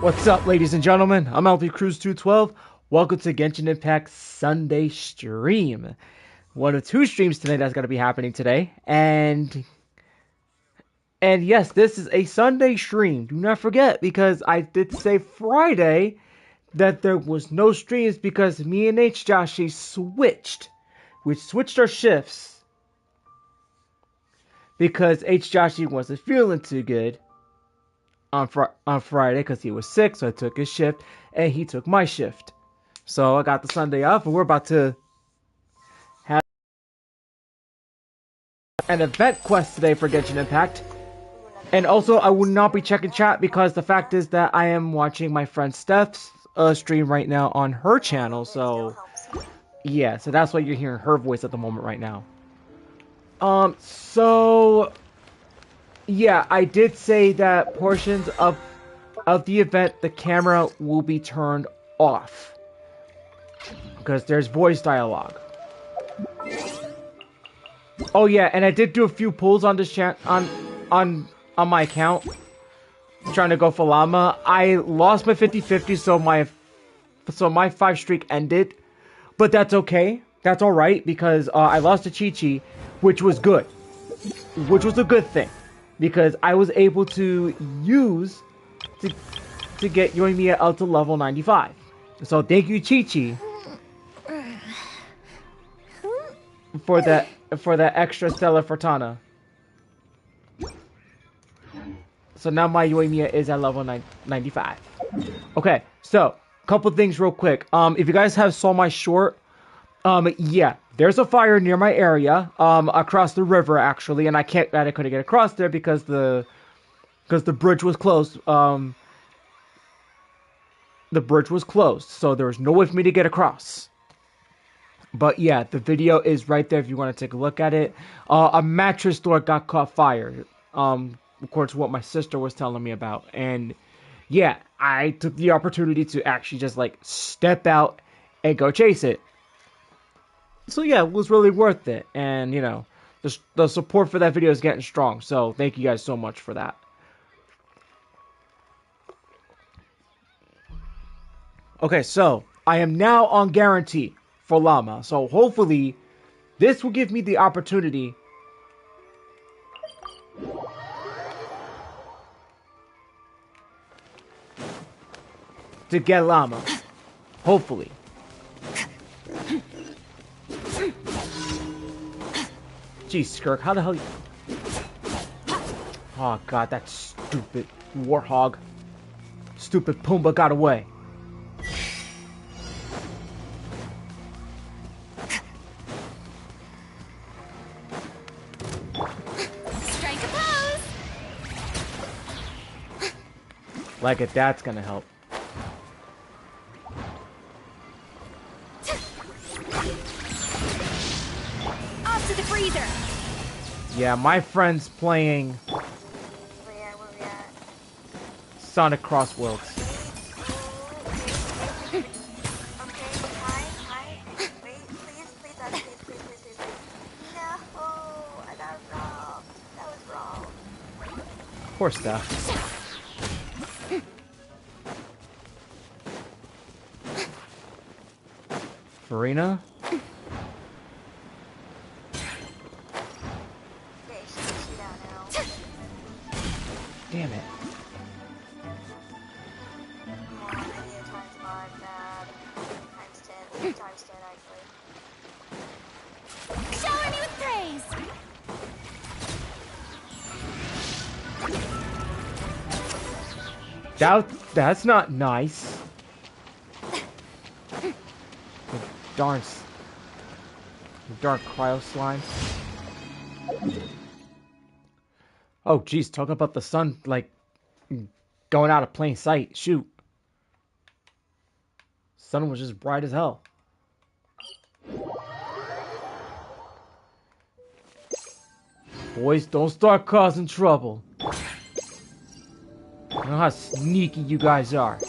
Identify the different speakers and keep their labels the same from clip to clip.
Speaker 1: What's up, ladies and gentlemen? I'm LP Cruise 212. Welcome to Genshin Impact Sunday stream. One of two streams tonight that's going to be happening today. And yes, this is a Sunday stream. Do not forget, because I did say Friday that there was no streams because me and H. Joshi switched. We switched our shifts because H. Joshi wasn't feeling too good on Friday because he was sick, so I took his shift and he took my shift. So I got the Sunday off, and we're about to have an event quest today for Genshin Impact. And also, I will not be checking chat because the fact is that I am watching my friend Steph's stream right now on her channel. So yeah, so that's why you're hearing her voice at the moment right now. So yeah, I did say that portions of the event, the camera will be turned off because there's voice dialogue. Oh yeah, and I did do a few pulls on this on my account, trying to go for llama. I lost my 50-50, so my 5 streak ended, but that's okay. That's all right because I lost to Chi-Chi, which was good, which was a good thing. Because I was able to use to get Yoimiya out to level 95. So thank you, Chi-Chi, for that extra Stellar Fortana. So now my Yoimiya is at level 95. Okay, so a couple things real quick. If you guys have saw my short, yeah, there's a fire near my area, across the river actually, and I couldn't get across there because the bridge was closed. The bridge was closed, so there was no way for me to get across. But yeah, the video is right there if you want to take a look at it. A mattress store got caught fire, according to what my sister was telling me about, and yeah, I took the opportunity to actually just like step out and go chase it. So yeah, it was really worth it, and you know, the support for that video is getting strong, so thank you guys so much for that. Okay, so I am now on guarantee for llama, so hopefully this will give me the opportunity to get llama, hopefully. Jeez, Skirk, how the hell you... Oh god, that stupid warthog. Stupid Pumbaa got away.
Speaker 2: Strike a pose.
Speaker 1: Like it, that's gonna help.
Speaker 2: Off to the freezer.
Speaker 1: Yeah, my friend's playing
Speaker 2: Where we at?
Speaker 1: Sonic Cross Worlds.
Speaker 2: Okay, hi. Wait, please, please. No, I got it wrong. That was wrong.
Speaker 1: Poor stuff. Farina?
Speaker 2: Okay, shoot out now.
Speaker 1: Damn it.
Speaker 2: Come on, I need a times 5, bad. Times 10, times 10 actually. Shower me with praise!
Speaker 1: That's not nice. The darn cryo slime. Oh jeez, talk about the sun like going out of plain sight. Shoot. Sun was just bright as hell. Boys, don't start causing trouble. I know how sneaky you guys are.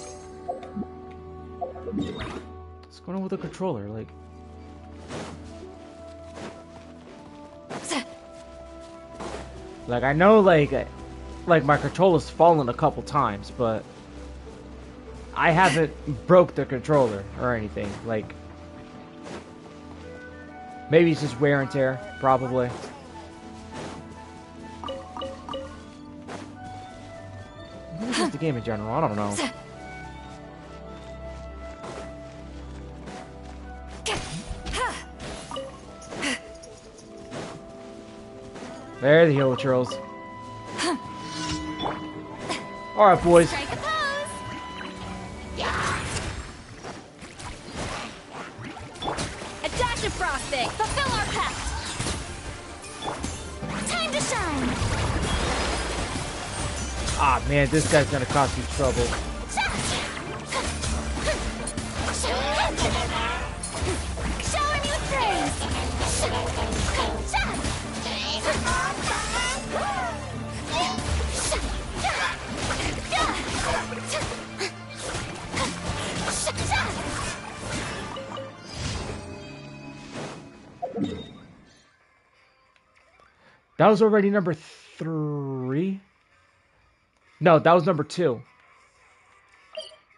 Speaker 1: What's going on with the controller? Like I know, like my controller's fallen a couple times, but I haven't broke the controller or anything. Like, maybe it's just wear and tear, probably. Maybe it's just the game in general, I don't know. There, the hero churls. Alright, boys.
Speaker 2: Strike a pose. A dash of frosting. Fulfill our pact. Time to shine.
Speaker 1: Ah, man, this guy's gonna cause you trouble.
Speaker 2: Shower me with praise.
Speaker 1: That was already number 3? No, that was number 2.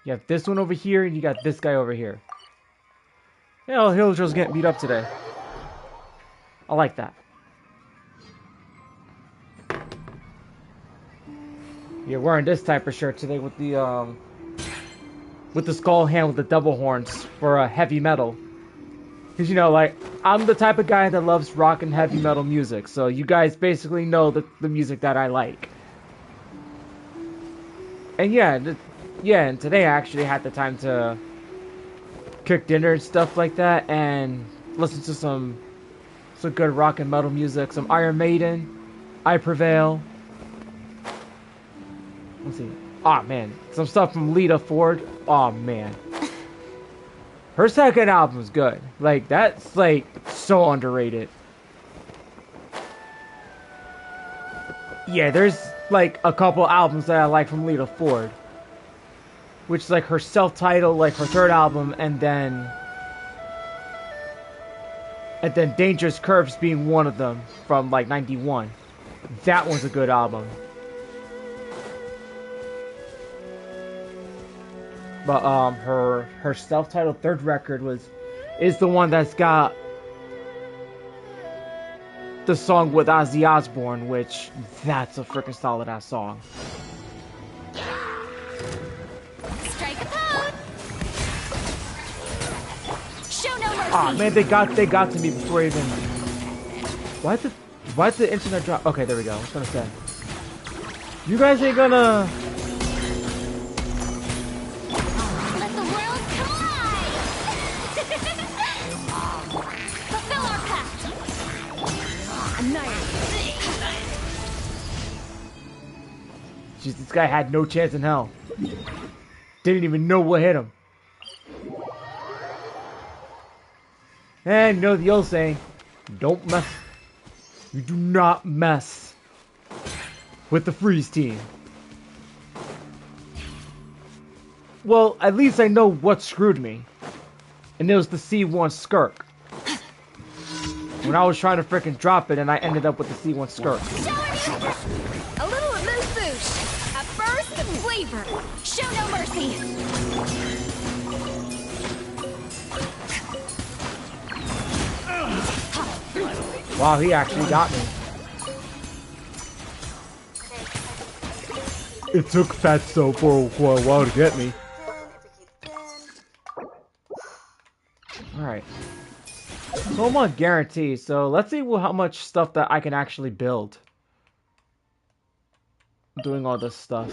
Speaker 1: You have this one over here, and you got this guy over here. Yeah, Hillsdale's getting beat up today. I like that. You're wearing this type of shirt today with the skull hand with the double horns for heavy metal. Because, you know, like, I'm the type of guy that loves rock and heavy metal music, so you guys basically know the music that I like. And yeah, and today I actually had the time to cook dinner and stuff like that, and listen to some good rock and metal music, some Iron Maiden, I Prevail. Let's see. Aw, man. Some stuff from Lita Ford. Aw, man. Her second album is good. Like, that's, like, so underrated. Yeah, there's, like, a couple albums that I like from Lita Ford. Which is, like, her self-titled, like, her third album, and then Dangerous Curves being one of them from, like, 91. That one's a good album. But her self-titled third record is the one that's got the song with Ozzy Osbourne, which that's a freaking solid ass song.
Speaker 2: Strike a pose. Show no mercy.
Speaker 1: Ah, man, they got to me before even. Why'd the internet drop? Okay, there we go. I was gonna say, you guys ain't gonna. Jeez, this guy had no chance in hell. Didn't even know what hit him. And you know the old saying, don't mess. You do not mess with the freeze team. Well, at least I know what screwed me. And it was the C1 Skirk. When I was trying to freaking drop it and I ended up with the C1 Skirk.
Speaker 2: A little amuse bouche. A burst of flavor. Show no mercy.
Speaker 1: Wow, he actually got me. It took Fatso for a while to get me. Alright. So I'm on guarantee, so let's see how much stuff that I can actually build. Doing all this stuff.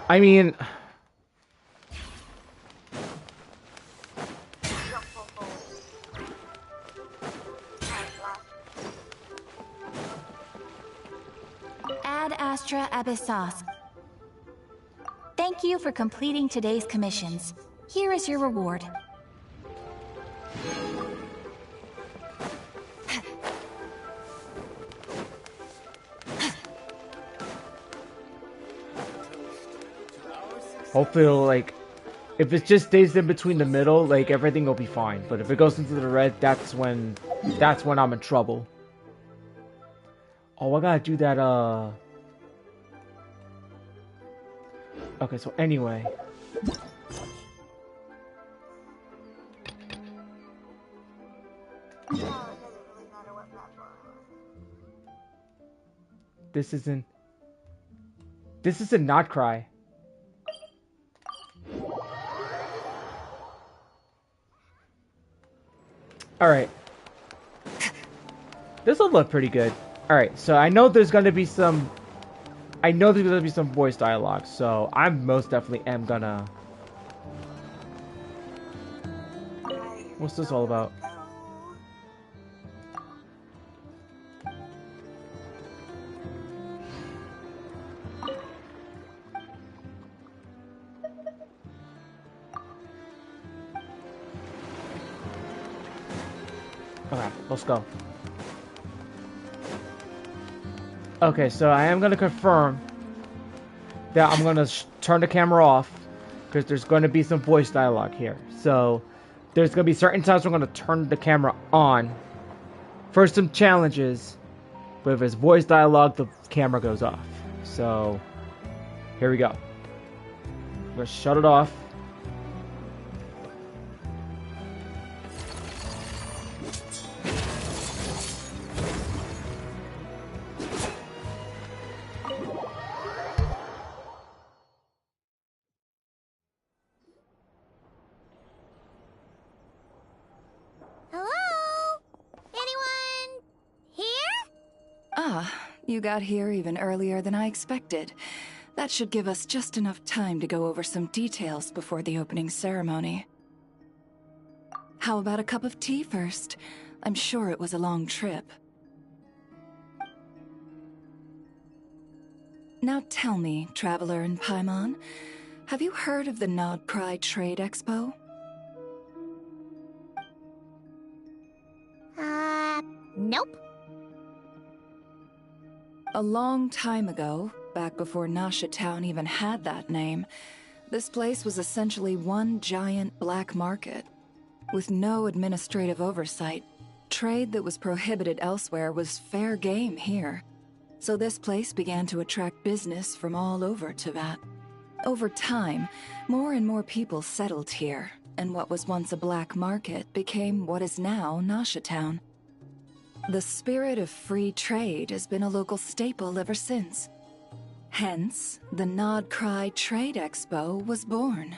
Speaker 1: I mean...
Speaker 3: Ad Astra Abyssos. Thank you for completing today's commissions. Here is your reward.
Speaker 1: Hopefully, like, if it just stays in between the middle, like, everything will be fine. But if it goes into the red, that's when I'm in trouble. Oh, I gotta do that, Okay, so anyway.
Speaker 2: Oh, it doesn't really matter what platform.
Speaker 1: This isn't not cry. Alright. This will look pretty good. Alright, so I know there's gonna be some voice dialogue, so I most definitely am gonna. What's this all about? Okay, let's go. Okay, so I am gonna confirm that I'm gonna turn the camera off because there's gonna be some voice dialogue here. So there's gonna be certain times I'm gonna turn the camera on for some challenges, but if it's voice dialogue, the camera goes off. So here we go. I'm gonna shut it off.
Speaker 4: You got here even earlier than I expected. That should give us just enough time to go over some details before the opening ceremony. How about a cup of tea first? I'm sure it was a long trip. Now tell me, Traveler and Paimon, have you heard of the Nod Cry Trade Expo?
Speaker 5: Nope.
Speaker 4: A long time ago, back before Nasha Town even had that name, this place was essentially one giant black market. With no administrative oversight, trade that was prohibited elsewhere was fair game here. So this place began to attract business from all over Teyvat. Over time, more and more people settled here, and what was once a black market became what is now Nasha Town. The spirit of free trade has been a local staple ever since. Hence, the Nod Cry Trade Expo was born.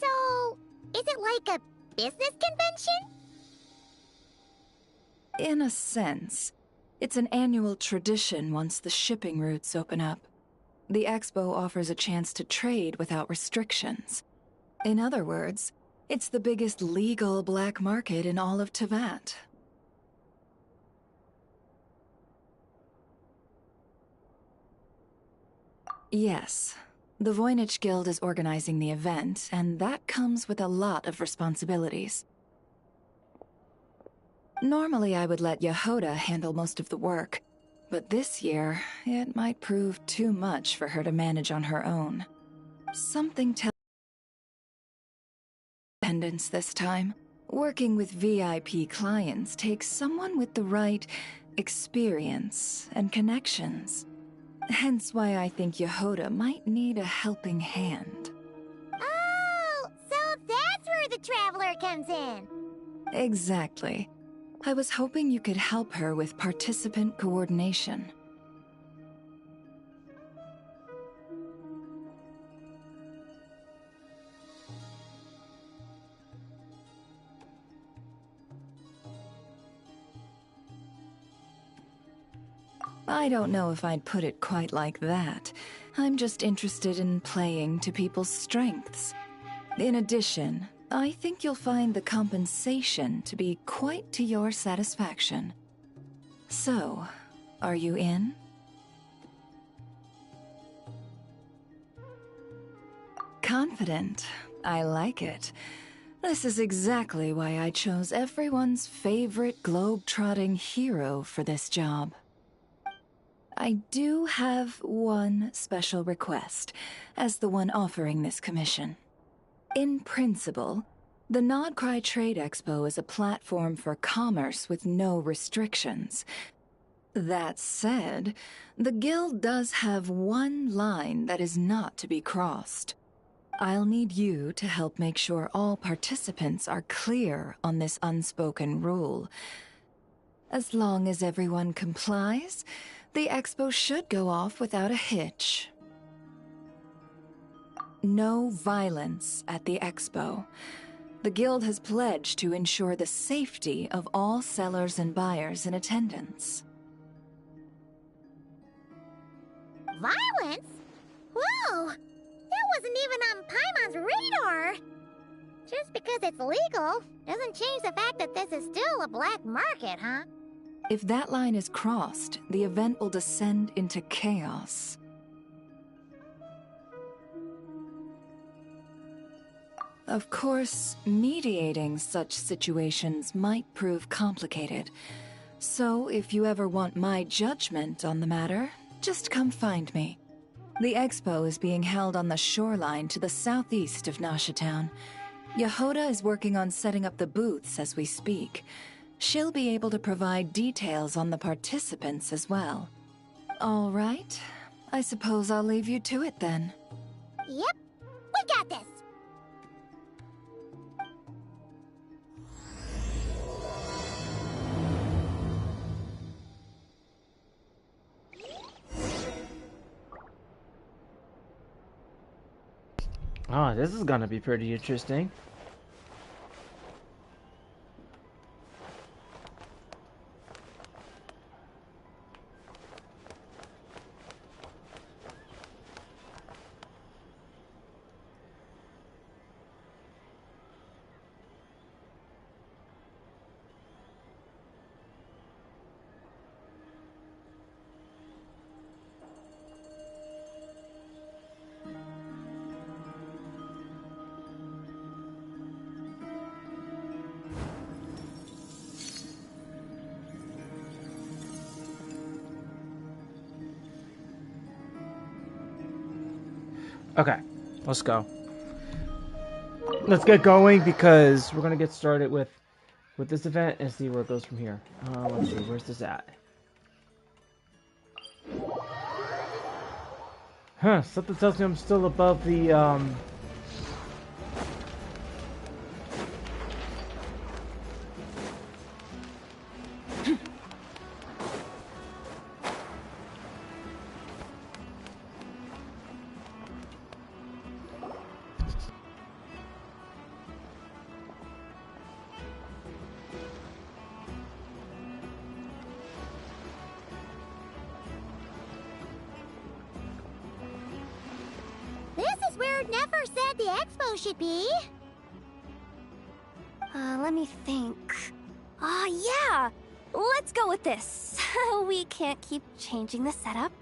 Speaker 5: So, is it like a business convention?
Speaker 4: In a sense. It's an annual tradition once the shipping routes open up. The expo offers a chance to trade without restrictions. In other words, it's the biggest legal black market in all of Teyvat. Yes, the Voynich Guild is organizing the event, and that comes with a lot of responsibilities. Normally I would let Yehoda handle most of the work, but this year, it might prove too much for her to manage on her own. Something tells independence this time. Working with VIP clients takes someone with the right experience and connections. Hence why I think Yehoda might need a helping hand.
Speaker 5: Oh, so that's where the Traveler comes in.
Speaker 4: Exactly. I was hoping you could help her with participant coordination. I don't know if I'd put it quite like that. I'm just interested in playing to people's strengths. In addition, I think you'll find the compensation to be quite to your satisfaction. So, are you in? Confident. I like it. This is exactly why I chose everyone's favorite globe-trotting hero for this job. I do have one special request, as the one offering this commission. In principle, the Nod Cry Trade Expo is a platform for commerce with no restrictions. That said, the Guild does have one line that is not to be crossed. I'll need you to help make sure all participants are clear on this unspoken rule. As long as everyone complies, the expo should go off without a hitch. No violence at the expo. The guild has pledged to ensure the safety of all sellers and buyers in attendance.
Speaker 5: Violence? Whoa! That wasn't even on Paimon's radar! Just because it's legal doesn't change the fact that this is still a black market, huh?
Speaker 4: If that line is crossed, the event will descend into chaos. Of course, mediating such situations might prove complicated. So, if you ever want my judgment on the matter, just come find me. The expo is being held on the shoreline to the southeast of Nasha Town. Yehoda is working on setting up the booths as we speak. She'll be able to provide details on the participants as well. All right. I suppose I'll leave you to it then.
Speaker 5: Yep, we got this!
Speaker 1: Oh, this is gonna be pretty interesting. Okay, let's go. Let's get going because we're gonna get started with this event and see where it goes from here. Let's see, where's this at? Huh, something tells me I'm still above the
Speaker 5: This is where it never said the expo should be.
Speaker 2: Let me think. Yeah! Let's go with this. We can't keep changing the setup.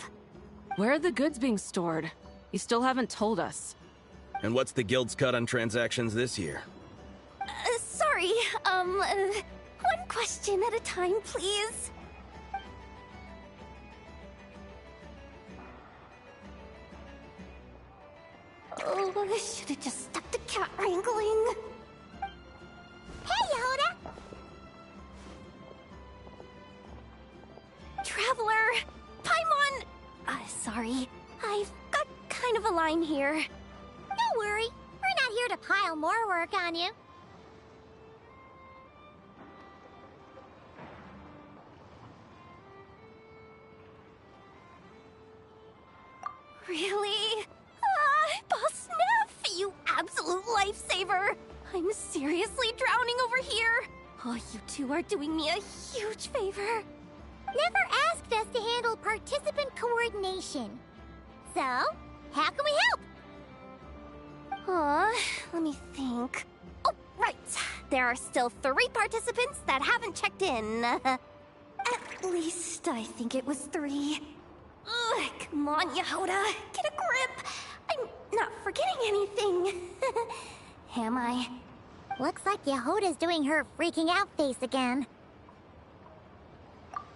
Speaker 6: Where are the goods being stored? You still haven't told us.
Speaker 7: And what's the guild's cut on transactions this year?
Speaker 2: Sorry, one question at a time, please. Oh, I should have just stopped the cat wrangling.
Speaker 5: Hey, Yehoda!
Speaker 2: Traveler! Paimon! Sorry. I've got kind of a line here.
Speaker 5: Don't worry, we're not here to pile more work on you.
Speaker 2: Really? Boss Neff, you absolute lifesaver! I'm seriously drowning over here. Oh, you two are doing me a huge favor.
Speaker 5: Never asked us to handle participant coordination. So, how can we help?
Speaker 2: Let me think. Oh, right. There are still 3 participants that haven't checked in. At least I think it was 3. Ugh, come on, Yehoda. Get a grip. I'm not forgetting anything. Am I?
Speaker 5: Looks like Yehoda's doing her freaking out face again.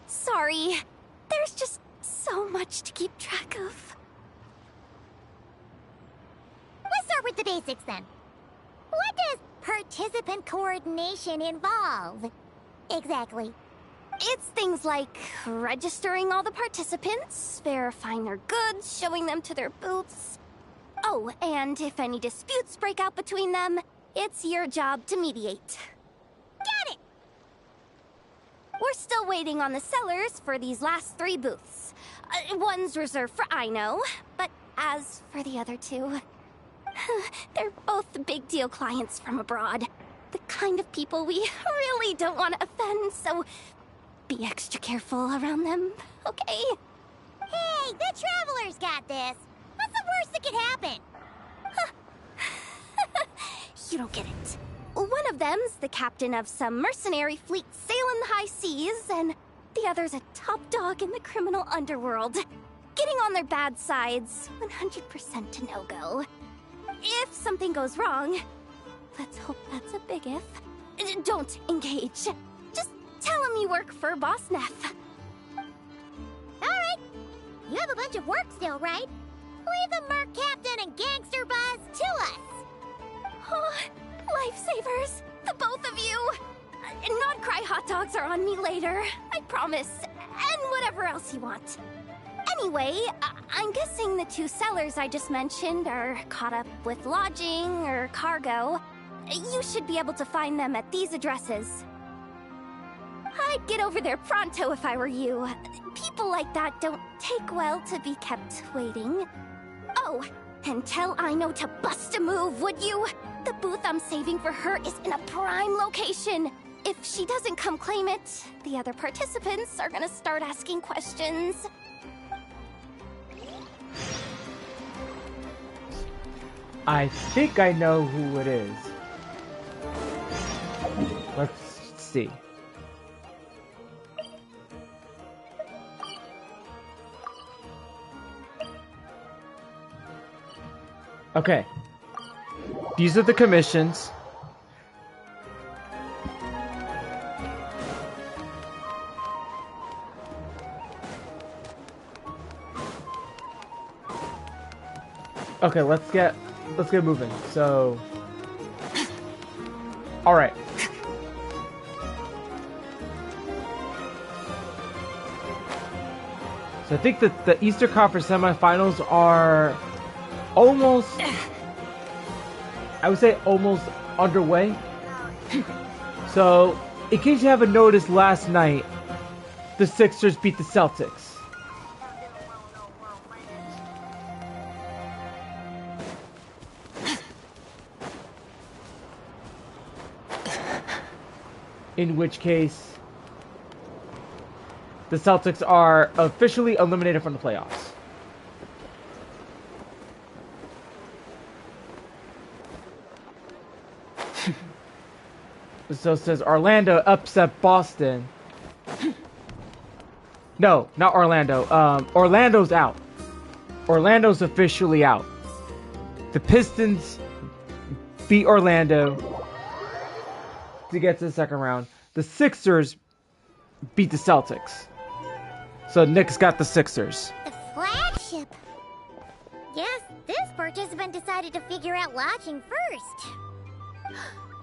Speaker 2: Sorry. There's just so much to keep track of.
Speaker 5: Let's start with the basics then. What does participant coordination involve? Exactly.
Speaker 2: It's things like registering all the participants, verifying their goods, showing them to their booths. Oh, and if any disputes break out between them, it's your job to mediate.
Speaker 5: Got it!
Speaker 2: We're still waiting on the sellers for these last 3 booths. One's reserved for Aino, but as for the other 2, they're both big deal clients from abroad. The kind of people we really don't want to offend, so be extra careful around them, okay?
Speaker 5: Hey, the Travelers got this. What's the worst that could happen?
Speaker 2: You don't get it. One of them's the captain of some mercenary fleet sailing the high seas, and the other's a top dog in the criminal underworld. Getting on their bad sides, 100% a no-go. If something goes wrong, let's hope that's a big if, don't engage. Just tell him you work for Boss Neff.
Speaker 5: Alright. You have a bunch of work still, right? Leave the Merc Captain and Gangster Buzz to us.
Speaker 2: Oh, lifesavers, the both of you. Not cry hot dogs are on me later, I promise. And whatever else you want. Anyway, I'm guessing the 2 sellers I just mentioned are caught up with lodging or cargo. You should be able to find them at these addresses. I'd get over there pronto if I were you. People like that don't take well to be kept waiting. Oh, and tell Aino to bust a move, would you? The booth I'm saving for her is in a prime location. If she doesn't come claim it, the other participants are gonna start asking questions.
Speaker 1: I think I know who it is. Let's see. Okay. These are the commissions. Okay, let's get moving. So, all right. So I think that the Easter Conference semifinals are almost, I would say almost underway. So, in case you haven't noticed, last night, the Sixers beat the Celtics. In which case, the Celtics are officially eliminated from the playoffs. So it says Orlando upset Boston. No, not Orlando. Orlando's out. Orlando's officially out. The Pistons beat Orlando to get to the second round. The Sixers beat the Celtics. So Knicks got the Sixers.
Speaker 5: The flagship. Guess this participant decided to figure out lodging first.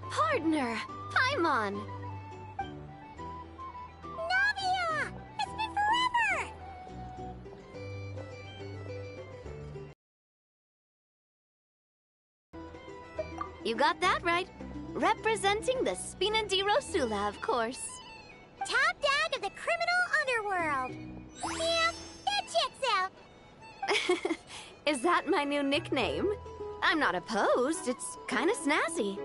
Speaker 2: Partner, Paimon.
Speaker 5: Navia! It's been forever!
Speaker 2: You got that right. Representing the Spina di Rosula, of course.
Speaker 5: Top dog of the criminal underworld. Yeah, that checks out.
Speaker 2: Is that my new nickname? I'm not opposed. It's kind of snazzy.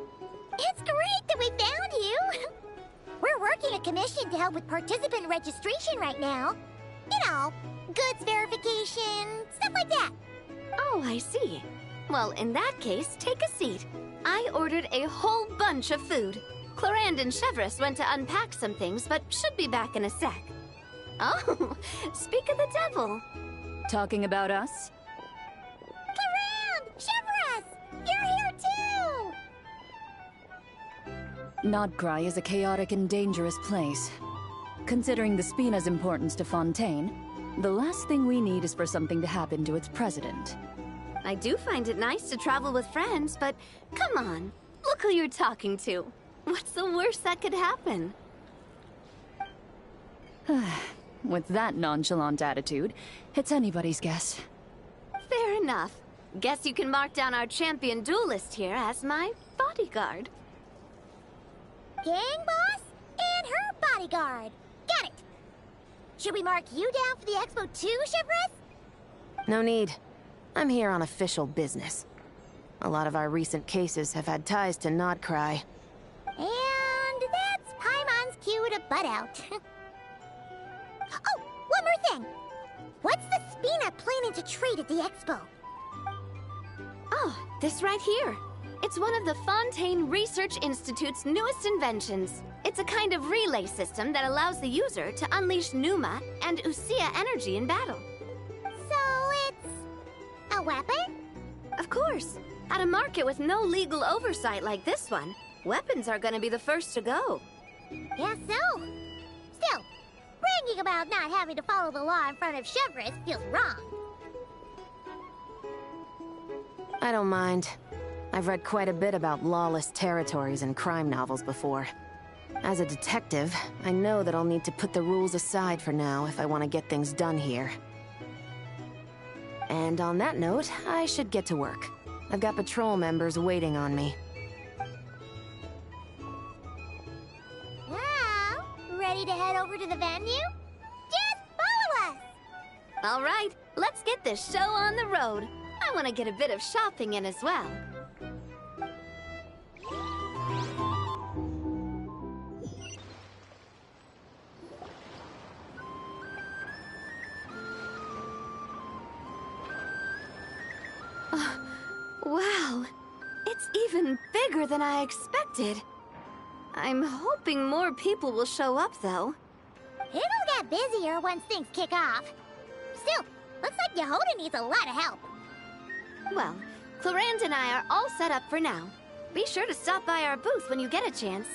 Speaker 5: It's great that we found you. We're working a commission to help with participant registration right now. You know, goods verification, stuff like that.
Speaker 2: Oh, I see. Well, in that case, take a seat. I ordered a whole bunch of food. Clorand and Chevreuse went to unpack some things, but should be back in a sec. Oh, speak of the devil.
Speaker 4: Talking about us?
Speaker 5: Clorand! Chevreuse! You're here too!
Speaker 4: Nodcry is a chaotic and dangerous place. Considering the Spina's importance to Fontaine, the last thing we need is for something to happen to its president.
Speaker 2: I do find it nice to travel with friends, but come on. Look who you're talking to. What's the worst that could happen?
Speaker 4: With that nonchalant attitude, it's anybody's guess.
Speaker 2: Fair enough. Guess you can mark down our champion duelist here as my bodyguard.
Speaker 5: Gang boss and her bodyguard. Got it. Should we mark you down for the expo too, Shivers?
Speaker 6: No need. I'm here on official business. A lot of our recent cases have had ties to Nodcry.
Speaker 5: And that's Paimon's cue to butt out. Oh, one more thing. What's the Spina planning to trade at the expo?
Speaker 2: Oh, this right here. It's one of the Fontaine Research Institute's newest inventions. It's a kind of relay system that allows the user to unleash Numa and Usia energy in battle.
Speaker 5: So it's a weapon?
Speaker 2: Of course. At a market with no legal oversight like this one, weapons are gonna be the first to go.
Speaker 5: Guess so. Still, bragging about not having to follow the law in front of Chevres feels wrong.
Speaker 6: I don't mind. I've read quite a bit about lawless territories and crime novels before. As a detective, I know that I'll need to put the rules aside for now if I want to get things done here. And on that note, I should get to work. I've got patrol members waiting on me.
Speaker 5: Well, ready to head over to the venue? Just follow us!
Speaker 2: All right, let's get this show on the road. I want to get a bit of shopping in as well. Wow, it's even bigger than I expected. I'm hoping more people will show up, though.
Speaker 5: It'll get busier once things kick off. Still, looks like Yehoda needs a lot of help.
Speaker 2: Well, Clarand and I are all set up for now. Be sure to stop by our booth when you get a chance.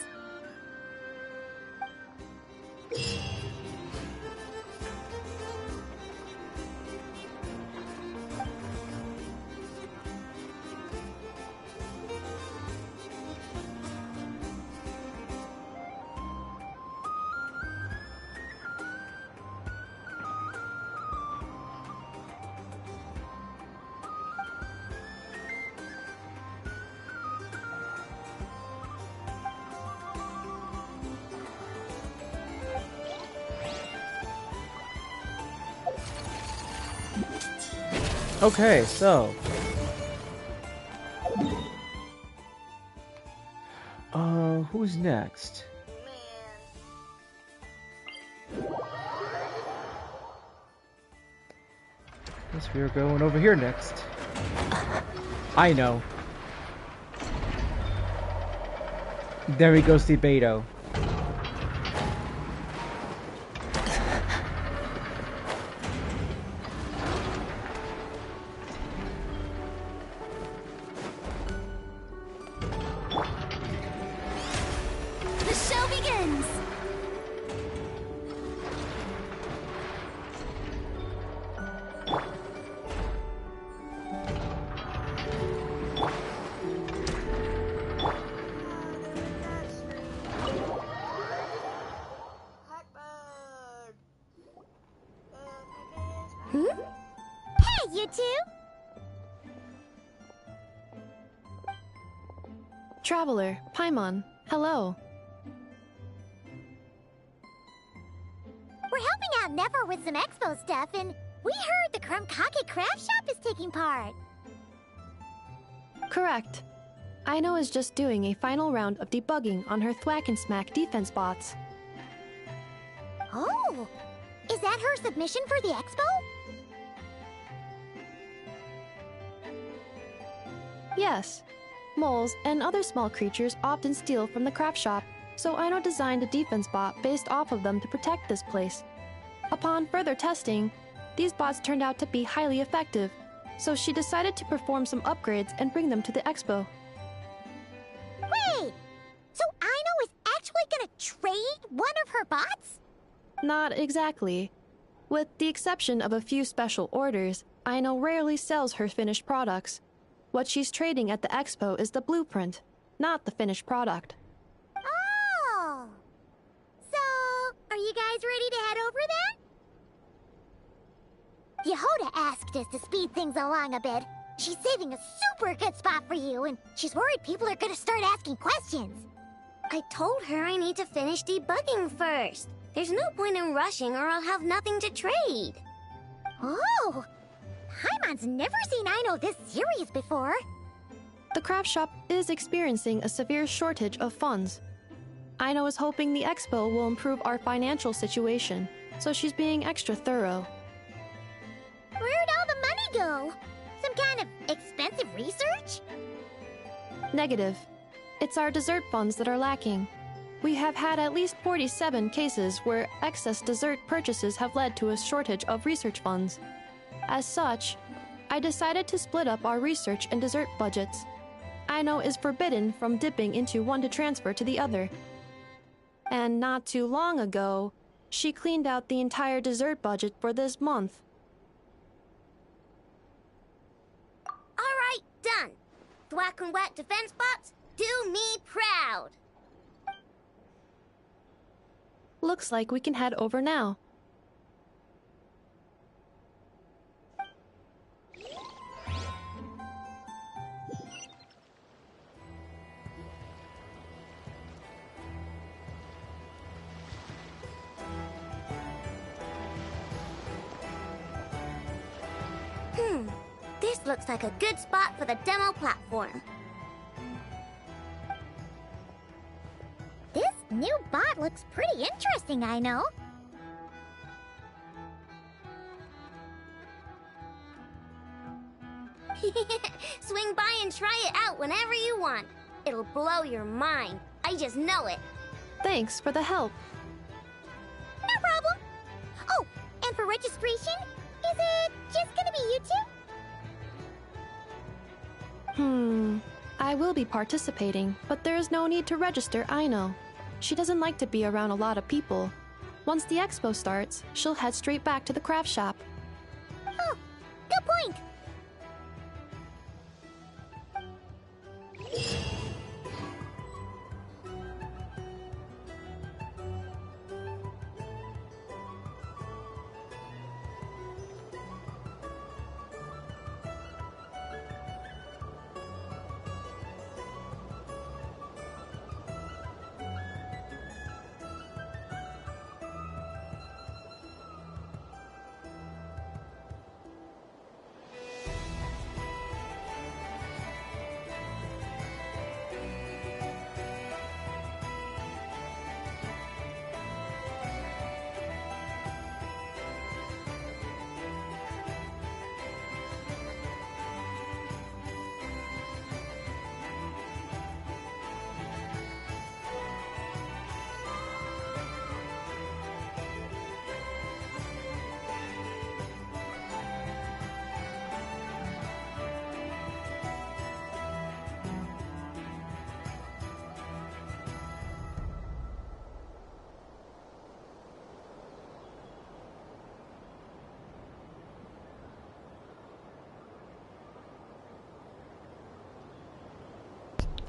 Speaker 1: Okay, so who's next? Guess we're going over here next. I know. There we go, see Beto.
Speaker 2: The show begins!
Speaker 5: Hey, you two!
Speaker 8: Traveler, Paimon, hello.
Speaker 5: We're helping out Never with some expo stuff, and we heard the Krumkake craft shop is taking part.
Speaker 8: Correct. Aino is just doing a final round of debugging on her Thwack and Smack defense bots.
Speaker 5: Oh! Is that her submission for the expo?
Speaker 8: Yes. Moles and other small creatures often steal from the craft shop, so Aino designed a defense bot based off of them to protect this place. Upon further testing, these bots turned out to be highly effective, so she decided to perform some upgrades and bring them to the expo.
Speaker 5: Wait! So Aino is actually gonna trade one of her bots?
Speaker 8: Not exactly. With the exception of a few special orders, Aino rarely sells her finished products. What she's trading at the expo is the blueprint, not the finished product.
Speaker 5: Oh! So, are you guys ready to head over then? Yehoda asked us to speed things along a bit, She's saving a super good spot for you, and she's worried people are gonna start asking questions.
Speaker 2: I told her I need to finish debugging first. There's no point in rushing or I'll have nothing to trade.
Speaker 5: Oh! Paimon's never seen Aino this serious before.
Speaker 8: The craft shop is experiencing a severe shortage of funds. Aino is hoping the expo will improve our financial situation, so she's being extra thorough.
Speaker 5: Where'd all the money go? Some kind of expensive research?
Speaker 8: Negative. It's our dessert funds that are lacking. We have had at least 47 cases where excess dessert purchases have led to a shortage of research funds. As such, I decided to split up our research and dessert budgets. Aino is forbidden from dipping into one to transfer to the other. And not too long ago, she cleaned out the entire dessert budget for this month.
Speaker 2: Alright, done. Thwack and whack defense bots, do me proud.
Speaker 8: Looks like we can head over now.
Speaker 2: This looks like a good spot for the demo platform.
Speaker 5: This new bot looks pretty interesting, I know.
Speaker 2: Swing by and try it out whenever you want. It'll blow your mind. I just know it.
Speaker 8: Thanks for the help.
Speaker 5: No problem. Oh, and for registration, is it just gonna be you two?
Speaker 8: I will be participating, but there is no need to register, Aino. She doesn't like to be around a lot of people. Once the expo starts, she'll head straight back to the craft shop.
Speaker 5: Oh, good point.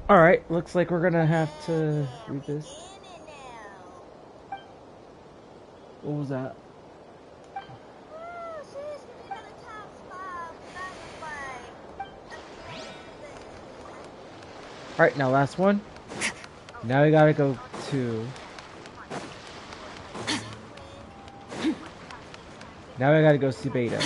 Speaker 1: Alright, looks like we're gonna have to read this. What was that? Alright, now last one. Now we gotta go to... Now we gotta go see Beta.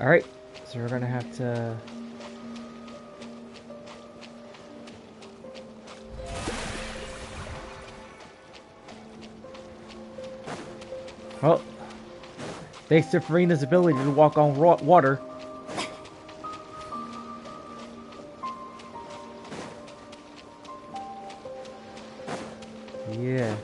Speaker 1: Alright, so we're gonna have to... Well, thanks to Farina's ability to walk on water. Yeah.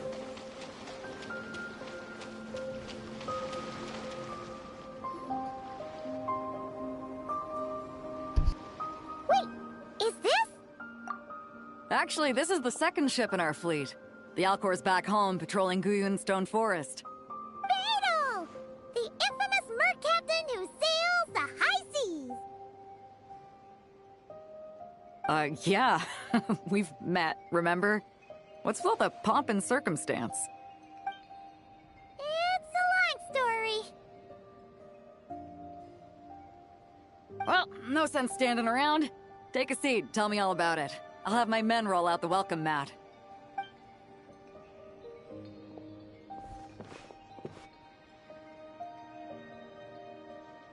Speaker 9: Actually, this is the second ship in our fleet. The Alcor's back home patrolling Guyun Stone Forest.
Speaker 5: Beidou! The infamous merc captain who sails the high seas!
Speaker 9: Yeah. We've met, remember? What's with all the pomp and circumstance?
Speaker 5: It's a long story.
Speaker 9: Well, no sense standing around. Take a seat, tell me all about it. I'll have my men roll out the welcome mat.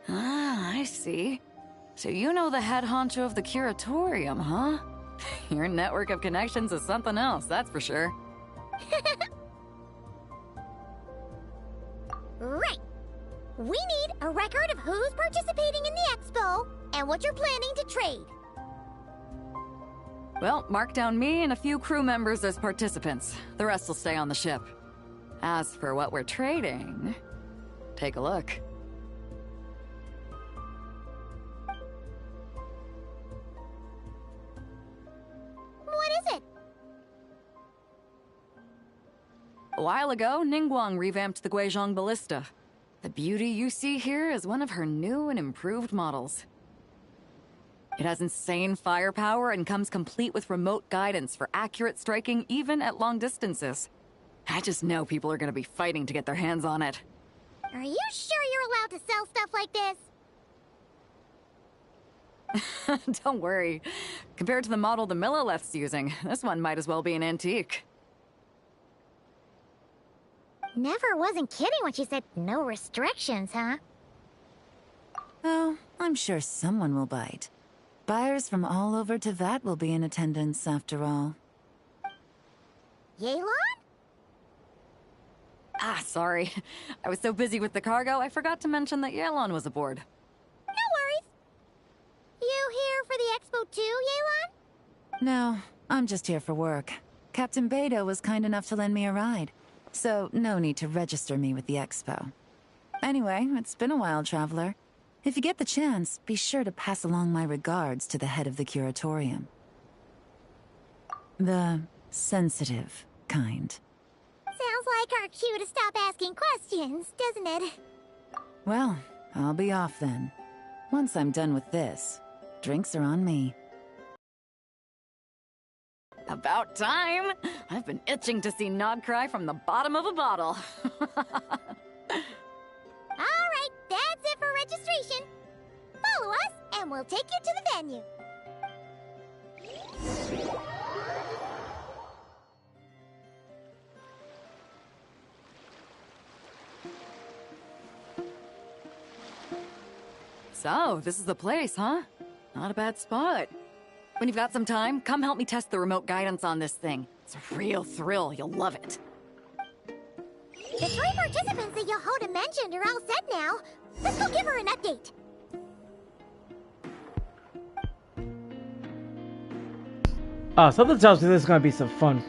Speaker 9: Ah, I see. So you know the head honcho of the curatorium, huh? Your network of connections is something else, that's for sure.
Speaker 5: Right. We need a record of who's participating in the expo and what you're planning to trade.
Speaker 9: Well, mark down me and a few crew members as participants. The rest will stay on the ship. As for what we're trading, take a look.
Speaker 5: What is it?
Speaker 9: A while ago, Ningguang revamped the Guizhong Ballista. The beauty you see here is one of her new and improved models. It has insane firepower and comes complete with remote guidance for accurate striking even at long distances. I just know people are gonna be fighting to get their hands on it.
Speaker 5: Are you sure you're allowed to sell stuff like this?
Speaker 9: Don't worry. Compared to the model the Millileth's using, this one might as well be an antique.
Speaker 5: Never wasn't kidding when she said no restrictions, huh?
Speaker 10: Oh, I'm sure someone will bite. Buyers from all over Teyvat will be in attendance, after all.
Speaker 5: Yelan?
Speaker 9: Ah, sorry. I was so busy with the cargo, I forgot to mention that Yelan was aboard.
Speaker 5: No worries. You here for the expo too, Yelan?
Speaker 10: No, I'm just here for work. Captain Beidou was kind enough to lend me a ride, so no need to register me with the expo. Anyway, it's been a while, Traveler. If you get the chance, be sure to pass along my regards to the head of the curatorium. The sensitive kind.
Speaker 5: Sounds like our cue to stop asking questions, doesn't it?
Speaker 10: Well, I'll be off then. Once I'm done with this, drinks are on me.
Speaker 9: About time! I've been itching to see Nod cry from the bottom of a bottle.
Speaker 5: Alright, that's it for registration. Follow us, and we'll take you to the venue.
Speaker 9: So, this is the place, huh? Not a bad spot. When you've got some time, come help me test the remote guidance on this thing. It's a real thrill, you'll love it.
Speaker 5: The 3 participants that Yehoda mentioned are all set now. Let's go give her an update.
Speaker 1: Something tells me there's gonna be some fun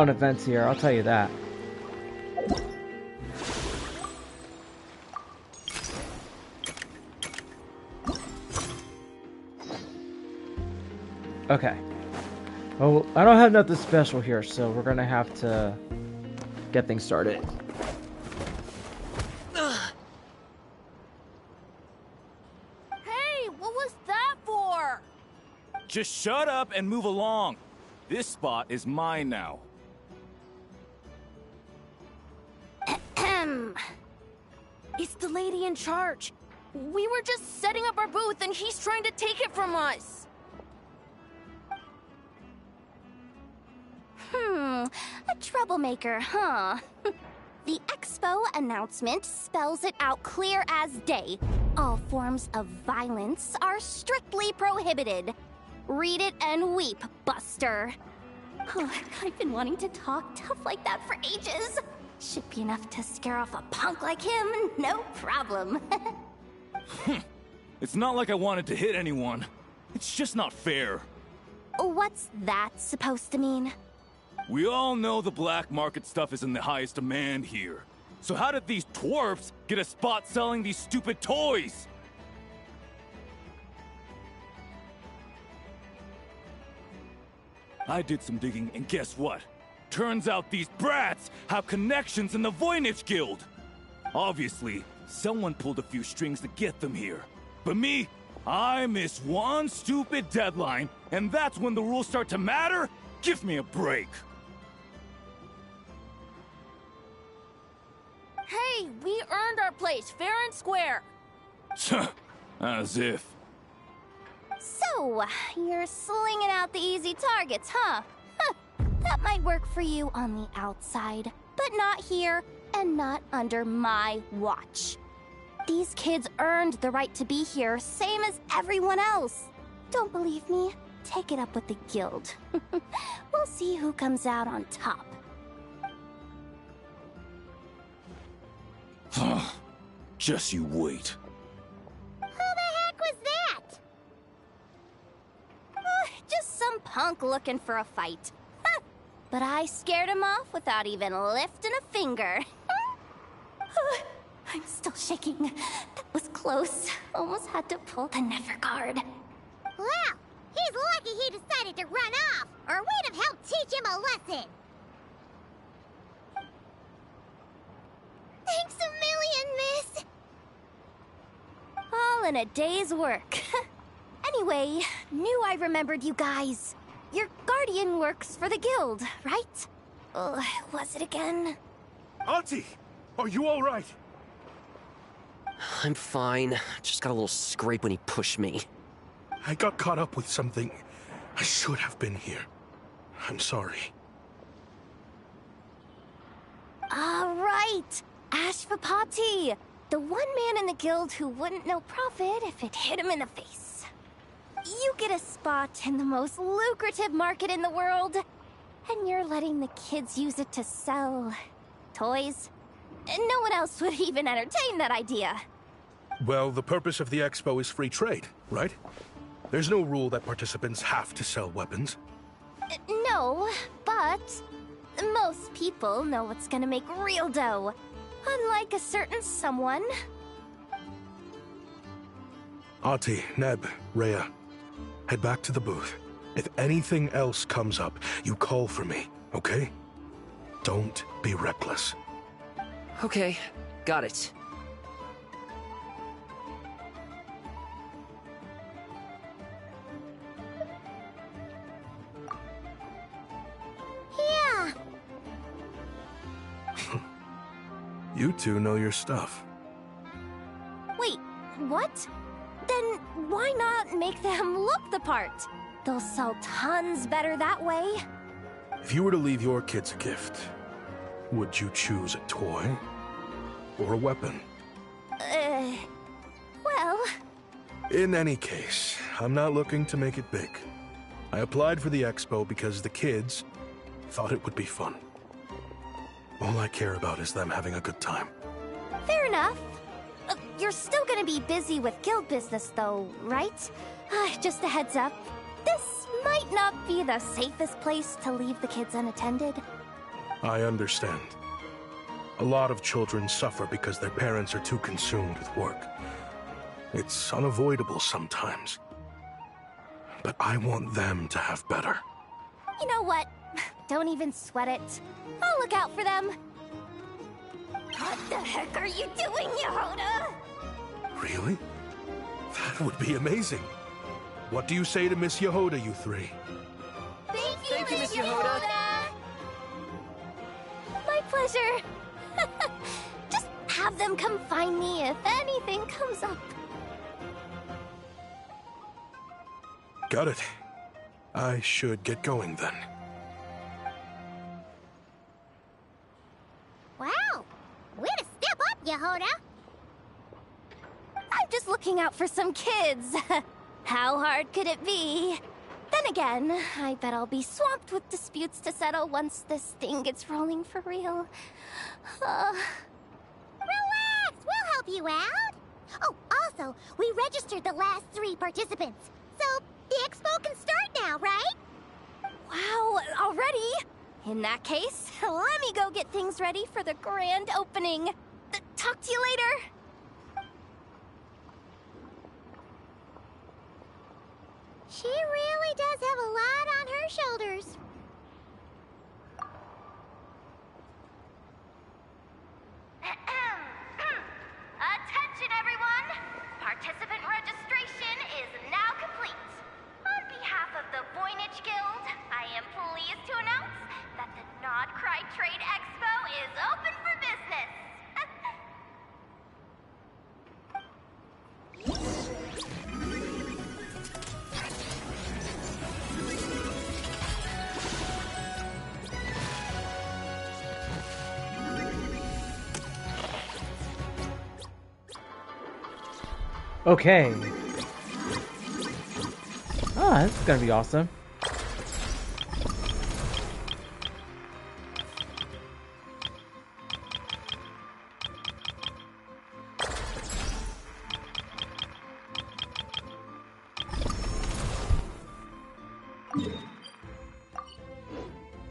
Speaker 1: events here, I'll tell you that. Okay. Well, I don't have nothing special here, so we're gonna have to get things started.
Speaker 2: Hey, what was that for?
Speaker 11: Just shut up and move along. This spot is mine now.
Speaker 2: It's the lady in charge. We were just setting up our booth and he's trying to take it from us.
Speaker 5: A troublemaker, huh?
Speaker 2: The expo announcement spells it out clear as day. All forms of violence are strictly prohibited. Read it and weep, Buster. I've been wanting to talk tough like that for ages. Should be enough to scare off a punk like him, no problem.
Speaker 11: It's not like I wanted to hit anyone. It's just not fair.
Speaker 2: What's that supposed to mean?
Speaker 11: We all know the black market stuff is in the highest demand here. So how did these twerps get a spot selling these stupid toys? I did some digging, and guess what? Turns out these brats have connections in the Voynich Guild. Obviously, someone pulled a few strings to get them here. But me, I miss one stupid deadline, and that's when the rules start to matter? Give me a break.
Speaker 2: Hey, we earned our place fair and square.
Speaker 11: As if.
Speaker 2: So, you're slinging out the easy targets, huh? That might work for you on the outside, but not here and not under my watch. These kids earned the right to be here, same as everyone else. Don't believe me? Take it up with the guild. We'll see who comes out on top.
Speaker 11: Just you wait.
Speaker 5: Who the heck was that?
Speaker 2: Just some punk looking for a fight. But I scared him off without even lifting a finger. I'm still shaking. That was close. Almost had to pull the Never Guard.
Speaker 5: Well, he's lucky he decided to run off, or we'd have helped teach him a lesson. Thanks a million, miss.
Speaker 2: All in a day's work. Anyway, knew I remembered you guys. Your guardian works for the guild, right? Was it again?
Speaker 12: Auntie! Are you alright?
Speaker 13: I'm fine. Just got a little scrape when he pushed me.
Speaker 12: I got caught up with something. I should have been here. I'm sorry.
Speaker 2: Right! Ashvapati! The one man in the guild who wouldn't know profit if it hit him in the face. You get a spot in the most lucrative market in the world, and you're letting the kids use it to sell toys. No one else would even entertain that idea.
Speaker 12: Well, the purpose of the expo is free trade, right? There's no rule that participants have to sell weapons.
Speaker 2: No, but most people know what's gonna make real dough. Unlike a certain someone.
Speaker 12: Auntie, Neb, Rhea, head back to the booth. If anything else comes up, you call for me, okay? Don't be reckless.
Speaker 13: Okay, got it.
Speaker 5: Yeah.
Speaker 12: You two know your stuff.
Speaker 2: Wait, what? Then why not make them look the part? They'll sell tons better that way.
Speaker 12: If you were to leave your kids a gift, would you choose a toy or a weapon?
Speaker 2: Well...
Speaker 12: In any case, I'm not looking to make it big. I applied for the expo because the kids thought it would be fun. All I care about is them having a good time.
Speaker 2: Fair enough. You're still gonna be busy with guild business though, right? Just a heads up. This might not be the safest place to leave the kids unattended.
Speaker 12: I understand. A lot of children suffer because their parents are too consumed with work. It's unavoidable sometimes. But I want them to have better.
Speaker 2: You know what? Don't even sweat it. I'll look out for them. What the heck are you doing, Yehoda?
Speaker 12: Really? That would be amazing. What do you say to Miss Yehoda, you three?
Speaker 2: Thank you, Miss Yehoda. My pleasure. Just have them come find me if anything comes up.
Speaker 12: Got it. I should get going then.
Speaker 5: Wow! Way to step up, Yehoda!
Speaker 2: I'm just looking out for some kids. How hard could it be? Then again, I bet I'll be swamped with disputes to settle once this thing gets rolling for real.
Speaker 5: Relax! We'll help you out! Oh, also, we registered the last 3 participants. So, the expo can start now, right?
Speaker 2: Wow, already? In that case, let me go get things ready for the grand opening. Talk to you later.
Speaker 5: She really does have a lot on her shoulders.
Speaker 2: Attention, everyone! Participant registration is now complete. On behalf of the Voynich Guild, I am pleased to announce that the Nod Cry Trade Expo is open for business.
Speaker 1: Okay. Oh, that's gonna be awesome.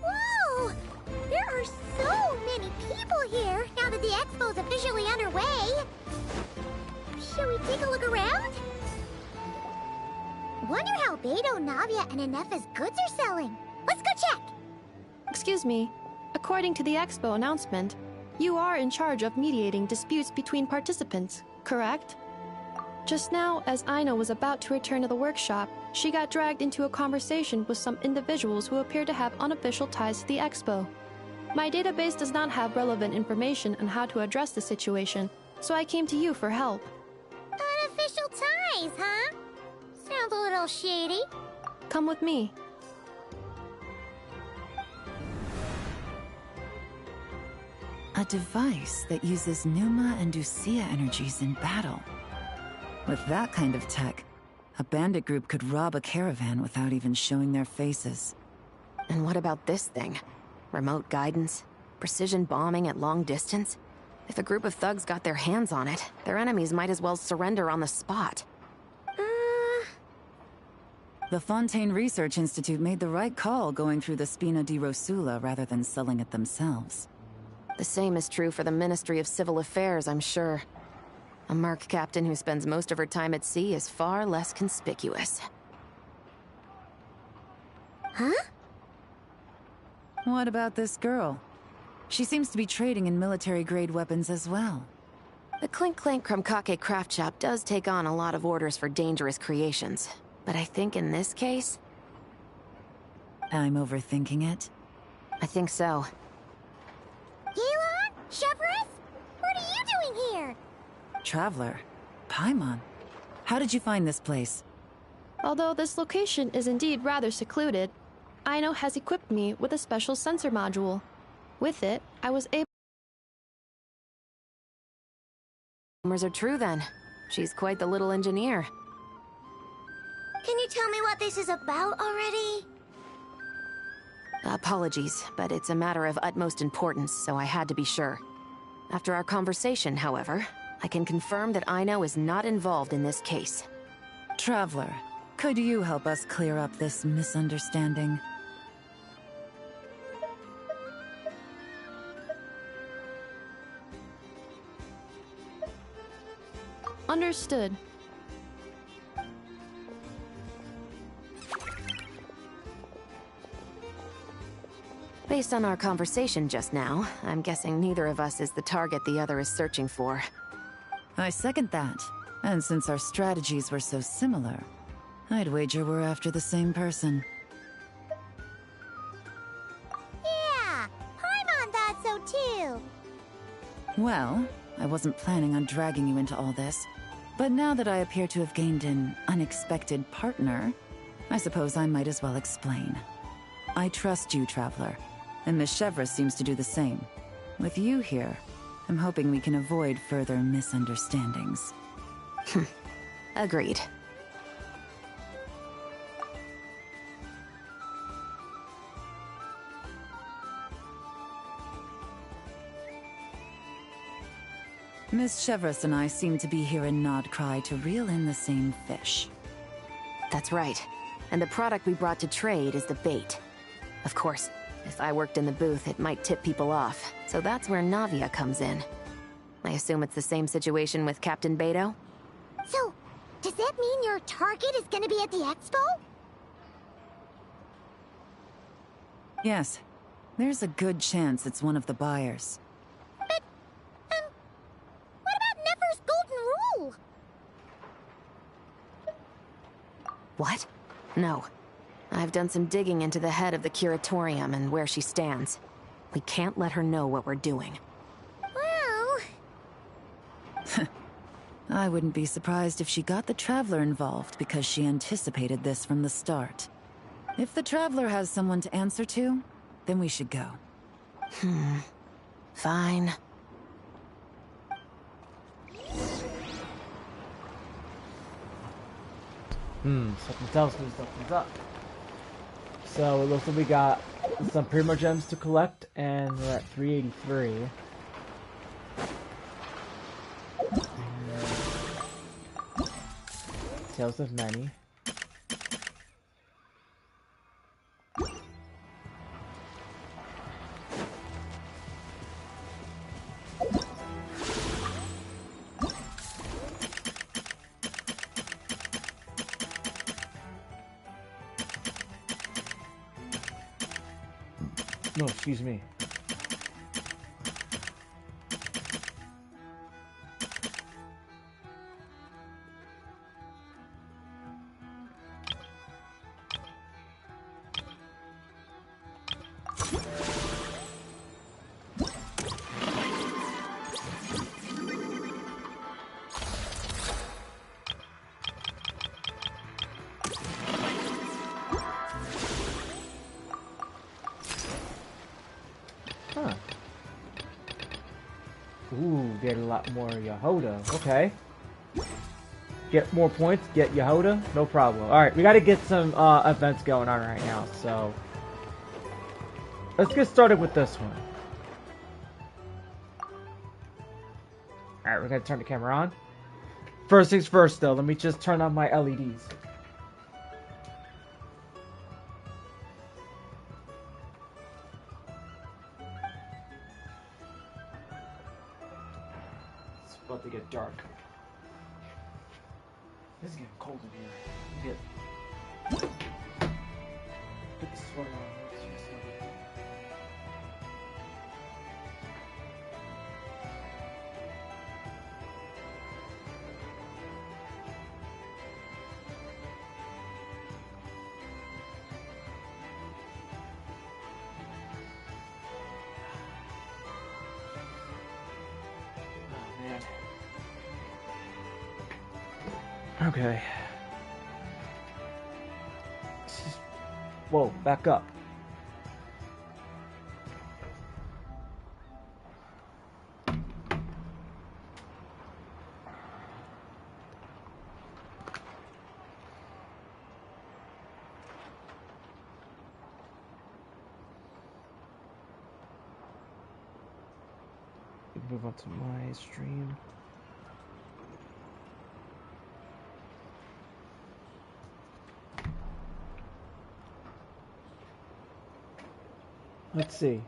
Speaker 5: Whoa! There are so many people here now that the expo's officially underway. Shall we take a look around? Wonder how Beto, Navia, and Ineffa's goods are selling. Let's go check!
Speaker 8: Excuse me. According to the Expo announcement, you are in charge of mediating disputes between participants, correct? Just now, as Aino was about to return to the workshop, she got dragged into a conversation with some individuals who appear to have unofficial ties to the Expo. My database does not have relevant information on how to address the situation, so I came to you for help.
Speaker 5: Unofficial ties, huh? Sounds a little shady.
Speaker 8: Come with me.
Speaker 10: A device that uses Numa and Ducia energies in battle. With that kind of tech, a bandit group could rob a caravan without even showing their faces.
Speaker 6: And what about this thing? Remote guidance? Precision bombing at long distance? If a group of thugs got their hands on it, their enemies might as well surrender on the spot.
Speaker 10: The Fontaine Research Institute made the right call going through the Spina di Rosula rather than selling it themselves.
Speaker 6: The same is true for the Ministry of Civil Affairs, I'm sure. A merc captain who spends most of her time at sea is far less conspicuous.
Speaker 5: Huh?
Speaker 10: What about this girl? She seems to be trading in military-grade weapons as well.
Speaker 6: The Clink Clank Krumkake craft shop does take on a lot of orders for dangerous creations. But I think in this case...
Speaker 10: I'm overthinking it?
Speaker 6: I think so.
Speaker 5: Elon? Chevrolet? What are you doing here?
Speaker 10: Traveler? Paimon? How did you find this place?
Speaker 8: Although this location is indeed rather secluded, Aino has equipped me with a special sensor module. With it, I was able...
Speaker 6: Rumors are true then. She's quite the little engineer.
Speaker 2: Can you tell me what this is about already?
Speaker 6: Apologies, but it's a matter of utmost importance, so I had to be sure. After our conversation, however, I can confirm that Aino is not involved in this case.
Speaker 10: Traveler, could you help us clear up this misunderstanding?
Speaker 8: Understood.
Speaker 6: Based on our conversation just now, I'm guessing neither of us is the target the other is searching for.
Speaker 10: I second that. And since our strategies were so similar, I'd wager we're after the same person.
Speaker 5: Yeah, Paimon thought so too.
Speaker 10: Well, I wasn't planning on dragging you into all this, but now that I appear to have gained an unexpected partner, I suppose I might as well explain. I trust you, Traveler, and Miss Chevra seems to do the same. With you here, I'm hoping we can avoid further misunderstandings.
Speaker 6: Agreed.
Speaker 10: Miss Chevras and I seem to be here in Nod Cry to reel in the same fish.
Speaker 6: That's right. And the product we brought to trade is the bait. Of course, if I worked in the booth, it might tip people off, so that's where Navia comes in. I assume it's the same situation with Captain Beto?
Speaker 5: So, does that mean your target is gonna be at the expo?
Speaker 10: Yes. There's a good chance it's one of the buyers.
Speaker 5: But, what about Nefer's golden rule?
Speaker 6: What? No. I've done some digging into the head of the curatorium and where she stands. We can't let her know what we're doing.
Speaker 5: Well...
Speaker 10: I wouldn't be surprised if she got the Traveler involved because she anticipated this from the start. If the Traveler has someone to answer to, then we should go.
Speaker 6: Fine.
Speaker 1: Something tells me something's up. So it looks like we got some Primo Gems to collect, and we're at 383. Tales of Many. No, excuse me. Huh. Ooh, get a lot more Yehoda. Okay. Get more points, get Yehoda, no problem. Alright, we gotta get some events going on right now, so... let's get started with this one. Alright, we're gonna turn the camera on. First things first though, let me just turn on my LEDs. It's about to get dark. This is getting cold in here. Get the sweater on. Okay. Whoa, back up. Move on to my stream. Let's see.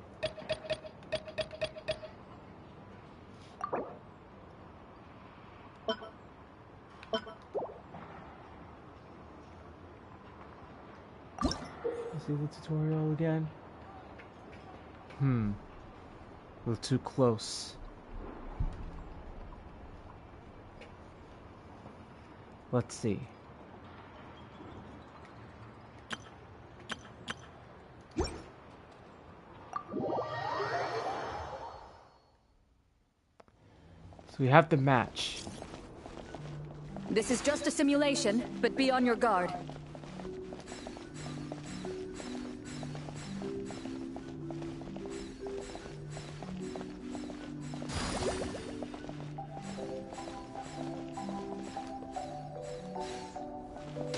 Speaker 1: Let's see the tutorial again. A little too close. Let's see. So we have the match.
Speaker 9: This is just a simulation, but be on your guard.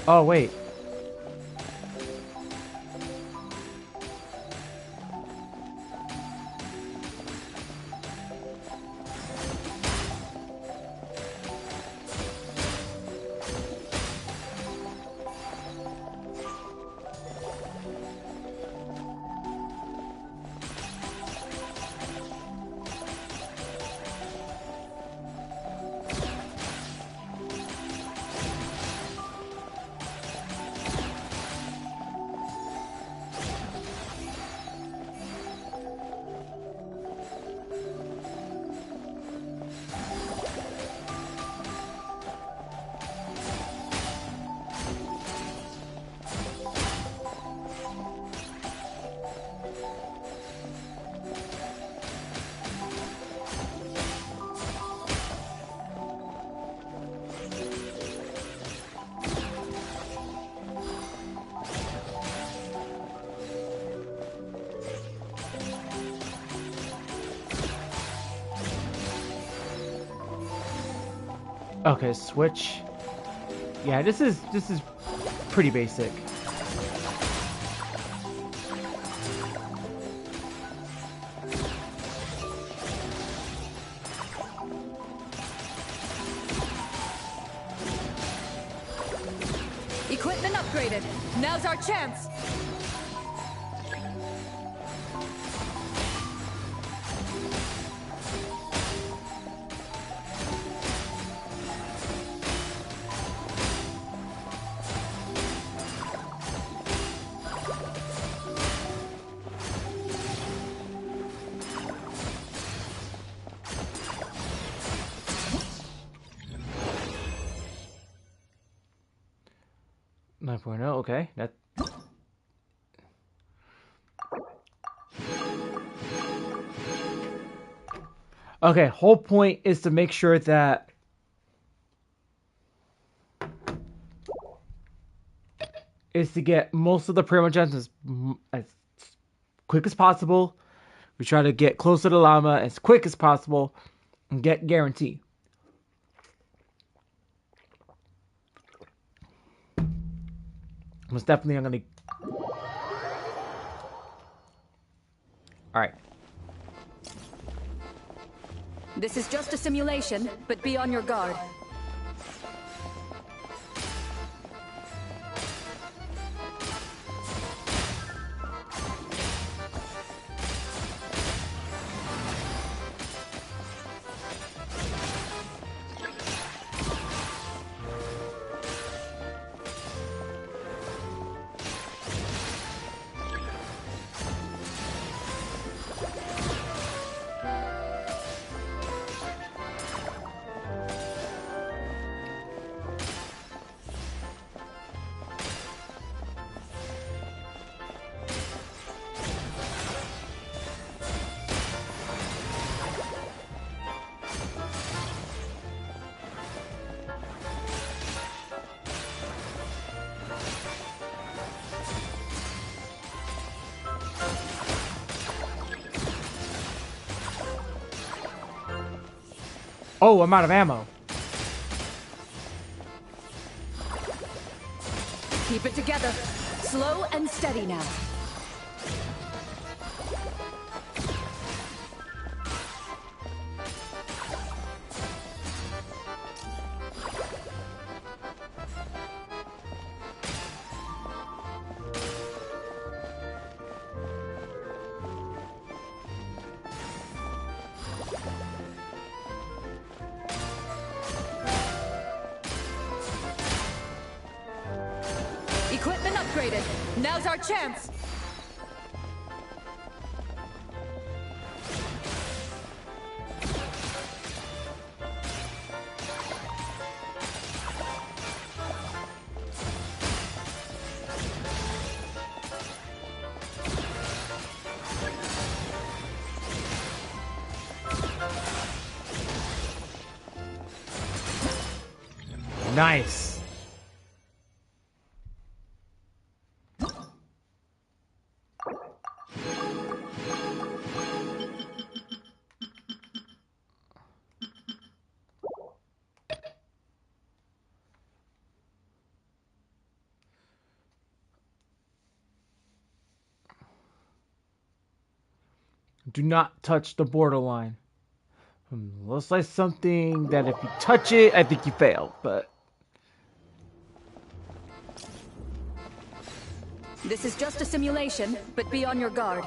Speaker 1: Oh, wait. Okay, switch. Yeah, this is pretty basic.
Speaker 14: Equipment upgraded. Now's our chance.
Speaker 1: Okay, that. Okay, whole point is to make sure that is to get most of the Primogems as quick as possible. We try to get close to the llama as quick as possible and get guarantee. Most definitely I'm gonna... Alright.
Speaker 14: This is just a simulation, but be on your guard.
Speaker 1: Oh, I'm out of ammo.
Speaker 14: Keep it together. Slow and steady now. Equipment upgraded. Now's our chance.
Speaker 1: Nice. Do not touch the borderline. Looks like something that if you touch it, I think you fail, but...
Speaker 14: This is just a simulation, but be on your guard.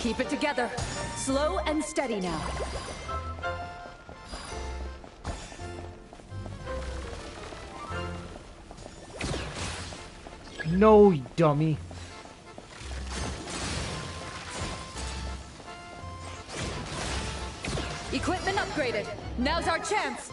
Speaker 14: Keep it together. Slow and steady now.
Speaker 1: No, you dummy.
Speaker 14: Equipment upgraded. Now's our chance.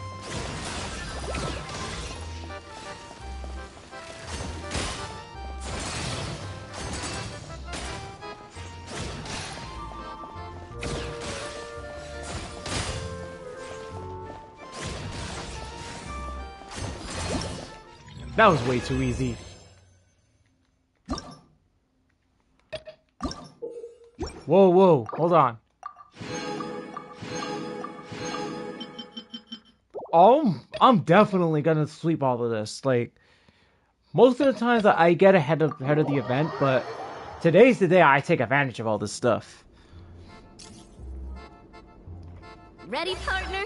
Speaker 1: That was way too easy. Whoa, whoa, hold on. I'm definitely gonna sweep all of this. Like, most of the times I get ahead of the event, but today's the day I take advantage of all this stuff.
Speaker 2: Ready, partner?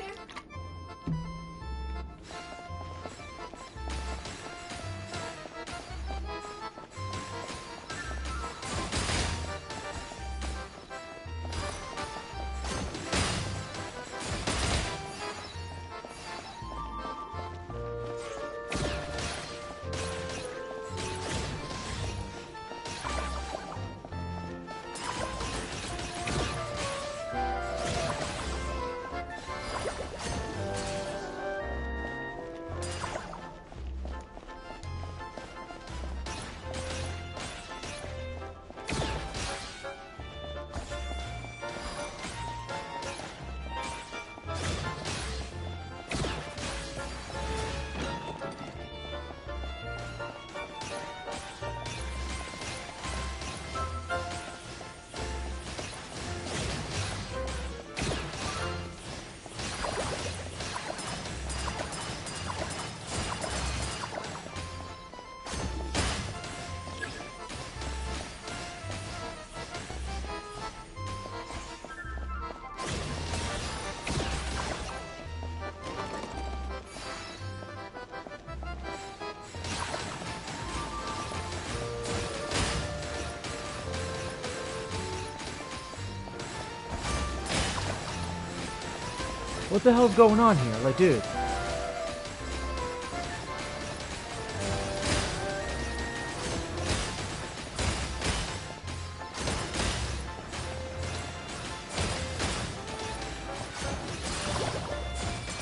Speaker 1: What the hell's going on here? Like, dude.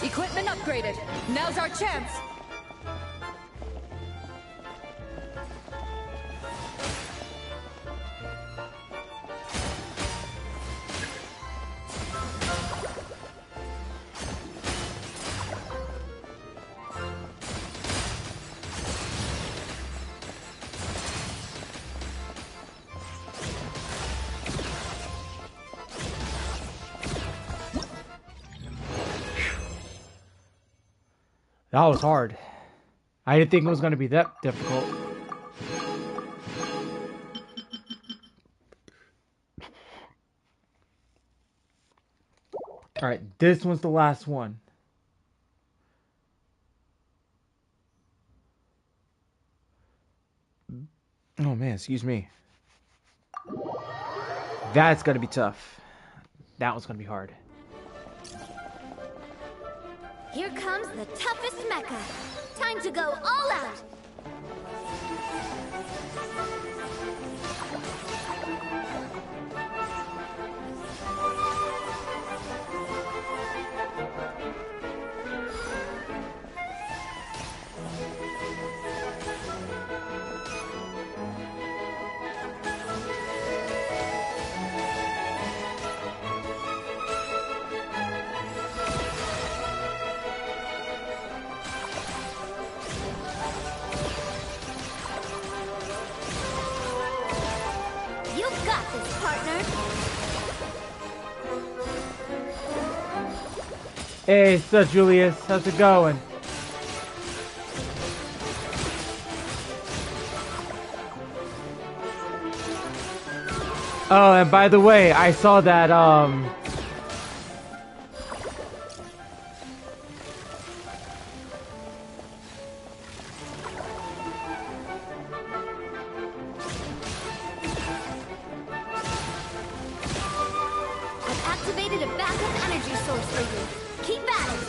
Speaker 14: Equipment upgraded. Now's our chance.
Speaker 1: That was hard. I didn't think it was going to be that difficult. Alright, this one's the last one. Oh man, excuse me. That's going to be tough. That one's going to be hard.
Speaker 2: Here comes the toughest mecha. Time to go all out.
Speaker 1: Hey, Sir Julius, how's it going? Oh, and by the way, I saw that,
Speaker 2: I've activated a backup energy source for you. Keep at it.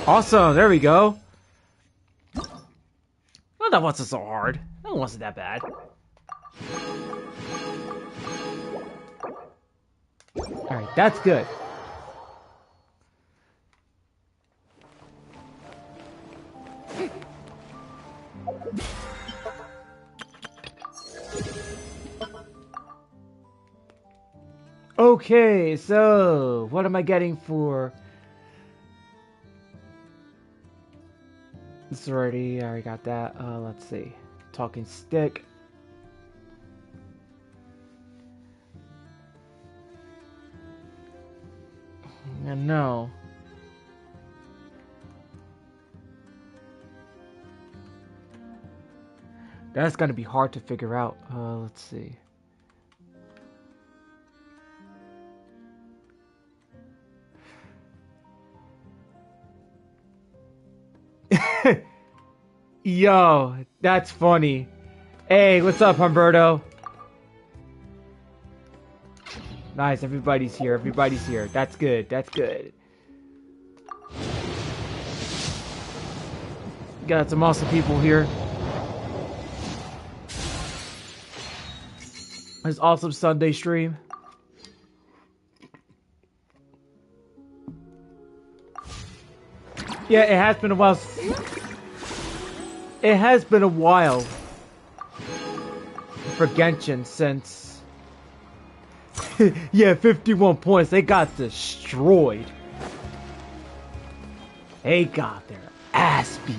Speaker 1: Awesome, there we go. Well, that wasn't so hard. That wasn't that bad. Alright, that's good. Okay, so what am I getting for this already? I already got that. Let's see. Talking stick. No. That's gonna be hard to figure out. Let's see. Yo, that's funny. Hey, what's up, Humberto? Nice, everybody's here. Everybody's here. That's good. That's good. Got some awesome people here. This awesome Sunday stream. Yeah, it has been a while. It has been a while for Genshin since... yeah, 51 points. They got destroyed. They got their ass beat.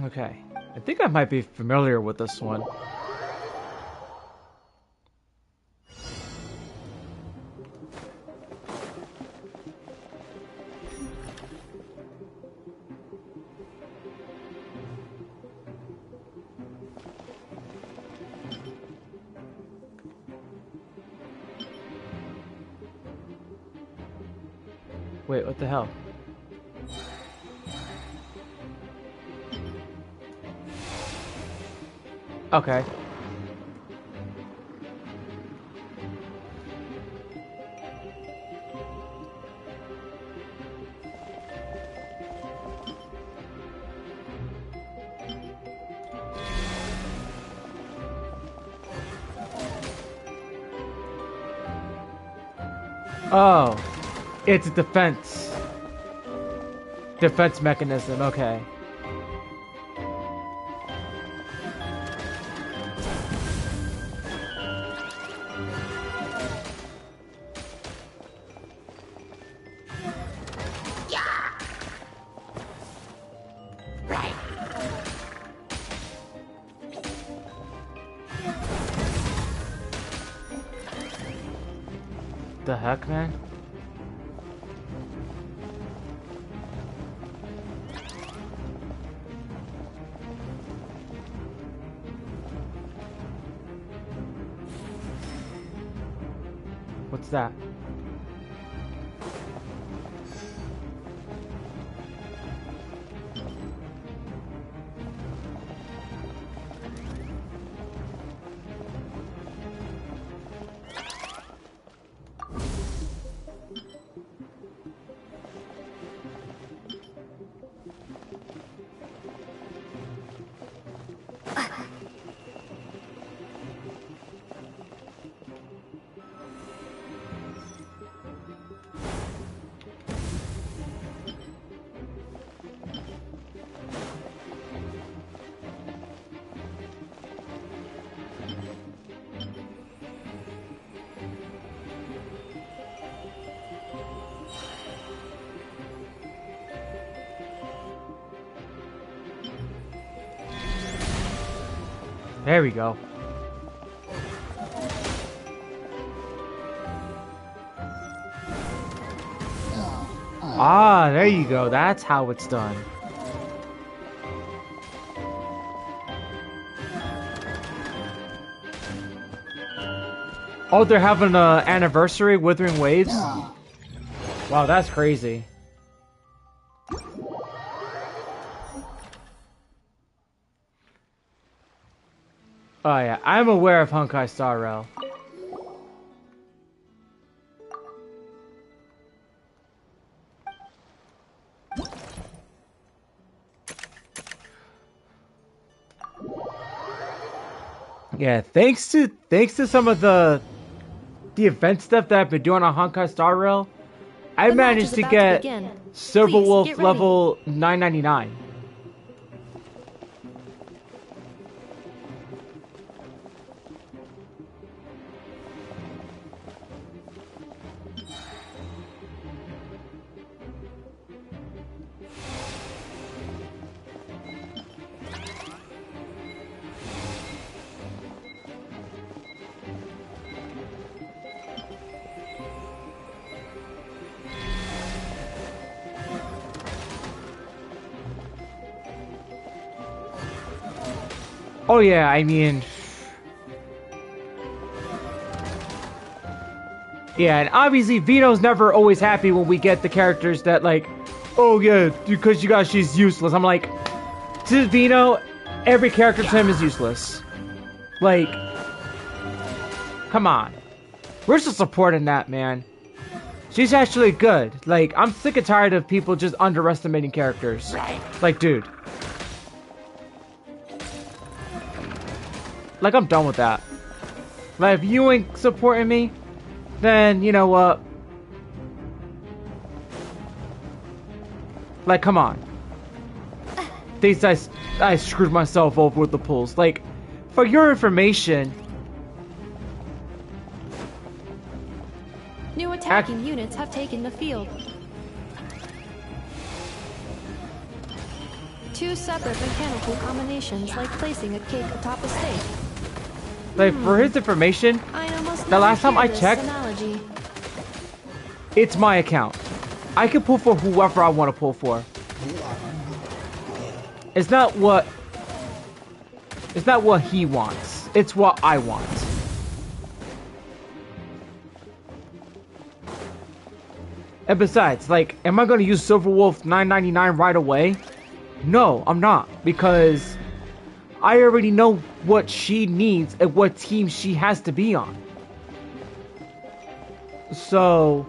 Speaker 1: Okay. I think I might be familiar with this one. Wait, what the hell? Okay. Oh, it's a defense mechanism. Okay. The heck, man? What's that? There we go. Ah, there you go. That's how it's done. Oh, they're having an anniversary, Withering Waves? Wow, that's crazy. Oh yeah, I'm aware of Honkai Star Rail. Yeah, thanks to some of the event stuff that I've been doing on Honkai Star Rail, I managed to get Silver Wolf level 999. Oh yeah, I mean... Yeah, and obviously Vito's never always happy when we get the characters that like, oh yeah, because she's useless. I'm like, to Vito, every character to him is useless. Like, come on. Where's the support in that, man? She's actually good. Like, I'm sick and tired of people just underestimating characters. Like, dude. Like, I'm done with that. Like, if you ain't supporting me, then, you know what? Like, come on. These I screwed myself over with the pulls. Like, for your information...
Speaker 8: New attacking units have taken the field. 2 separate mechanical combinations, like placing a cake atop a steak.
Speaker 1: Like, for his information, the last time I checked, it's my account. I can pull for whoever I want to pull for. It's not what he wants. It's what I want. And besides, like, am I going to use Silver Wolf 999 right away? No, I'm not, because I already know what she needs and what team she has to be on. So...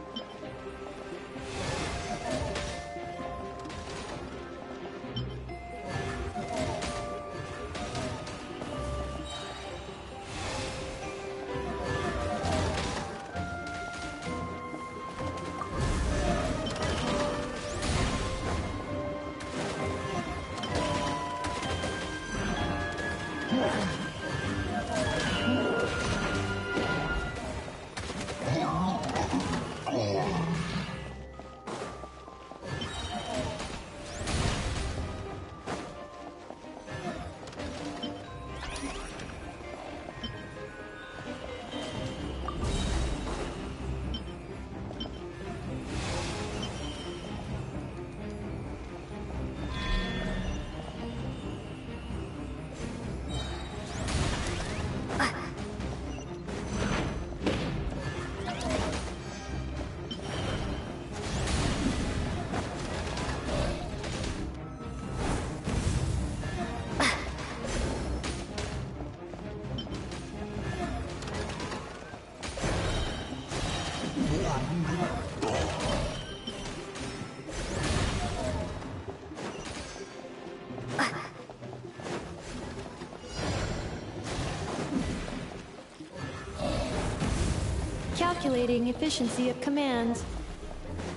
Speaker 8: Calculating efficiency of commands.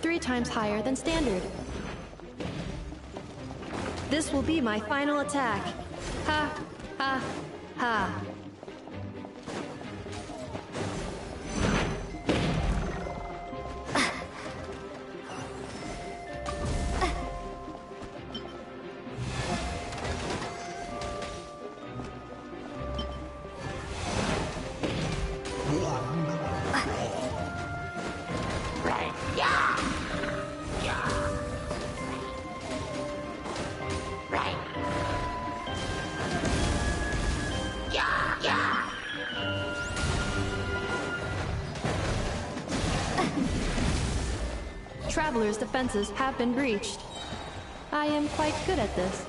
Speaker 8: 3 times higher than standard. This will be my final attack. Ha, ha, ha. Traveler's defenses have been breached. I am quite good at this.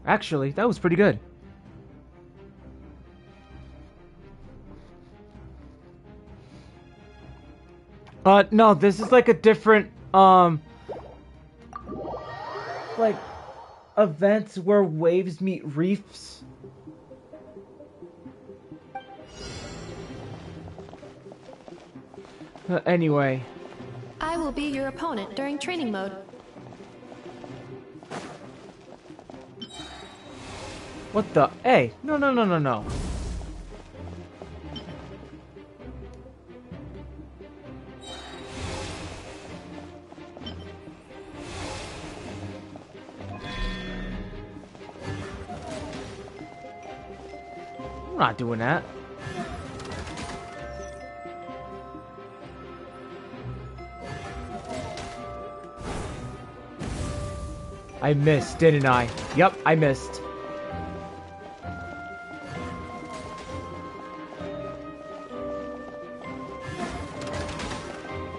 Speaker 1: Actually, that was pretty good. No, this is like a different, like, events where waves meet reefs. Anyway.
Speaker 8: I will be your opponent during training mode.
Speaker 1: What the? Hey, no. I'm not doing that. I missed, didn't I? Yep, I missed.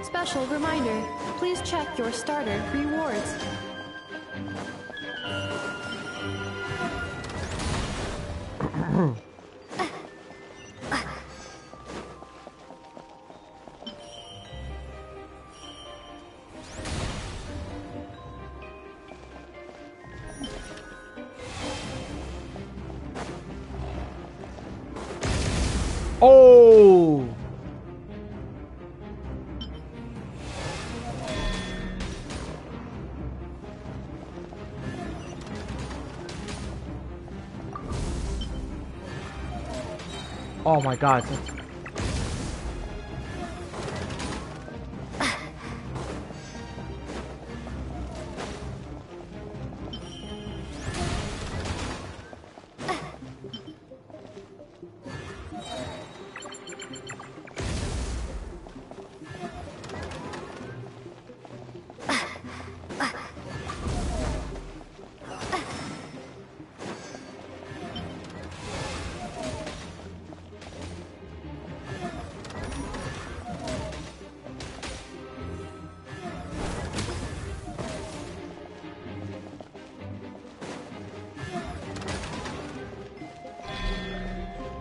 Speaker 8: Special reminder, please check your starter rewards.
Speaker 1: Oh! Oh my god.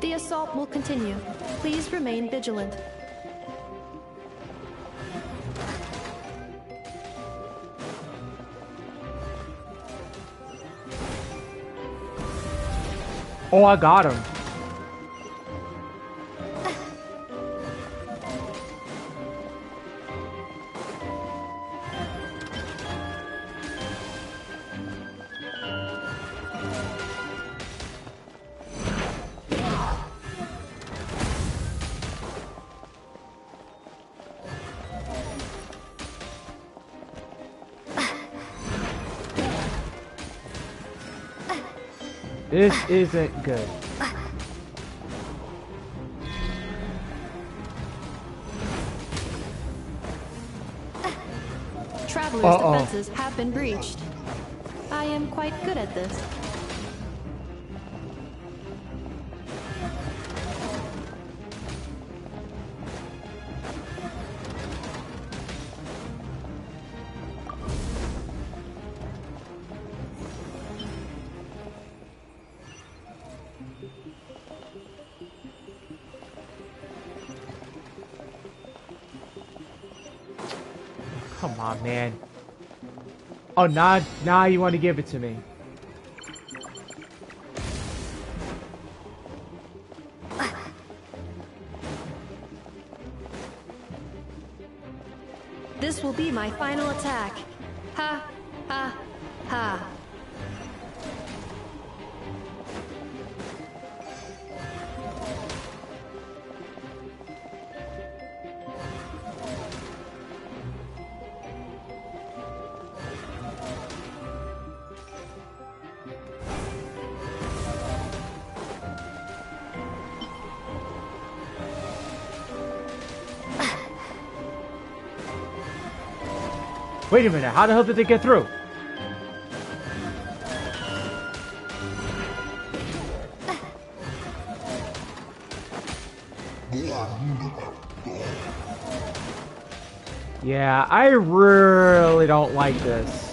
Speaker 8: The assault will continue. Please remain vigilant.
Speaker 1: Oh, I got him. This isn't good.
Speaker 8: Traveler's defenses have been breached. I am quite good at this.
Speaker 1: Come on, man. Oh, now you want to give it to me.
Speaker 8: This will be my final attack. Ha, ha, ha.
Speaker 1: Wait a minute, how the hell did they get through? Yeah, I really don't like this.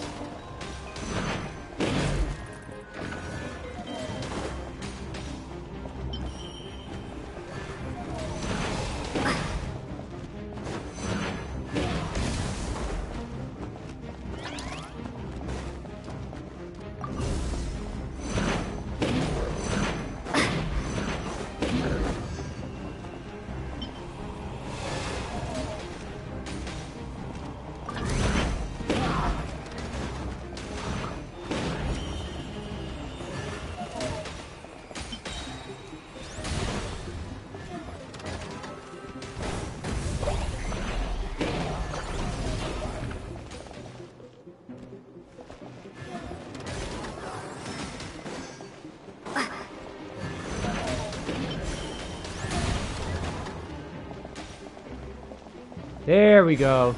Speaker 1: There we go.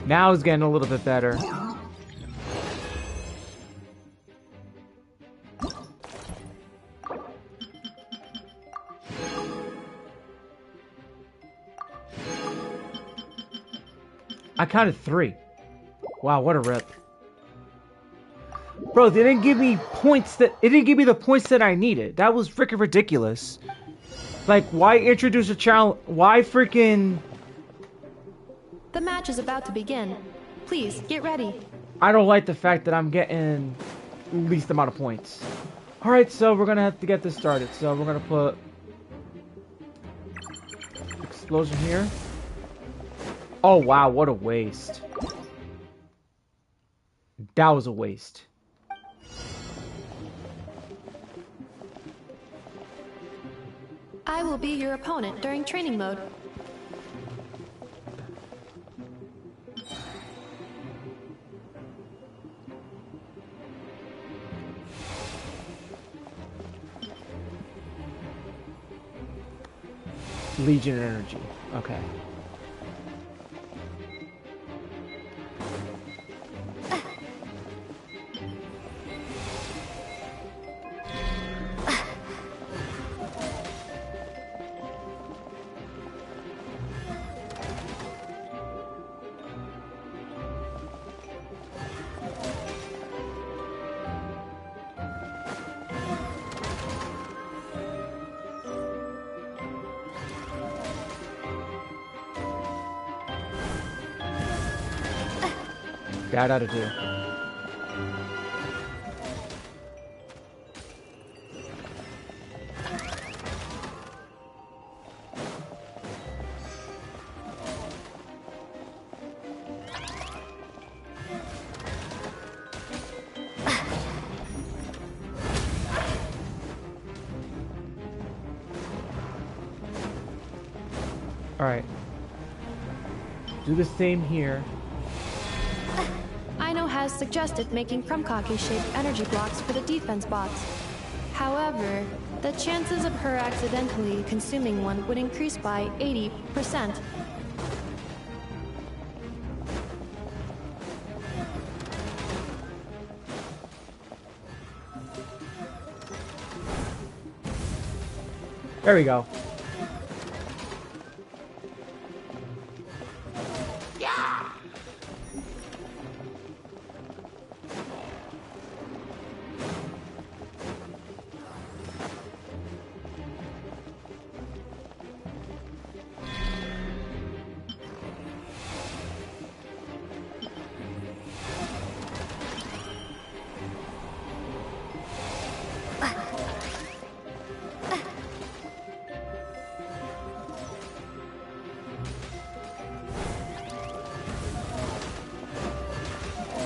Speaker 1: Now it's getting a little bit better. I counted 3. Wow, what a rip. Bro, they didn't give me points that... It didn't give me the points that I needed. That was freaking ridiculous. Like, why introduce a challenge? Why freaking...
Speaker 8: The match is about to begin. Please, get ready.
Speaker 1: I don't like the fact that I'm getting least amount of points. Alright, so we're gonna have to get this started. So we're gonna put... explosion here. Oh wow, what a waste. That was a waste.
Speaker 8: I will be your opponent during training mode.
Speaker 1: Legion energy. Okay. That ought to do. All right. Do the same here.
Speaker 8: Aino has suggested making Krumkake-shaped energy blocks for the defense bots. However, the chances of her accidentally consuming one would increase by 80%.
Speaker 1: There we go.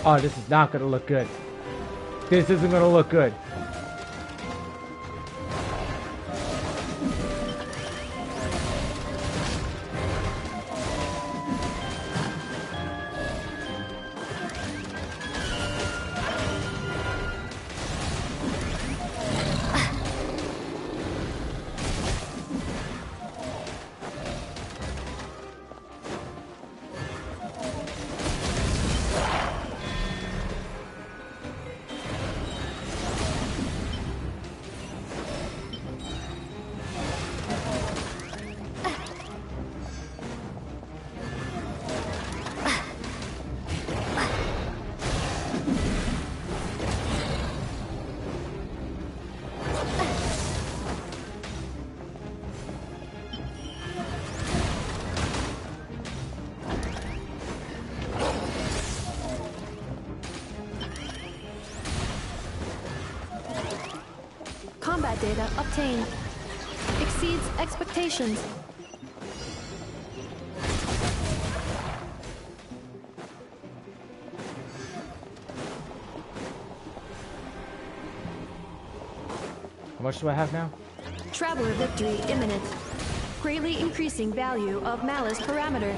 Speaker 1: Oh, this is not gonna look good. This isn't gonna look good.
Speaker 8: combat data obtained. Exceeds expectations.
Speaker 1: How much do I have now?
Speaker 8: Traveler victory imminent. Greatly increasing value of malice parameter.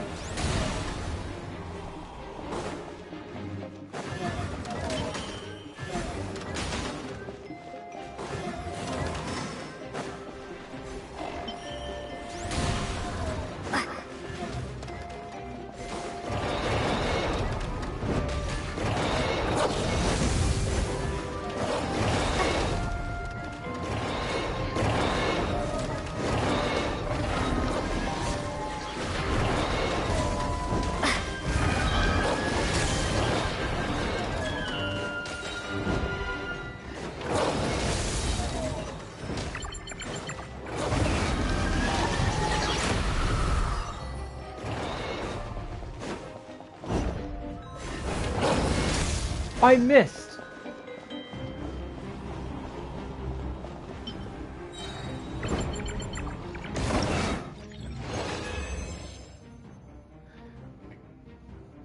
Speaker 1: I missed.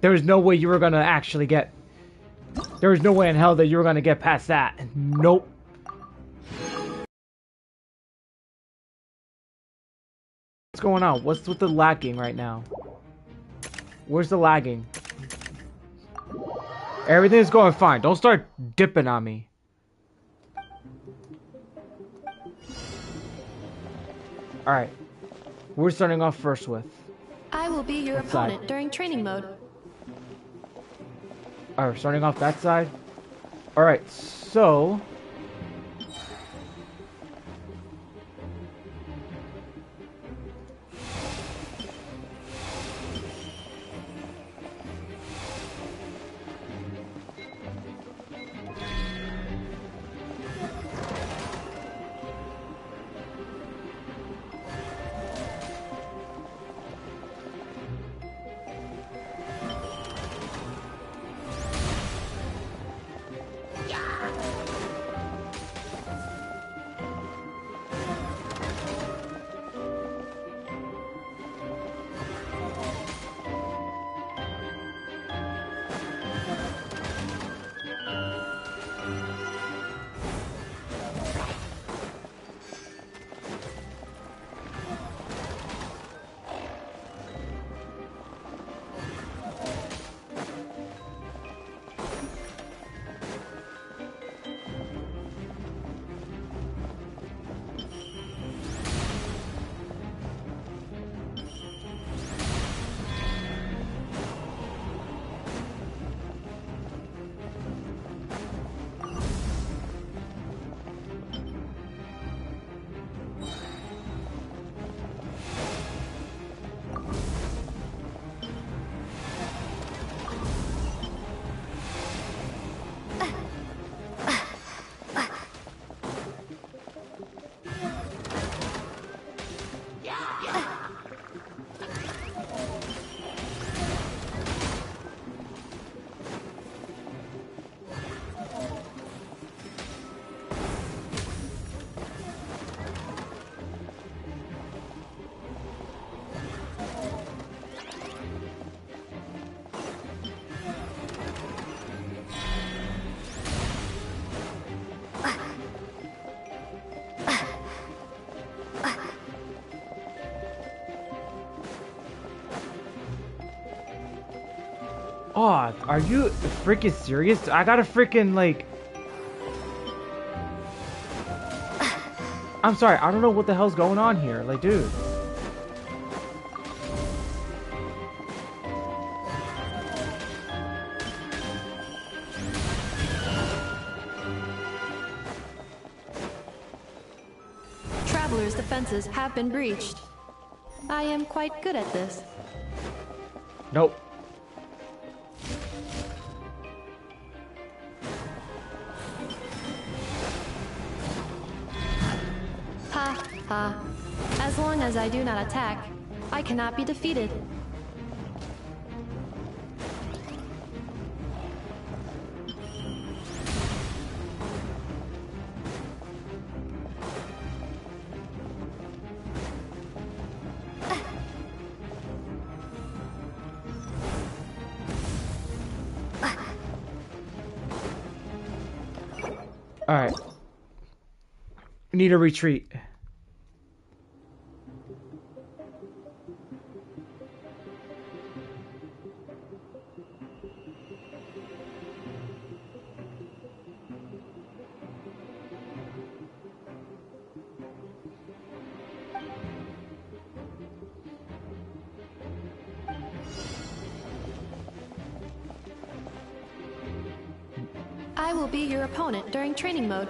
Speaker 1: There was no way you were gonna actually get. There was no way in hell that you were gonna get past that. Nope. What's going on? What's with the lagging right now? Where's the lagging? Everything's going fine. Don't start dipping on me. Alright. We're starting off first with.
Speaker 8: I will be your opponent during training mode.
Speaker 1: Alright, starting off that side. Alright, so. Oh, are you freaking serious? I gotta freaking, like... I'm sorry, I don't know what the hell's going on here. Like, dude.
Speaker 8: Travelers' defenses have been breached. I am quite good at this.
Speaker 1: Nope.
Speaker 8: Ha, ha. As long as I do not attack, I cannot be defeated.
Speaker 1: Alright. We need a retreat.
Speaker 8: I will be your opponent during training mode.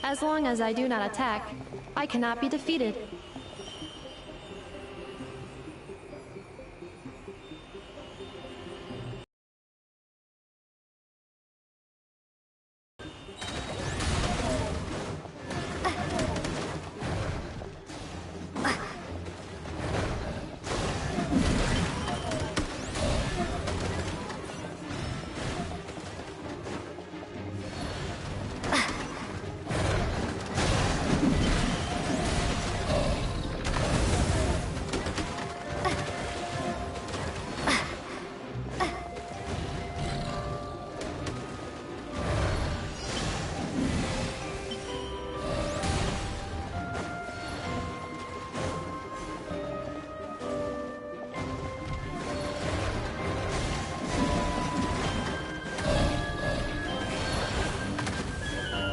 Speaker 8: As long as I do not attack, I cannot be defeated.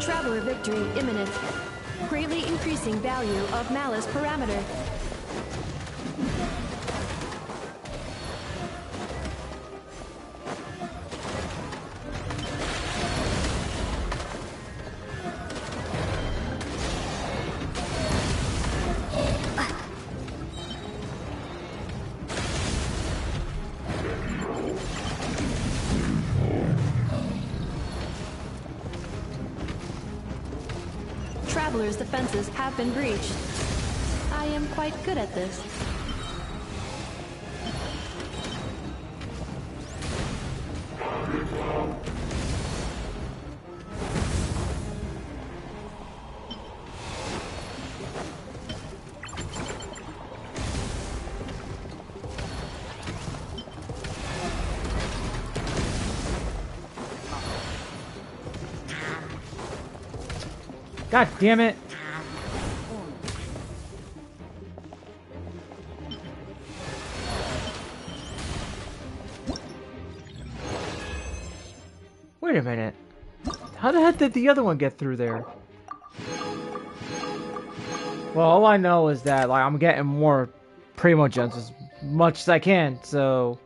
Speaker 8: Traveler victory imminent. Greatly increasing value of malice parameter. traveler's defenses have been breached. I am quite good at this.
Speaker 1: God damn it. Wait a minute. How the heck did the other one get through there? Well, all I know is that like I'm getting more Primo Gems as much as I can, so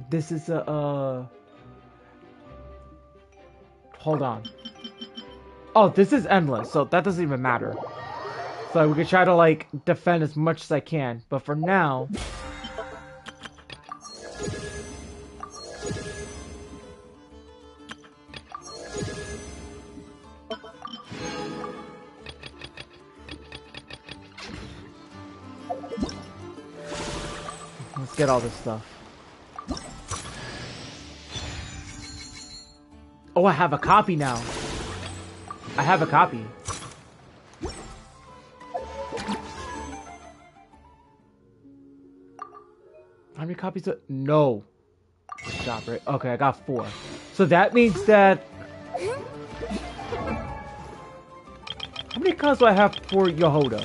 Speaker 1: this is a hold on. Oh, this is endless, so that doesn't even matter. So we can try to like defend as much as I can, but for now, let's get all this stuff. Oh, I have a copy now. I have a copy. How many copies? No. Stop, right? Okay, I got 4. So that means that... How many cards do I have for Yehoda?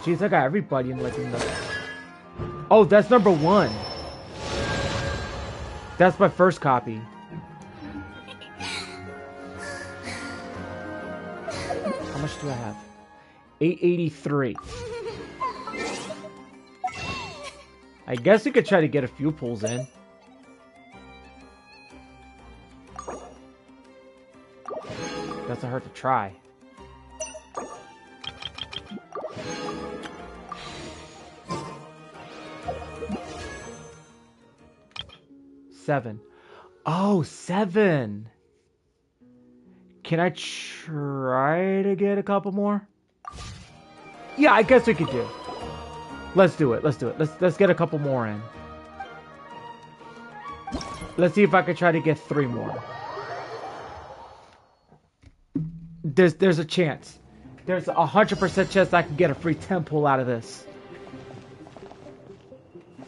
Speaker 1: Jeez, I got everybody in like in the... Oh, that's number 1. That's my first copy. How much do I have? 883. I guess we could try to get a few pulls in. Doesn't hurt to try. Seven. Oh, 7. Can I try to get a couple more? Yeah, I guess we could do. Let's do it. Let's do it. Let's get a couple more in. Let's see if I could try to get 3 more. There's a chance. There's a 100% chance I can get a free 10 pull out of this.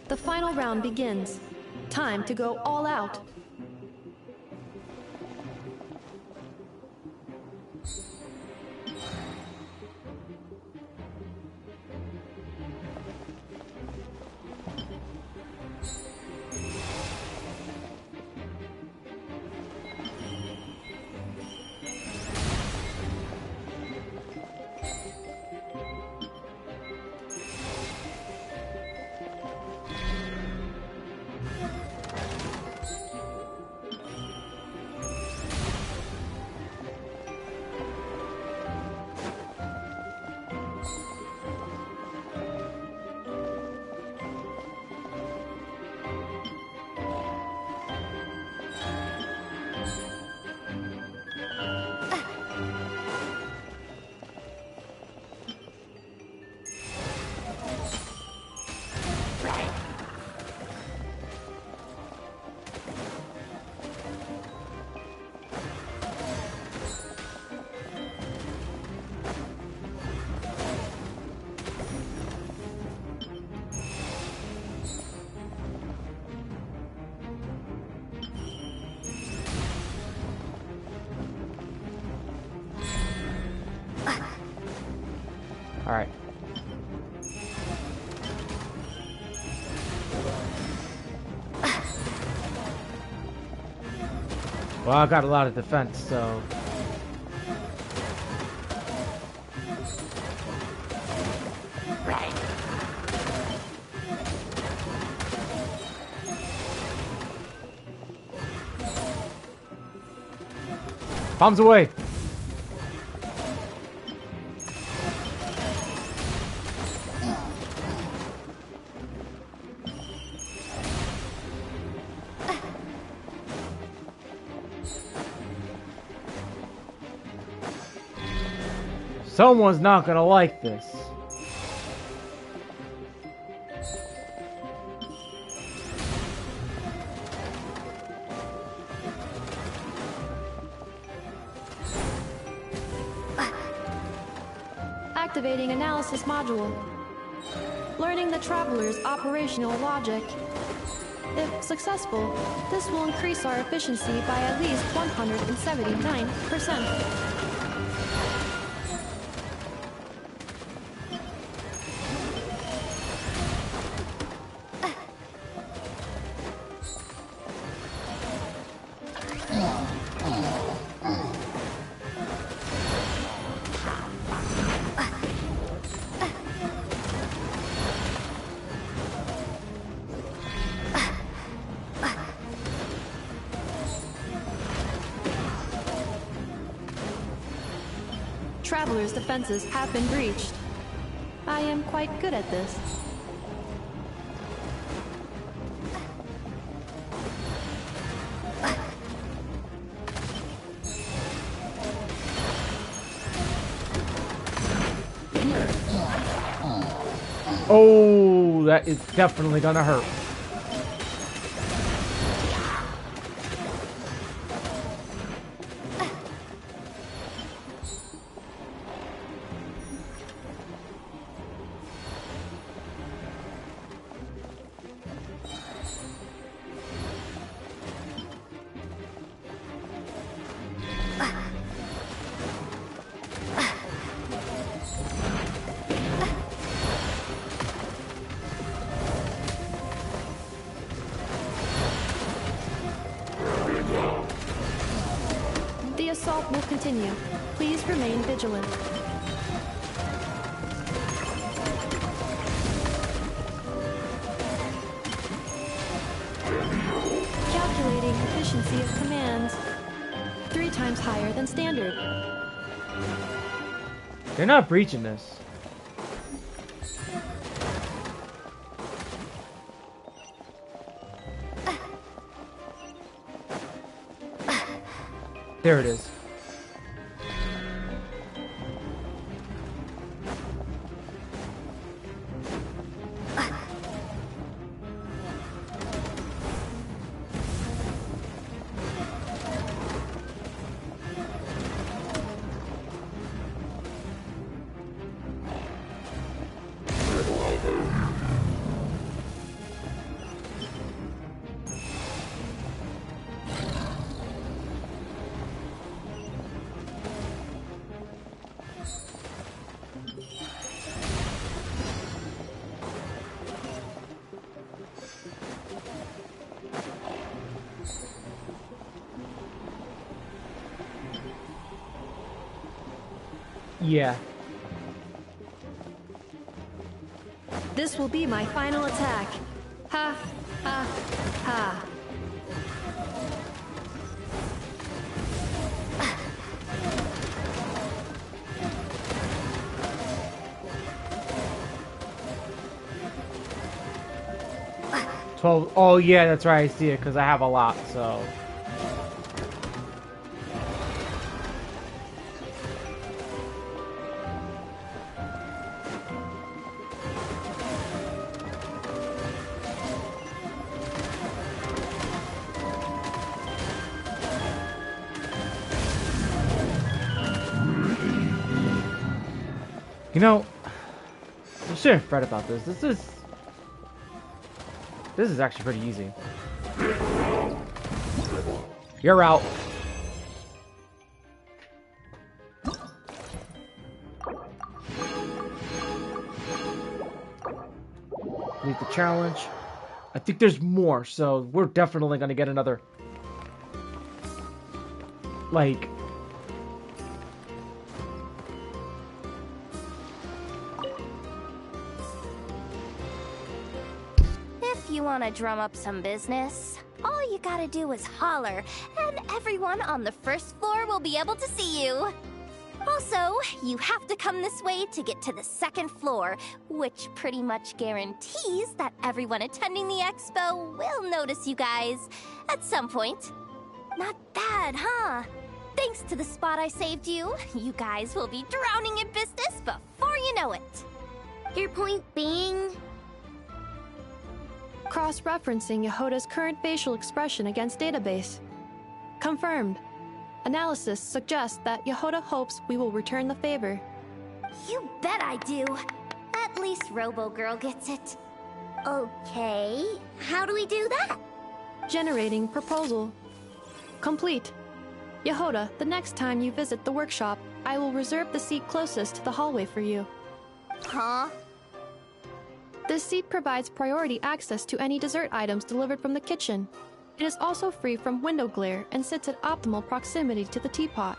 Speaker 8: The final round begins. Time to go all out. All right. Well, I got a lot of defense, so... Bombs away!
Speaker 1: Someone's not gonna like this.
Speaker 8: Activating analysis module. Learning the traveler's operational logic. If successful, this will increase our efficiency by at least 179%. Traveler's defenses have been breached. I am quite good at this.
Speaker 1: Oh, that is definitely gonna hurt.
Speaker 8: The assault will continue. Please remain vigilant. Calculating efficiency of commands. 3 times higher than standard.
Speaker 1: They're not breaching this. There it is. Yeah.
Speaker 8: This will be my final attack. Ha, ha, ha.
Speaker 1: Oh yeah, that's right. I see it because I have a lot. So. You know, I shouldn't fret about this. This is actually pretty easy. You're out. Meet the challenge. I think there's more, so we're definitely gonna get another. Like.
Speaker 2: If you want to drum up some business, all you gotta do is holler, and everyone on the first floor will be able to see you. Also, you have to come this way to get to the second floor, which pretty much guarantees that everyone attending the expo will notice you guys at some point. Not bad, huh? Thanks to the spot I saved you, you guys will be drowning in business before you know it.
Speaker 5: Your point being?
Speaker 8: Cross-referencing Yehoda's current facial expression against database. Confirmed. Analysis suggests that Yehoda hopes we will return the favor.
Speaker 2: You bet I do. At least Robo-Girl gets it.
Speaker 5: Okay, how do we do that?
Speaker 8: Generating proposal. Complete. Yehoda, the next time you visit the workshop, I will reserve the seat closest to the hallway for you.
Speaker 2: Huh?
Speaker 8: This seat provides priority access to any dessert items delivered from the kitchen. It is also free from window glare and sits at optimal proximity to the teapot.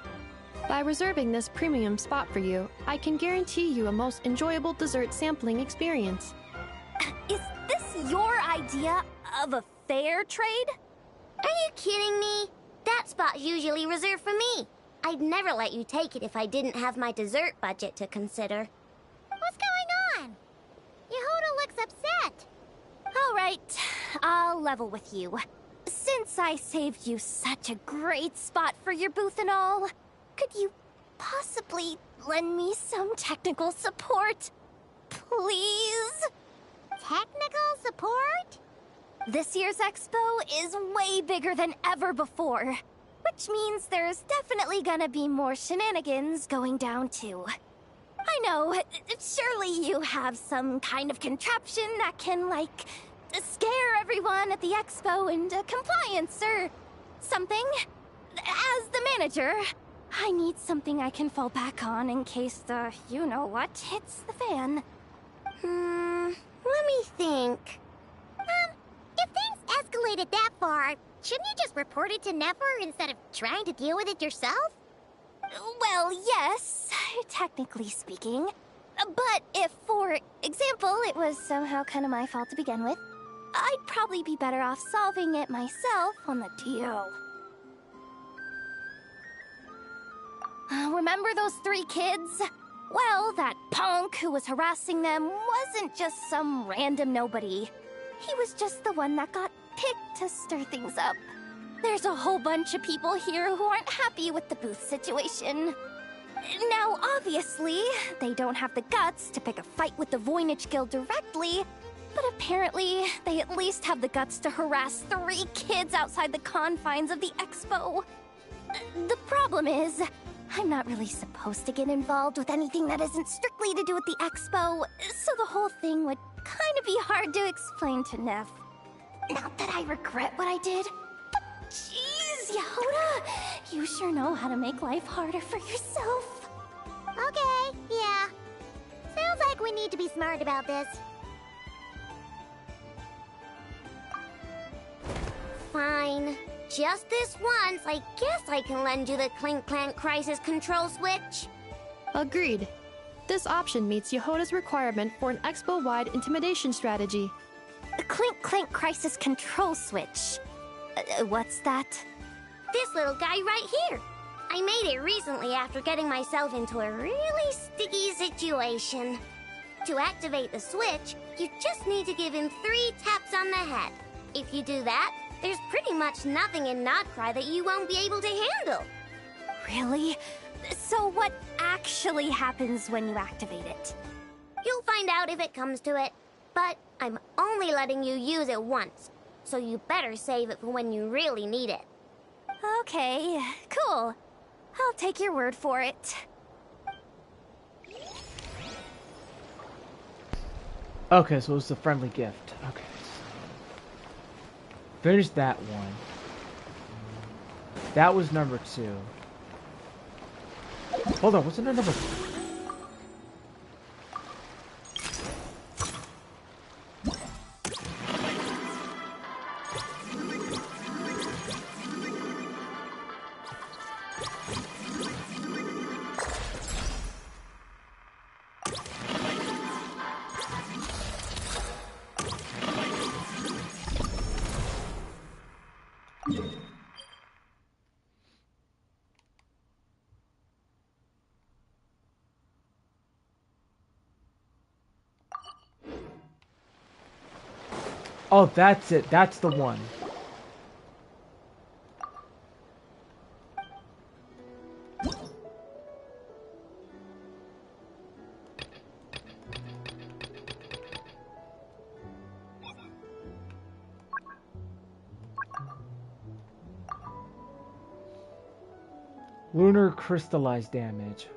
Speaker 8: By reserving this premium spot for you, I can guarantee you a most enjoyable dessert sampling experience.
Speaker 2: Is this your idea of a fair trade?
Speaker 5: Are you kidding me? That spot's usually reserved for me. I'd never let you take it if I didn't have my dessert budget to consider. What's going on? Yehoda looks upset.
Speaker 2: All right, I'll level with you. Since I saved you such a great spot for your booth and all, could you possibly lend me some technical support? Please?
Speaker 5: Technical support?
Speaker 2: This year's expo is way bigger than ever before, which means there's definitely gonna be more shenanigans going down too. I know, surely you have some kind of contraption that can, like, scare everyone at the expo into compliance or something. As the manager, I need something I can fall back on in case the you-know-what hits the fan.
Speaker 5: Let me think. If things escalated that far, shouldn't you just report it to Nefer instead of trying to deal with it yourself?
Speaker 2: Well, yes, technically speaking. But if, for example, it was somehow kind of my fault to begin with, I'd probably be better off solving it myself on the DL. Remember those 3 kids? Well, that punk who was harassing them wasn't just some random nobody. He was just the one that got picked to stir things up. There's a whole bunch of people here who aren't happy with the booth situation. Now, obviously, they don't have the guts to pick a fight with the Voynich Guild directly, but apparently, they at least have the guts to harass 3 kids outside the confines of the expo. The problem is, I'm not really supposed to get involved with anything that isn't strictly to do with the expo, so the whole thing would kind of be hard to explain to Neff. Not that I regret what I did, but jeez, Yehoda, you sure know how to make life harder for yourself.
Speaker 5: Okay, yeah. Sounds like we need to be smart about this. Fine. Just this once, I guess I can lend you the Clink Clank Crisis Control Switch.
Speaker 8: Agreed. This option meets Yehoda's requirement for an expo-wide intimidation strategy.
Speaker 2: A Clink Clank Crisis Control Switch. What's that?
Speaker 5: This little guy right here. I made it recently after getting myself into a really sticky situation. To activate the switch, you just need to give him 3 taps on the head. If you do that, there's pretty much nothing in Notcry that you won't be able to handle.
Speaker 2: Really? So what actually happens when you activate it?
Speaker 5: You'll find out if it comes to it, but I'm only letting you use it once, so you better save it for when you really need it.
Speaker 2: Okay, cool. I'll take your word for it.
Speaker 1: Okay, so it's a friendly gift. Okay. Finish that one. That was number 2. Hold on, what's in number 3? Oh, that's it. That's the one. Lunar crystallized damage.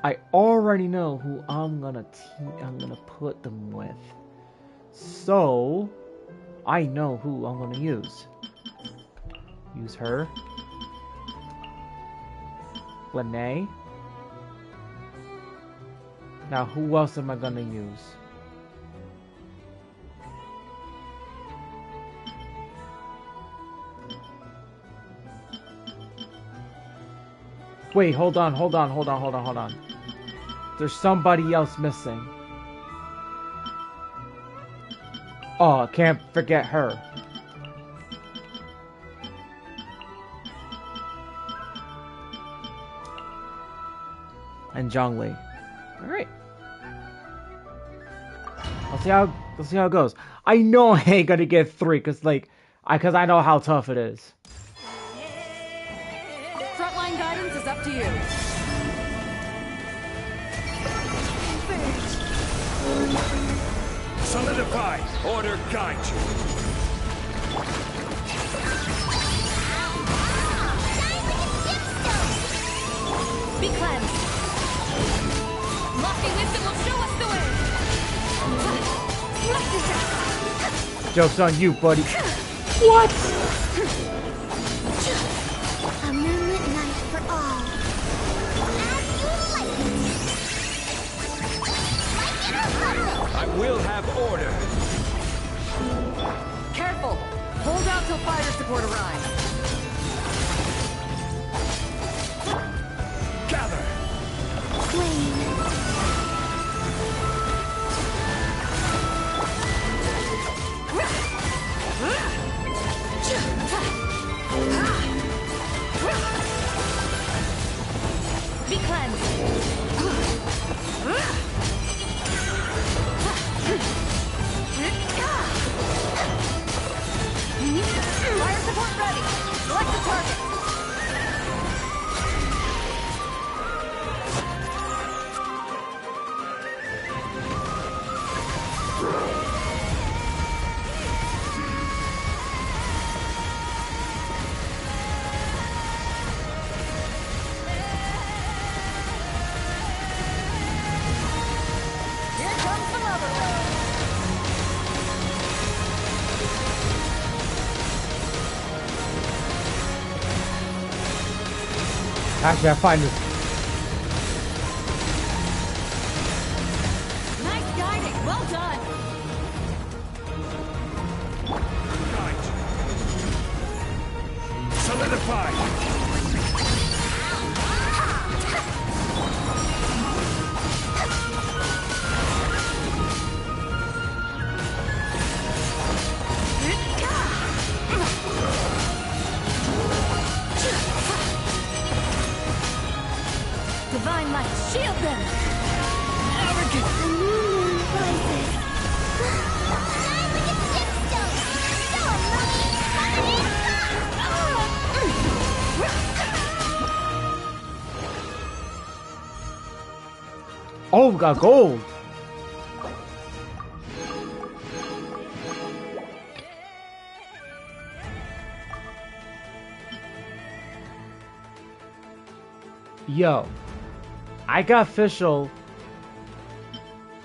Speaker 1: I already know who I'm gonna put them with. So I know who I'm gonna use. Use her. Lene. Now who else am I gonna use? Wait, hold on. There's somebody else missing. Oh, can't forget her. And Zhongli. Alright. Let's see how it goes. I know I ain't gonna get 3 cause I know how tough it is.
Speaker 9: Frontline guidance is up to you.
Speaker 11: Solidify! Order guide you!
Speaker 3: Be cleansed. Lofty wisdom will show us the way.
Speaker 1: Joke's on you, buddy. What?
Speaker 5: A moonlit night for all. As you like it.
Speaker 11: I will have order!
Speaker 9: Careful! Hold out till fire support arrives.
Speaker 11: Gather!
Speaker 3: Be cleansed.
Speaker 9: Fire support ready! Select the target! Here comes the mother road!
Speaker 1: Actually, I find this.
Speaker 9: Nice guiding! Well done!
Speaker 11: Guide! Solidify!
Speaker 3: Divine light, shield them.
Speaker 11: Arrogant!
Speaker 5: The new moon rises. Shine like a gemstone. Show 'em,
Speaker 1: Oh, we got gold. Yo, I got official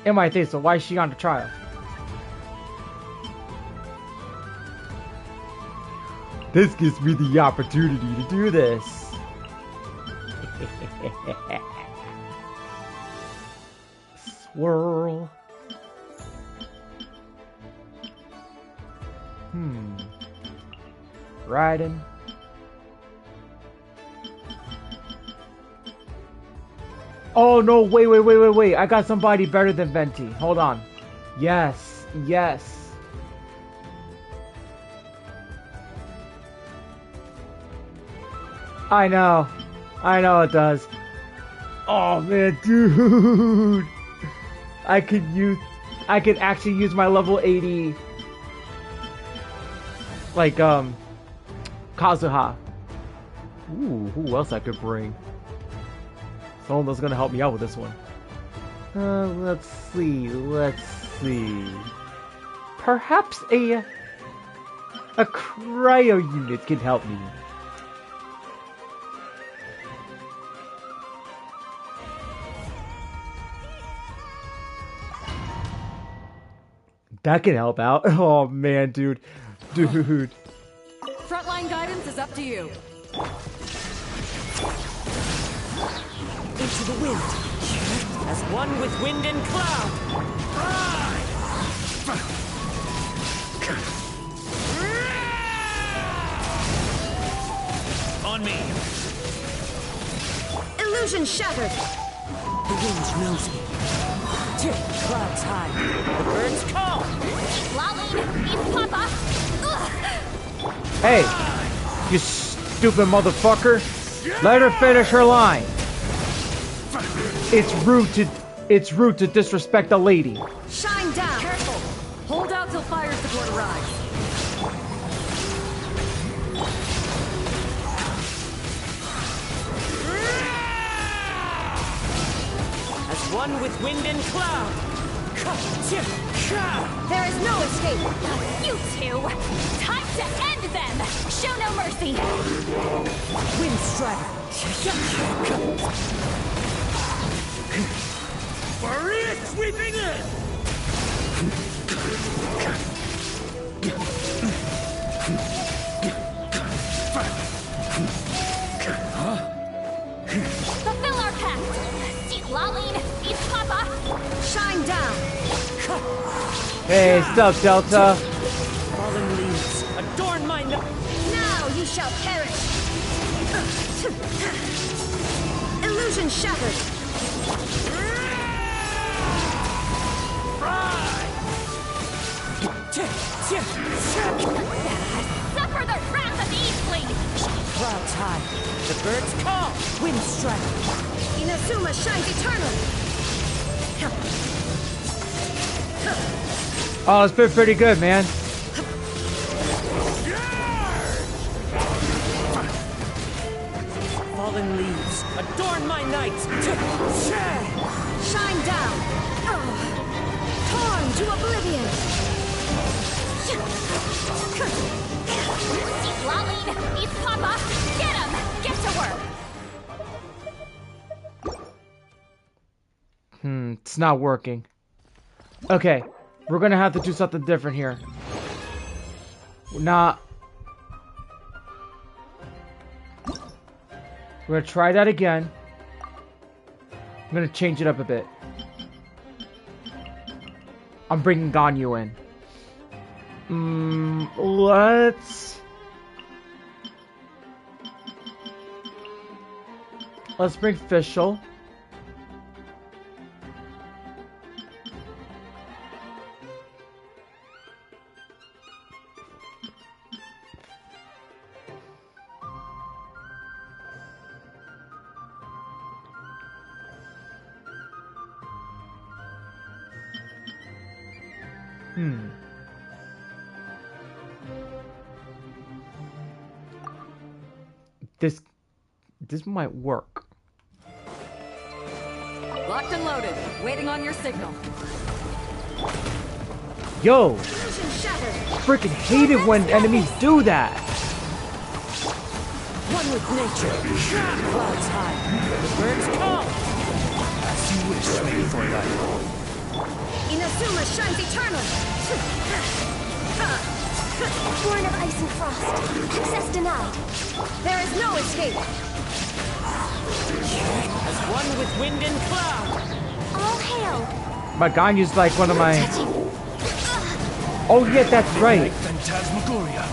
Speaker 1: in my thing, so why is she on the trial? This gives me the opportunity to do this. Swirl. Riding. Oh no, wait. I got somebody better than Venti. Hold on. Yes. I know it does. Oh man, dude. I could actually use my level 80 like Kazuha. Ooh, who else I could bring? Someone that's gonna help me out with this one. Let's see. Perhaps a A cryo unit can help me. That can help out. Oh man, dude. Dude.
Speaker 14: Frontline guidance is up to you.
Speaker 15: Into the wind. As one with wind and cloud.
Speaker 11: On me.
Speaker 15: Illusion shattered. The wind knows me. Clouds high. The birds call.
Speaker 2: Lolly, eat Papa.
Speaker 1: Hey, you stupid motherfucker. Let her finish her line. It's rude to disrespect a lady.
Speaker 14: Shine down. Careful. Hold out till fire support arrives.
Speaker 15: As one with wind and cloud.
Speaker 2: There is no escape. You two. Time to end them. Show no mercy.
Speaker 15: Wind strider.
Speaker 11: For it, sweeping in.
Speaker 2: Fulfill our pact. Seek Laline, eat Papa. Shine down.
Speaker 1: Hey, sup, Delta?
Speaker 15: Fallen leaves. Adorn my
Speaker 2: Now you shall perish.
Speaker 15: illusion shattered.
Speaker 2: Suffer the wrath of the East Fleet.
Speaker 15: Clouds high. The birds call. Wind strike.
Speaker 2: Inazuma shines eternally.
Speaker 1: Oh, it's been pretty good, man.
Speaker 15: Fallen leaves. Adorn my night.
Speaker 2: Shine down. Torn to oblivion. Laline, eat Papa. Get him. Get to work.
Speaker 1: It's not working. Okay, we're gonna have to do something different here. We're gonna try that again. I'm gonna change it up a bit. I'm bringing Ganyu in. Let's bring Fischl. This might work.
Speaker 14: Locked and loaded. Waiting on your signal.
Speaker 1: Yo! Freaking hate it when enemies do that!
Speaker 15: One with nature. Clouds high. The birds call.
Speaker 11: As you wish, Lady Thornlight.
Speaker 2: Inazuma shines eternally. Born of ice and frost. Access denied. There is no escape.
Speaker 15: As one with wind and cloud.
Speaker 2: All hail.
Speaker 1: My Ganyu's like one of my... Oh yeah, that's right.
Speaker 11: Phantasmagoria.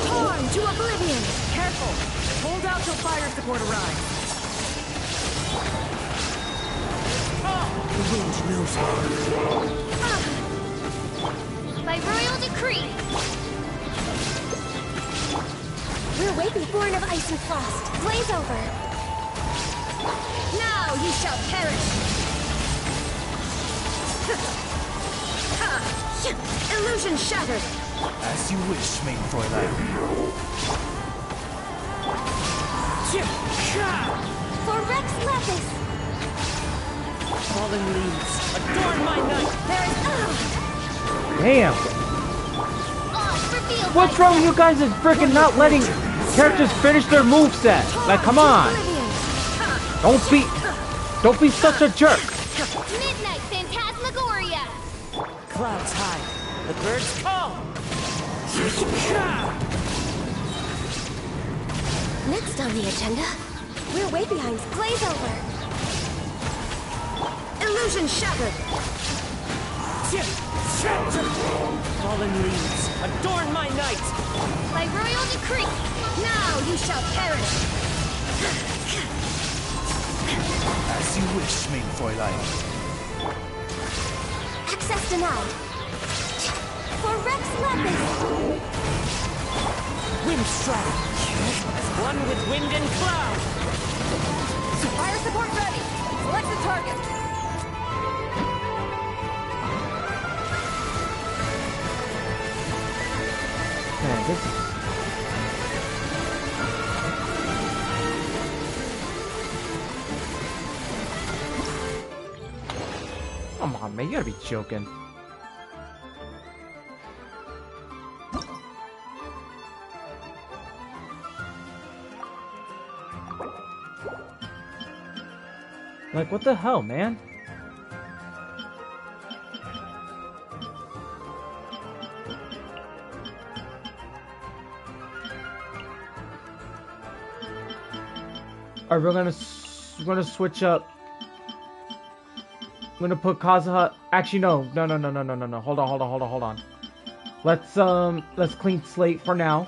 Speaker 2: Torn to oblivion.
Speaker 14: Careful. Hold out till fire support arrives.
Speaker 15: The wind knows me.
Speaker 2: By royal decree. We're waiting, born of ice and frost. Blaze over. Now you shall perish. Illusion shattered.
Speaker 11: As you wish, Maiden Thornlight.
Speaker 2: For Rex Lepis.
Speaker 15: Fallen leaves. Adorn my night.
Speaker 2: There is...
Speaker 1: Damn!
Speaker 2: Oh, for
Speaker 1: What's wrong with you guys is freaking not letting characters finish their moveset? Like, come on. Don't be such a jerk.
Speaker 2: Midnight Phantasmagoria.
Speaker 15: Clouds high. The birds call.
Speaker 2: Next on the agenda, we're way behind Blaze Over. Illusion shattered.
Speaker 15: Fallen leaves, adorn my night.
Speaker 2: By royal decree, now you shall perish.
Speaker 11: As you wish, main Fräulein.
Speaker 2: Access denied. For Rex Lapis.
Speaker 15: Wind strike. As one with wind and cloud.
Speaker 14: Fire support ready. Select the target.
Speaker 1: Man, this is... Come on, man, you gotta be joking. Like, what the hell, man? Alright, we're gonna switch up. I'm gonna put Kazuha. Actually, no. Hold on. Let's clean slate for now.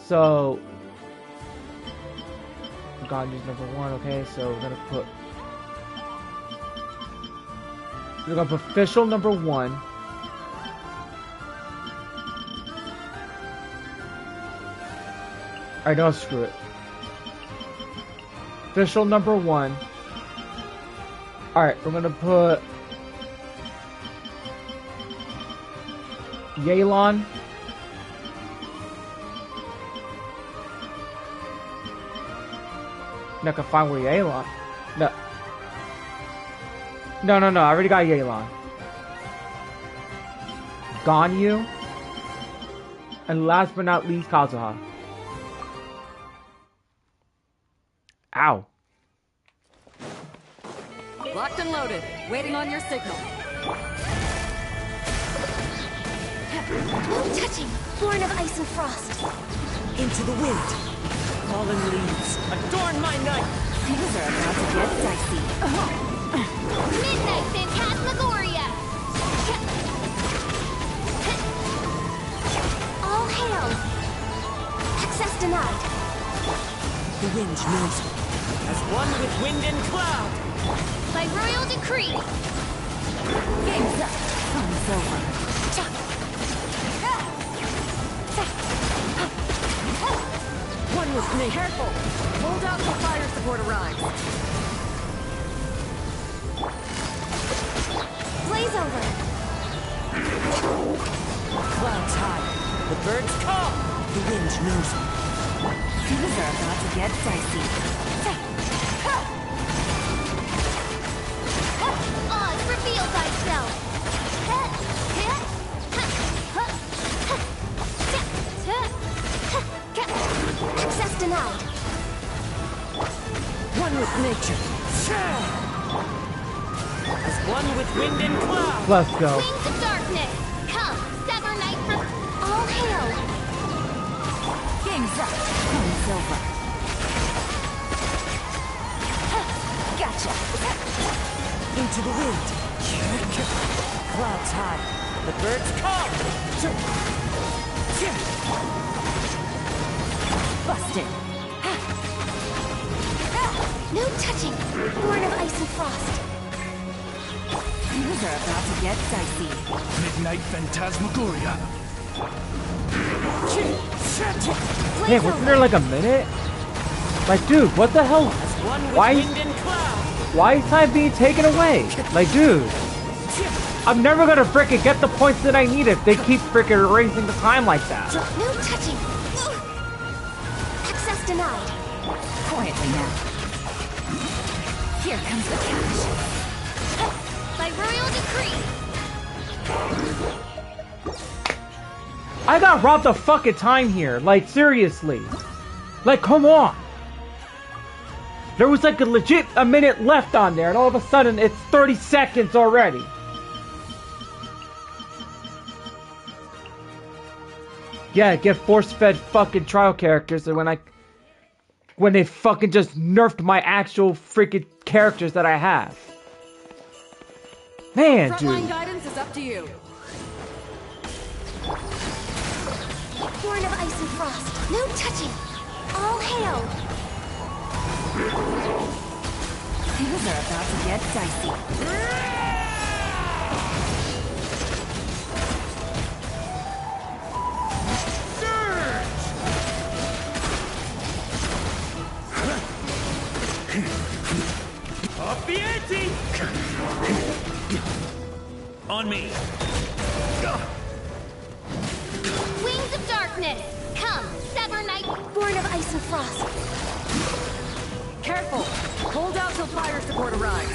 Speaker 1: So, Ganya's number 1. Okay, so we're gonna put official number 1. Alright, no, screw it. Official number 1. Alright, we're gonna put Yelan. No, I can find where Yelan. No, I already got Yelan. Ganyu. And last but not least, Kazuha. Ow.
Speaker 14: Locked and loaded. Waiting on your signal.
Speaker 2: No touching. Born of ice and frost.
Speaker 15: Into the wind. Fallen leaves, adorn my night.
Speaker 2: Things are about to get dicey. Midnight Phantasmagoria. All hail. Access denied.
Speaker 15: The wind knows me. As one with wind and cloud.
Speaker 2: By royal decree.
Speaker 15: Game's up. Fun's over. One with me.
Speaker 14: Careful. Hold out till fire support arrives.
Speaker 2: Blaze over.
Speaker 15: Clouds high. The birds call. The wind knows me.
Speaker 2: Things are about to get dicey. Oz, reveal thyself. Access denied.
Speaker 15: One with nature. As one with wind and cloud.
Speaker 1: Let's go.
Speaker 2: Wings of darkness. Come, sever night from all hail.
Speaker 15: Game's up. Fun's over.
Speaker 2: Gotcha.
Speaker 15: Into the wind. Clouds high. The birds call.
Speaker 2: Busted. No touching. Born of ice and frost. Things are about to get dicey.
Speaker 11: Midnight Phantasmagoria.
Speaker 1: Hey, wasn't there like a minute? Like, dude, what the hell? Why is time being taken away? Like, dude, I'm never gonna frickin' get the points that I need if they keep frickin' erasing the time like that.
Speaker 2: No touching. Access denied.
Speaker 3: Quietly now.
Speaker 2: Here comes the cash. By royal decree.
Speaker 1: I got robbed of fucking time here. Like, seriously. Like, come on. There was like a minute left on there, and all of a sudden it's 30 seconds already. Yeah, get force-fed fucking trial characters, and when they fucking just nerfed my actual freaking characters that I have. Man, dude.
Speaker 14: Frontline guidance is up to you.
Speaker 2: Born of ice and frost, no touching. All hail.
Speaker 3: Things are about to get dicey.
Speaker 11: Up the ante! On me.
Speaker 2: Wings of darkness, come, sever night. Born of ice and frost.
Speaker 14: Careful! Hold out till fire support arrives.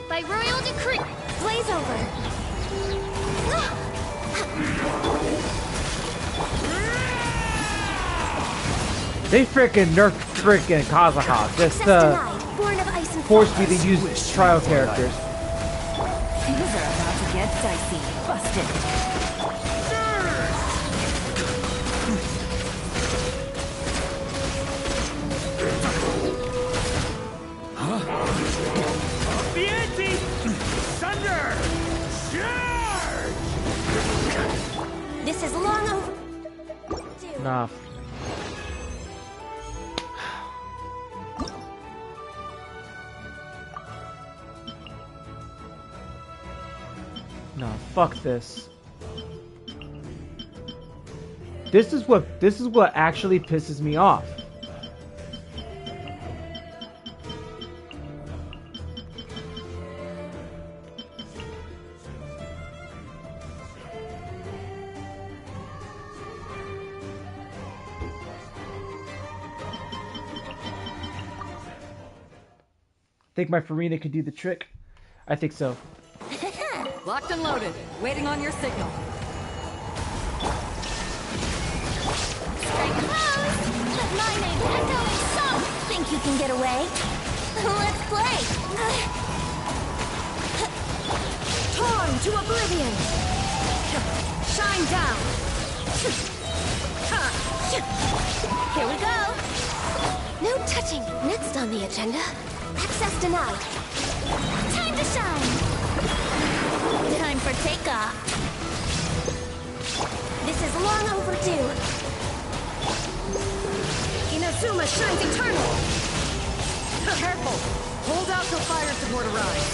Speaker 2: By royal decree, blaze over.
Speaker 1: They freaking nerfed freaking Kazaha just forced me to use trial characters.
Speaker 3: Things are about to get dicey. Busted.
Speaker 11: Up the ante! Thunder! Charge!
Speaker 2: This is long over.
Speaker 1: Nah. No, fuck this. This is what actually pisses me off. Think my Farina could do the trick? I think so.
Speaker 14: Locked and loaded, waiting on your signal.
Speaker 2: Strike a pose! Let my name echo in song! Think you can get away? Let's play! Torn to oblivion! Shine down! Here we go! No touching! Next on the agenda, access denied. Time to shine! Time for takeoff. This is long overdue. Inazuma shines eternal.
Speaker 14: Careful! Hold out till fire support arrives.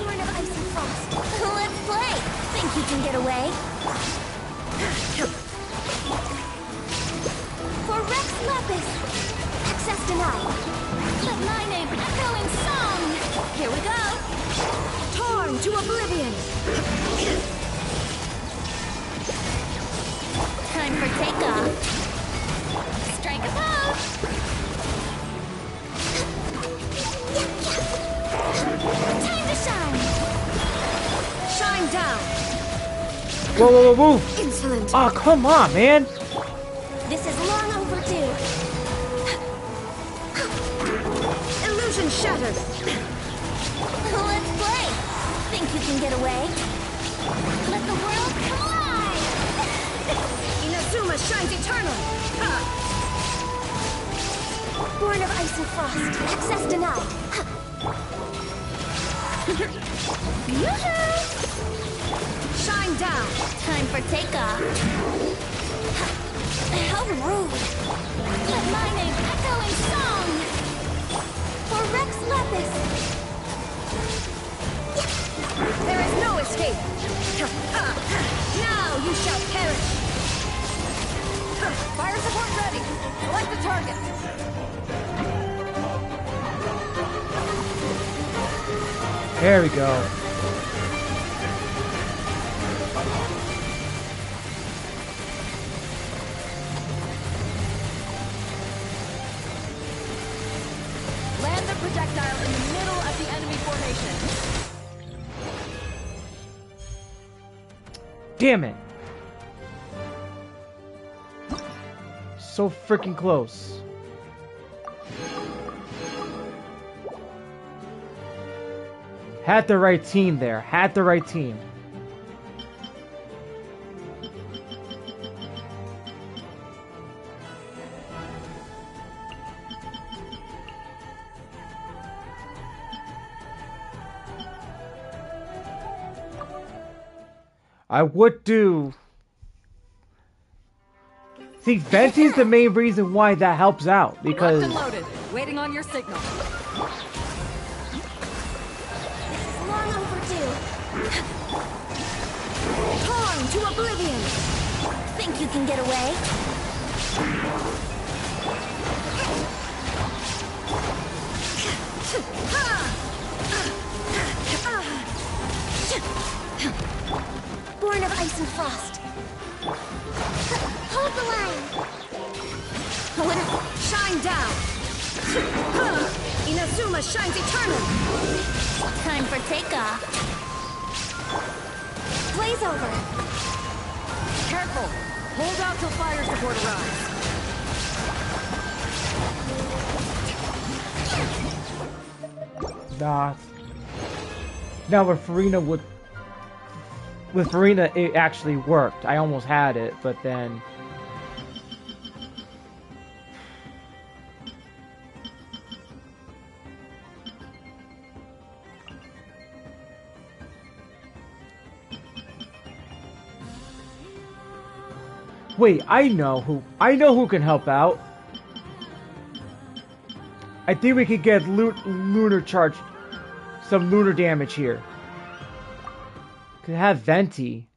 Speaker 2: Born of ice and frost. Let's play. Think you can get away? For Rex Lapis. Access denied. Let my name echo in song. Here we go. Torn to oblivion. Time for takeoff. Strike a pose. Time to shine. Shine down.
Speaker 1: Whoa, whoa, whoa, whoa.
Speaker 2: Insolent.
Speaker 1: Oh, come on, man.
Speaker 2: This is long overdue. Illusion shattered. Let's play. Think you can get away? Let the world come alive. Inazuma shines eternal. Born of ice and frost. Access denied. Shine down. Time for takeoff. How rude. Let my name echo in song. For Rex Lapis. There is no escape. Now you shall perish.
Speaker 14: Fire support ready. Select the target.
Speaker 1: There we go. damn it. So freaking close. Had the right team there. Had the right team. I would do... See, Venti's the main reason why that helps out, because...
Speaker 9: Locked and loaded, waiting on your signal.
Speaker 2: Long overdue. Torn to oblivion. Think you can get away? Born of ice and frost. Hold the line.
Speaker 14: Shine down. Inazuma shines eternal.
Speaker 2: Time for takeoff. Blaze over.
Speaker 14: Careful. Hold out till fire support arrives.
Speaker 1: Nah. Now with Farina would... With Farina, it actually worked. I almost had it, but then... Wait, I know who can help out. I think we could get lunar charge, some lunar damage here. Could have Venti.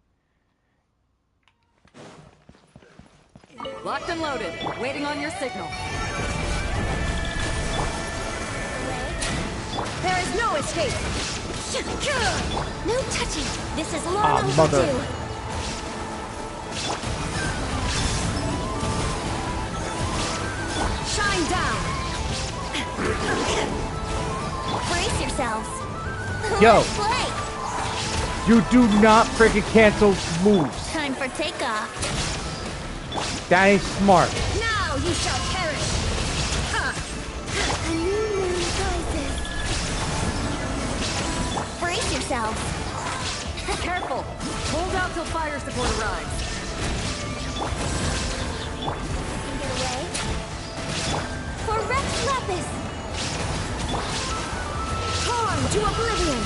Speaker 9: Locked and loaded, waiting on your signal.
Speaker 14: There is no escape.
Speaker 2: No touching. This is long overdue.
Speaker 1: Mother.
Speaker 14: Shine down.
Speaker 2: Brace yourselves.
Speaker 1: Yo.
Speaker 2: Let's play.
Speaker 1: You do not freaking cancel moves.
Speaker 2: Time for takeoff.
Speaker 1: That ain't smart.
Speaker 14: Now you shall perish.
Speaker 2: A new moon rises. Brace yourselves.
Speaker 14: Careful. Hold out till fire support arrives.
Speaker 2: Get away. For Rex Lapis.
Speaker 14: Torn to oblivion.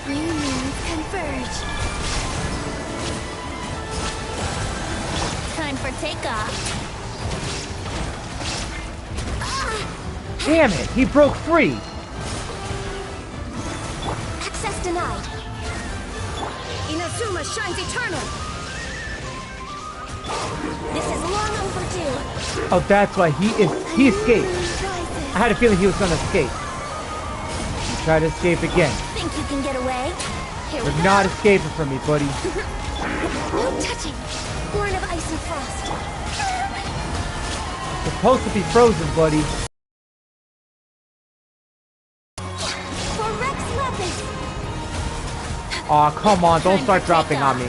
Speaker 2: New moons converge. Time for takeoff.
Speaker 1: Damn it, he broke free.
Speaker 2: Access denied.
Speaker 14: Inazuma shines eternal.
Speaker 2: This is long overdue.
Speaker 1: Oh, that's why he escaped. I had a feeling he was gonna escape. He tried to escape again.
Speaker 2: Think you can get away? Here we
Speaker 1: You're
Speaker 2: go.
Speaker 1: not escaping from me, buddy.
Speaker 2: No touching. Born of ice and frost.
Speaker 1: Supposed to be frozen, buddy.
Speaker 2: For Rex Lapis.
Speaker 1: Aw, come on, don't start dropping on me.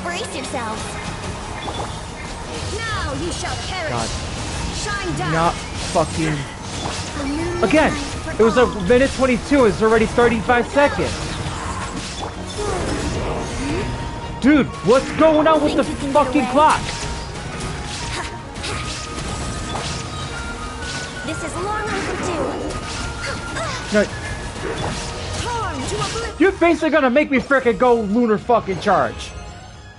Speaker 2: Brace yourselves.
Speaker 14: Now you shall perish.
Speaker 1: God.
Speaker 14: Shine down.
Speaker 1: Not fucking... Again, it was a minute 22, it's already 35 seconds. Dude, what's going on with the fucking clock?
Speaker 2: This is long overdue.
Speaker 1: No, you're basically gonna make me frickin' go lunar fucking charge.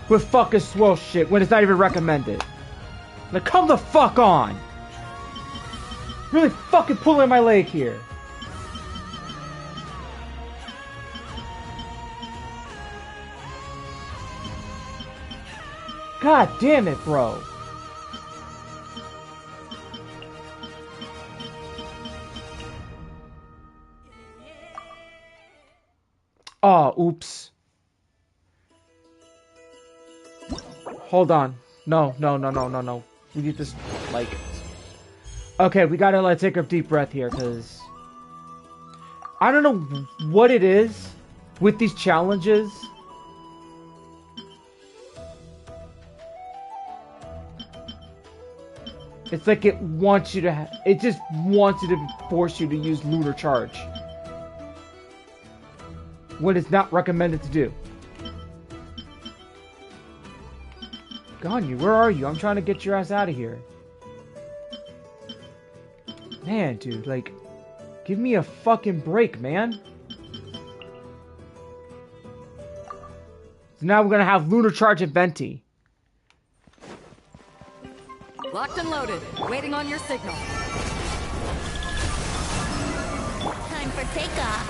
Speaker 1: With fucking swell shit when it's not even recommended. Like, come the fuck on. Really fucking pulling my leg here. God damn it, bro. Oh, oops. Hold on. No. We need this, like... Okay, we gotta, like, take a deep breath here, because... I don't know what it is, with these challenges, it's like it wants you to, it just wants you to force you to use Lunar Charge. When it's not recommended to do. Ganyu, where are you? I'm trying to get your ass out of here. Man, dude, like, give me a fucking break, man. So now we're gonna have Lunar Charge and Venti.
Speaker 9: Locked and loaded, waiting on your signal.
Speaker 2: Time for takeoff.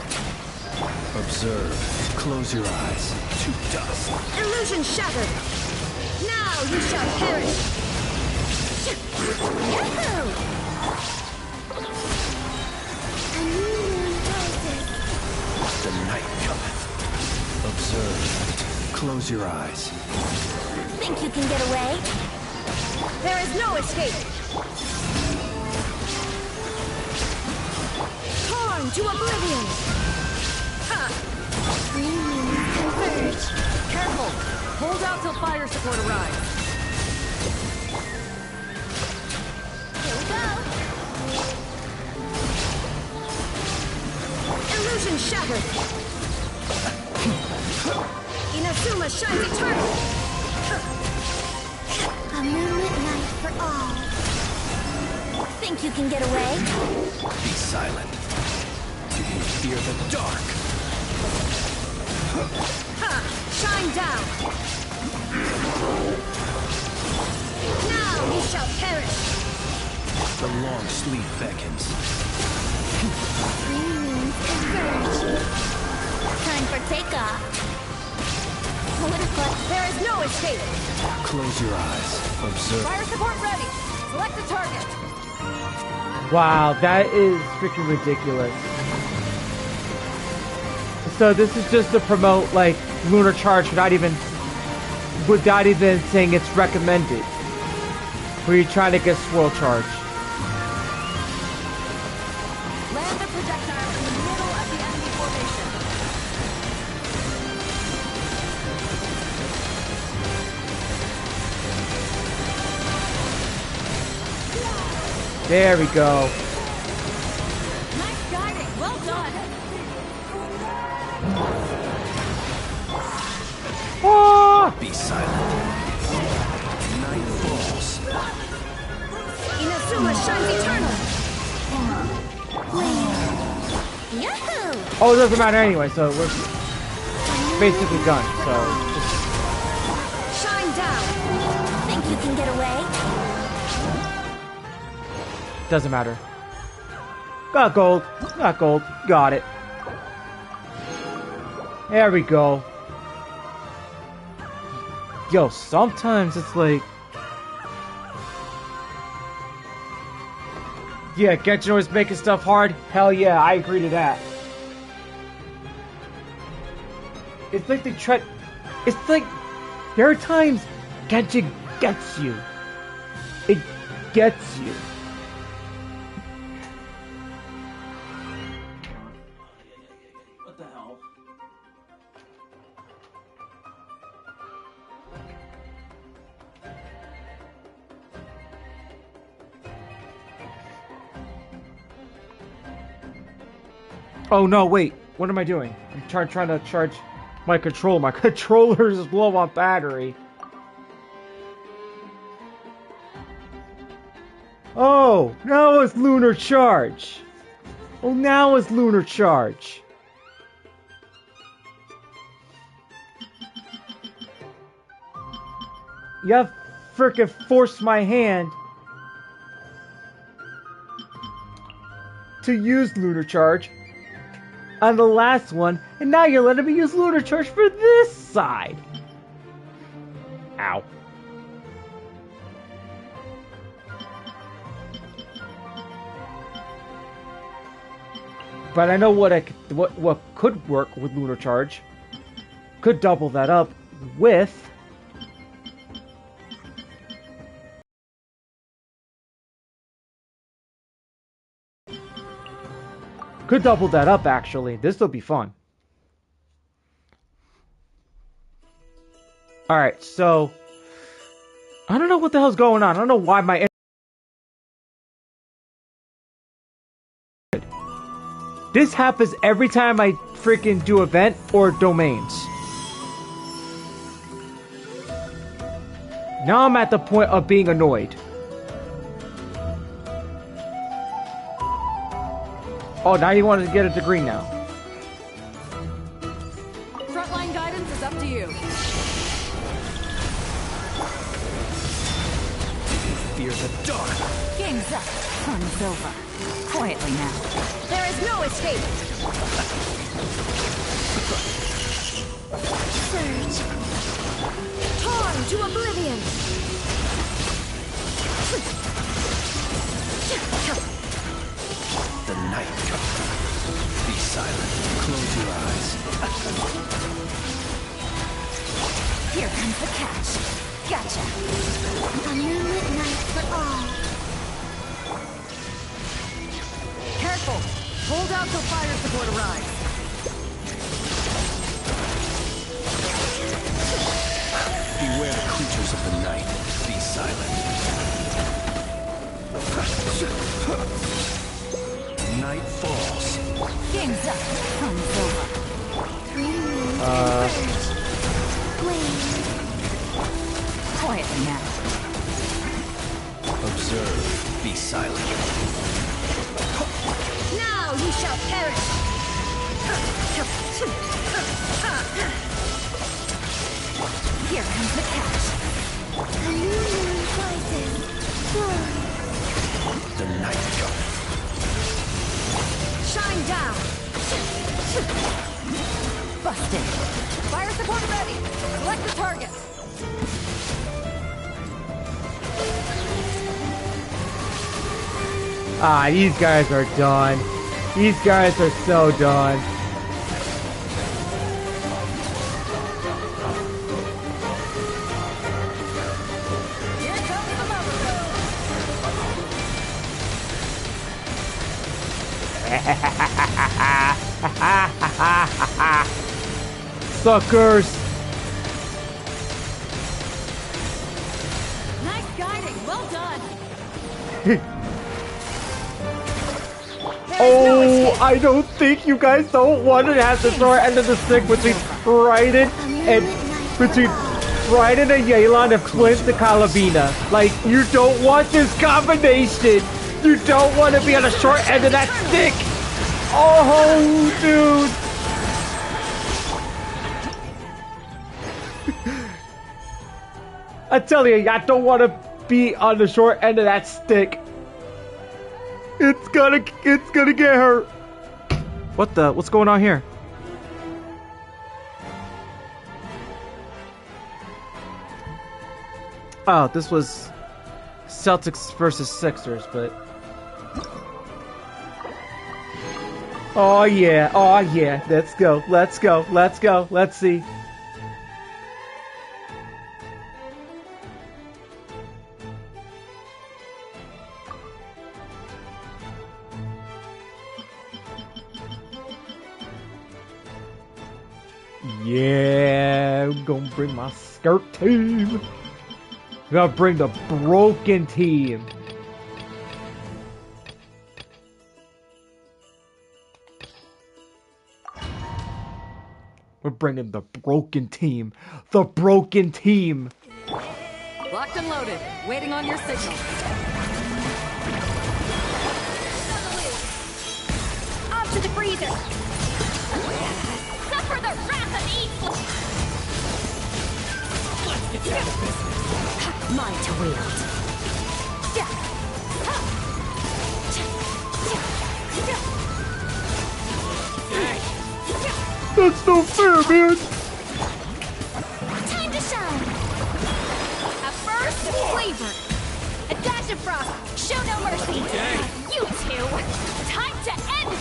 Speaker 16: Observe. Close your eyes. To dust.
Speaker 14: Illusion shattered! Now you shall perish!
Speaker 2: Yahoo! A new moon rises.
Speaker 16: The night cometh. Observe. Close your eyes.
Speaker 2: Think you can get away?
Speaker 14: There is no escape! Torn to oblivion! Ha!
Speaker 2: Green moons converge.
Speaker 9: Careful! Hold out till fire support arrives.
Speaker 2: Here we go.
Speaker 14: Illusion shattered! Inazuma shines eternal!
Speaker 2: A moonlit night for all. Think you can get away?
Speaker 16: Be silent. Do you fear the dark?
Speaker 14: Ha! Shine down! Now you shall perish!
Speaker 16: The long sleep beckons.
Speaker 2: Green moons converge. Time for takeoff.
Speaker 14: There is no escape!
Speaker 16: Close your eyes. Observe.
Speaker 9: Fire support ready! Select a target!
Speaker 1: Wow, that is freaking ridiculous. So this is just to promote, like, Lunar Charge without even saying it's recommended. Where you're trying to get Swirl Charge.
Speaker 9: Land the projectile in the middle of the enemy formation.
Speaker 1: There we go.
Speaker 9: Nice guiding, well done!
Speaker 1: Oh!
Speaker 16: Be silent. Night falls.
Speaker 14: Inazuma shines eternal!
Speaker 2: Yahoo!
Speaker 1: Oh, it doesn't matter anyway, so we're basically done. So just
Speaker 14: Shine down!
Speaker 2: Think you can get away?
Speaker 1: doesn't matter. Got gold. Got gold. Got it. There we go. Yo, sometimes it's like... Yeah, Genshin always making stuff hard. Hell yeah, I agree to that. It's like they try... It's like... There are times Genshin gets you. It gets you.
Speaker 11: What the hell?
Speaker 1: Oh no, wait. What am I doing? I'm trying to charge my controller. My controller is low on battery. Oh, now it's Lunar Charge. Oh, now it's Lunar Charge. You have frickin' forced my hand to use Lunar Charge on the last one, and now you're letting me use Lunar Charge for this side. Ow. But I know what what could work with Lunar Charge. Could double that up with could double that up actually. This'll be fun. Alright, so... I don't know what the hell's going on. I don't know why my... This happens every time I freaking do event or domains. Now I'm at the point of being annoyed. Oh, now you want to get it to green now.
Speaker 9: Frontline guidance is up to you.
Speaker 16: Fear the dark.
Speaker 10: Game's up. Fun's over. Quietly now.
Speaker 2: There is no escape. Surge. Torn to oblivion.
Speaker 16: The night comes. Be silent. Close your eyes.
Speaker 2: Here comes the catch. Gotcha. A moonlit night for all.
Speaker 14: Careful! Hold out till fire support arrives.
Speaker 16: Beware the creatures of the night. Be silent. Night falls.
Speaker 10: Game's up. Fun's over. Quietly now.
Speaker 16: Observe. Be silent.
Speaker 2: Now you shall perish.
Speaker 10: Here comes the catch.
Speaker 2: A new moon rises.
Speaker 16: The night comes.
Speaker 2: Shine down.
Speaker 10: Busted.
Speaker 9: Fire support ready. Select the target.
Speaker 1: Ah, these guys are done. These guys are so done.
Speaker 9: Here comes the mother.
Speaker 1: Suckers!
Speaker 9: Nice guiding. Well done.
Speaker 1: Oh, I don't think you guys don't want to have the short end of the stick between Raiden and Yelan and Flint the Calabina. Like, you don't want this combination. You don't want to be on the short end of that stick. Oh, dude. I tell you, I don't want to be on the short end of that stick. It's gonna get hurt. What's going on here? Oh, this was Celtics versus Sixers, but oh yeah, let's go, let's see. Yeah, I'm gonna bring my skirt team. I'm gonna bring the broken team. We're bringing the broken team. The broken team.
Speaker 9: Locked and loaded. Waiting on your signal.
Speaker 2: Up to the freezer. Suffer the wrath of evil.
Speaker 15: Mine to wield.
Speaker 1: That's no fair, man.
Speaker 2: Time to shine. A burst of flavor. A dash of frost. Show no mercy. You two. Time to end.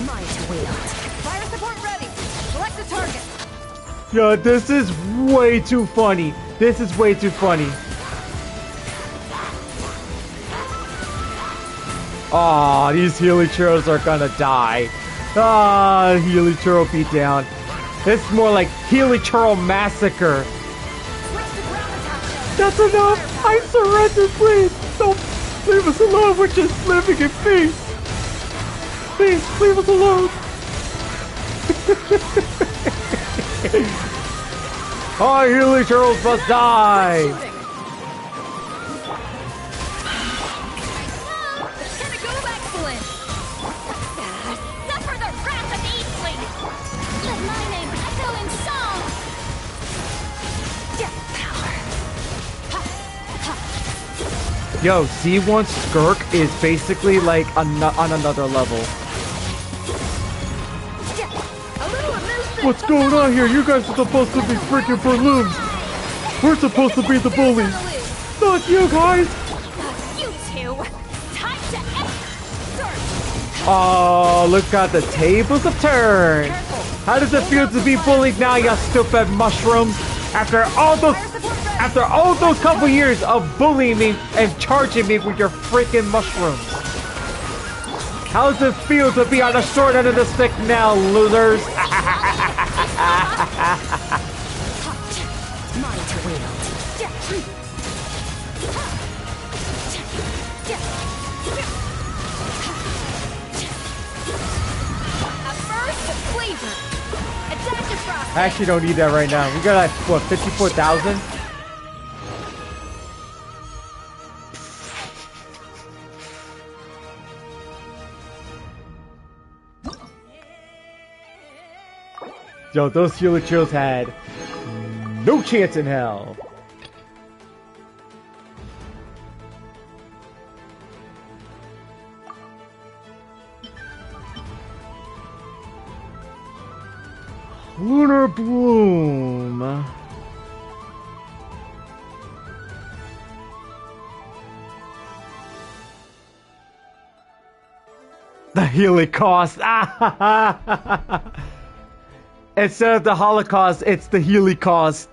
Speaker 15: Mine to wield.
Speaker 9: Fire support ready. Select the target.
Speaker 1: Yo, this is way too funny. This is way too funny. Aw, these Healy Churros are gonna die. Ah, Healy Churro beat down. This is more like Helichurl Massacre. That's enough! I surrender, please! Don't leave us alone, we're just living in peace! Please, leave us alone! Our Helichurls must die! Yo, Z1 Skirk is basically like on another level. What's going on here? You guys are supposed to be freaking balloons. We're supposed to be the bullies. Not you guys.
Speaker 2: You two. Time to
Speaker 1: Oh, look at the tables have turned. How does it feel to be bullied now, you stupid mushrooms? After all those couple years of bullying me and charging me with your freaking mushrooms. How does it feel to be on the short end of the stick now, losers?
Speaker 15: Mine to wield.
Speaker 1: I actually don't need that right now. We got like, what, 54,000? Yo, those Helichurls had no chance in hell. Lunar Bloom. The Holocaust. Instead of the Holocaust, it's the Holocaust.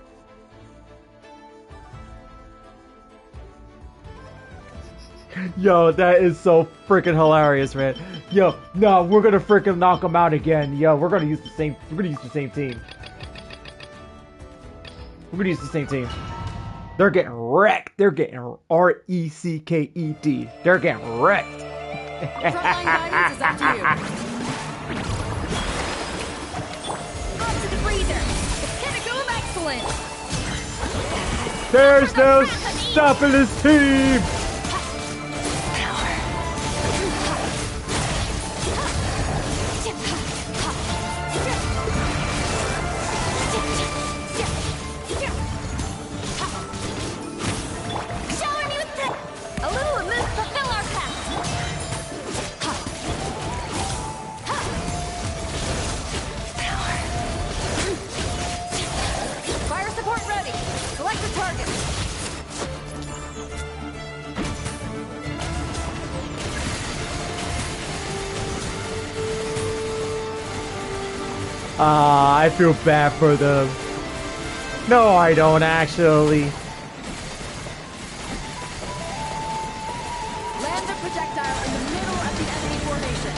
Speaker 1: Yo, that is so freaking hilarious, man. Yo, no, we're gonna freaking knock them out again. Yo, we're gonna use the same team. We're gonna use the same team. They're getting wrecked. They're getting R-E-C-K-E-D. They're getting wrecked.
Speaker 14: Frontline guidance is up to you. Onto the breather. The pinnacle of excellence.
Speaker 1: There's no stopping this team. I feel bad for them. No, I don't actually.
Speaker 14: Land the projectile in the middle of the enemy formation.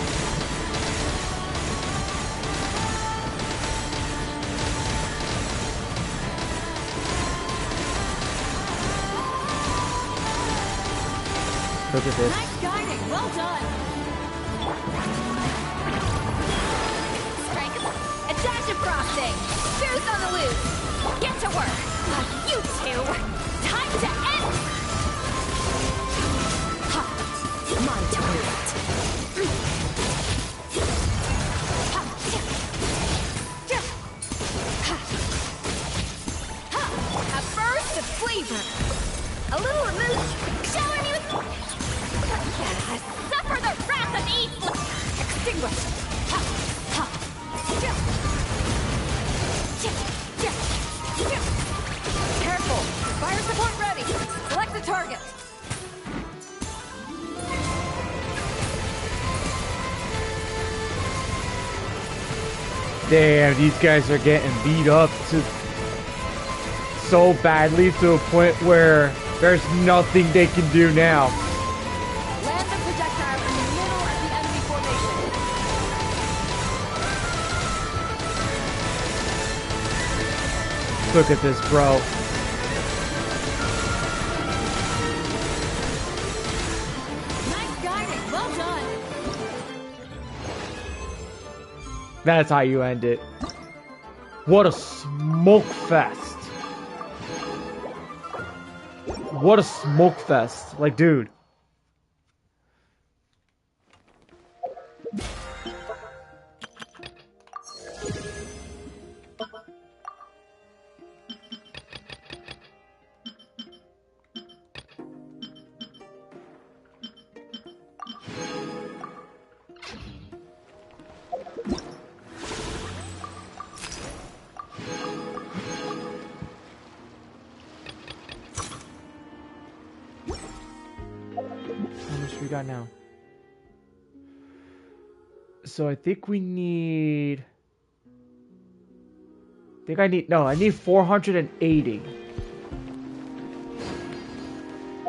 Speaker 1: Look at this.
Speaker 14: Nice guiding. Well done. Frosting! Boots on the loose! Get to work! You two! Time to end!
Speaker 15: Mine to wield.
Speaker 14: A burst of flavor! A little remove! Shower me with... Suffer the wrath of evil! Extinguish! Careful! Fire support ready! Select the target!
Speaker 1: Damn, these guys are getting beat up so badly to a point where there's nothing they can do now.
Speaker 14: Land the projectile in the middle of the enemy formation.
Speaker 1: Look at this, bro.
Speaker 14: Nice guiding. Well done.
Speaker 1: That's how you end it. What a smoke fest. What a smoke fest. Like, dude. Got now. So I think we need. I need 480.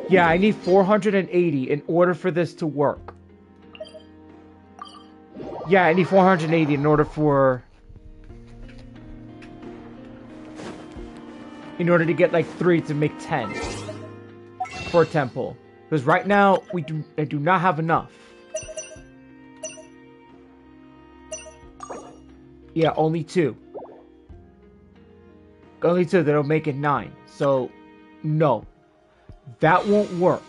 Speaker 1: Yeah, I need 480 in order for this to work. Yeah, I need 480 in order to get like 3 to make 10 for a temple. Because right now I do not have enough. Yeah, only 2. Only 2, that'll make it 9. So, no. That won't work.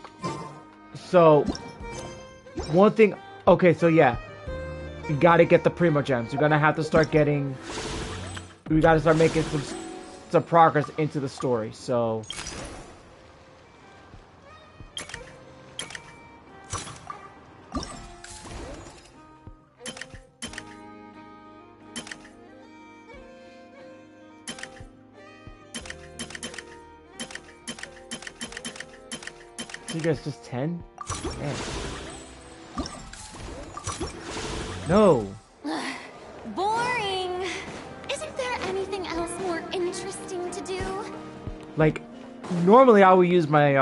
Speaker 1: So, one thing... Okay, so yeah. You gotta get the Primo Gems. You're gonna have to start getting... We gotta start making some progress into the story, so... You guys just 10? Man. No.
Speaker 2: Boring. Isn't there anything else more interesting to do?
Speaker 1: Like, normally I would use my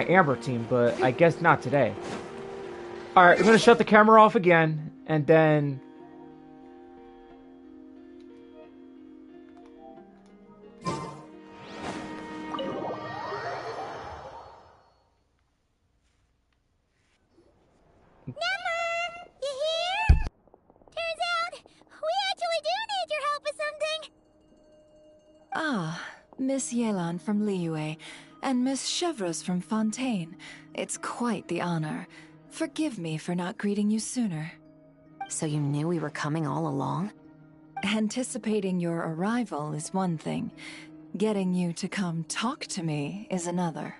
Speaker 1: Amber team, but I guess not today. Alright, we're gonna shut the camera off again, and then...
Speaker 4: Miss Yelan from Liyue, and Miss Chevreuse from Fontaine. It's quite the honor. Forgive me for not greeting you sooner.
Speaker 6: So you knew we were coming all along?
Speaker 4: Anticipating your arrival is one thing. Getting you to come talk to me is another.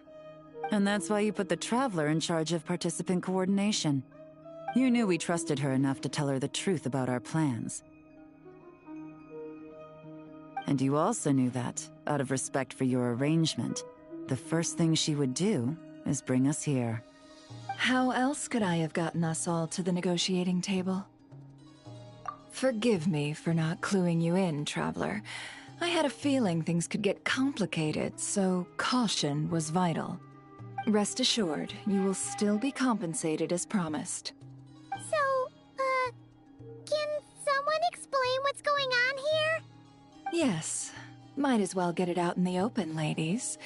Speaker 10: And that's why you put the Traveler in charge of participant coordination. You knew we trusted her enough to tell her the truth about our plans. And you also knew that, out of respect for your arrangement, the first thing she would do is bring us here.
Speaker 4: How else could I have gotten us all to the negotiating table? Forgive me for not cluing you in, Traveler. I had a feeling things could get complicated, so caution was vital. Rest assured, you will still be compensated as promised.
Speaker 5: So, can someone explain what's going on here?
Speaker 4: Yes. Might as well get it out in the open, ladies.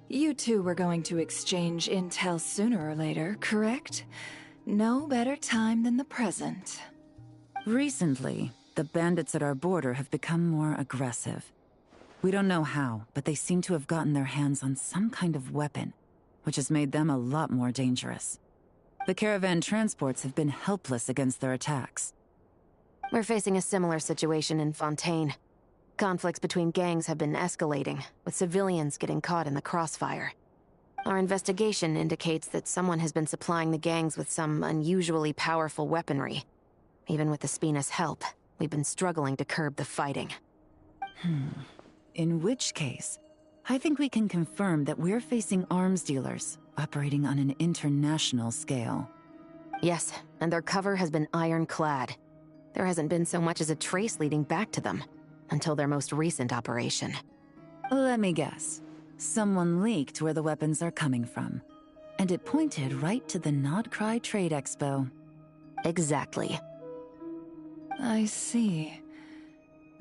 Speaker 4: You two were going to exchange intel sooner or later, correct? No better time than the present.
Speaker 10: Recently, the bandits at our border have become more aggressive. We don't know how, but they seem to have gotten their hands on some kind of weapon, which has made them a lot more dangerous. The caravan transports have been helpless against their attacks.
Speaker 6: We're facing a similar situation in Fontaine. Conflicts between gangs have been escalating, with civilians getting caught in the crossfire. Our investigation indicates that someone has been supplying the gangs with some unusually powerful weaponry. Even with the Spina's help, we've been struggling to curb the fighting.
Speaker 10: In which case, I think we can confirm that we're facing arms dealers operating on an international scale.
Speaker 6: Yes, and their cover has been ironclad. There hasn't been so much as a trace leading back to them. Until their most recent operation.
Speaker 10: Let me guess. Someone leaked where the weapons are coming from. And it pointed right to the Nodcry Trade Expo.
Speaker 6: Exactly.
Speaker 4: I see.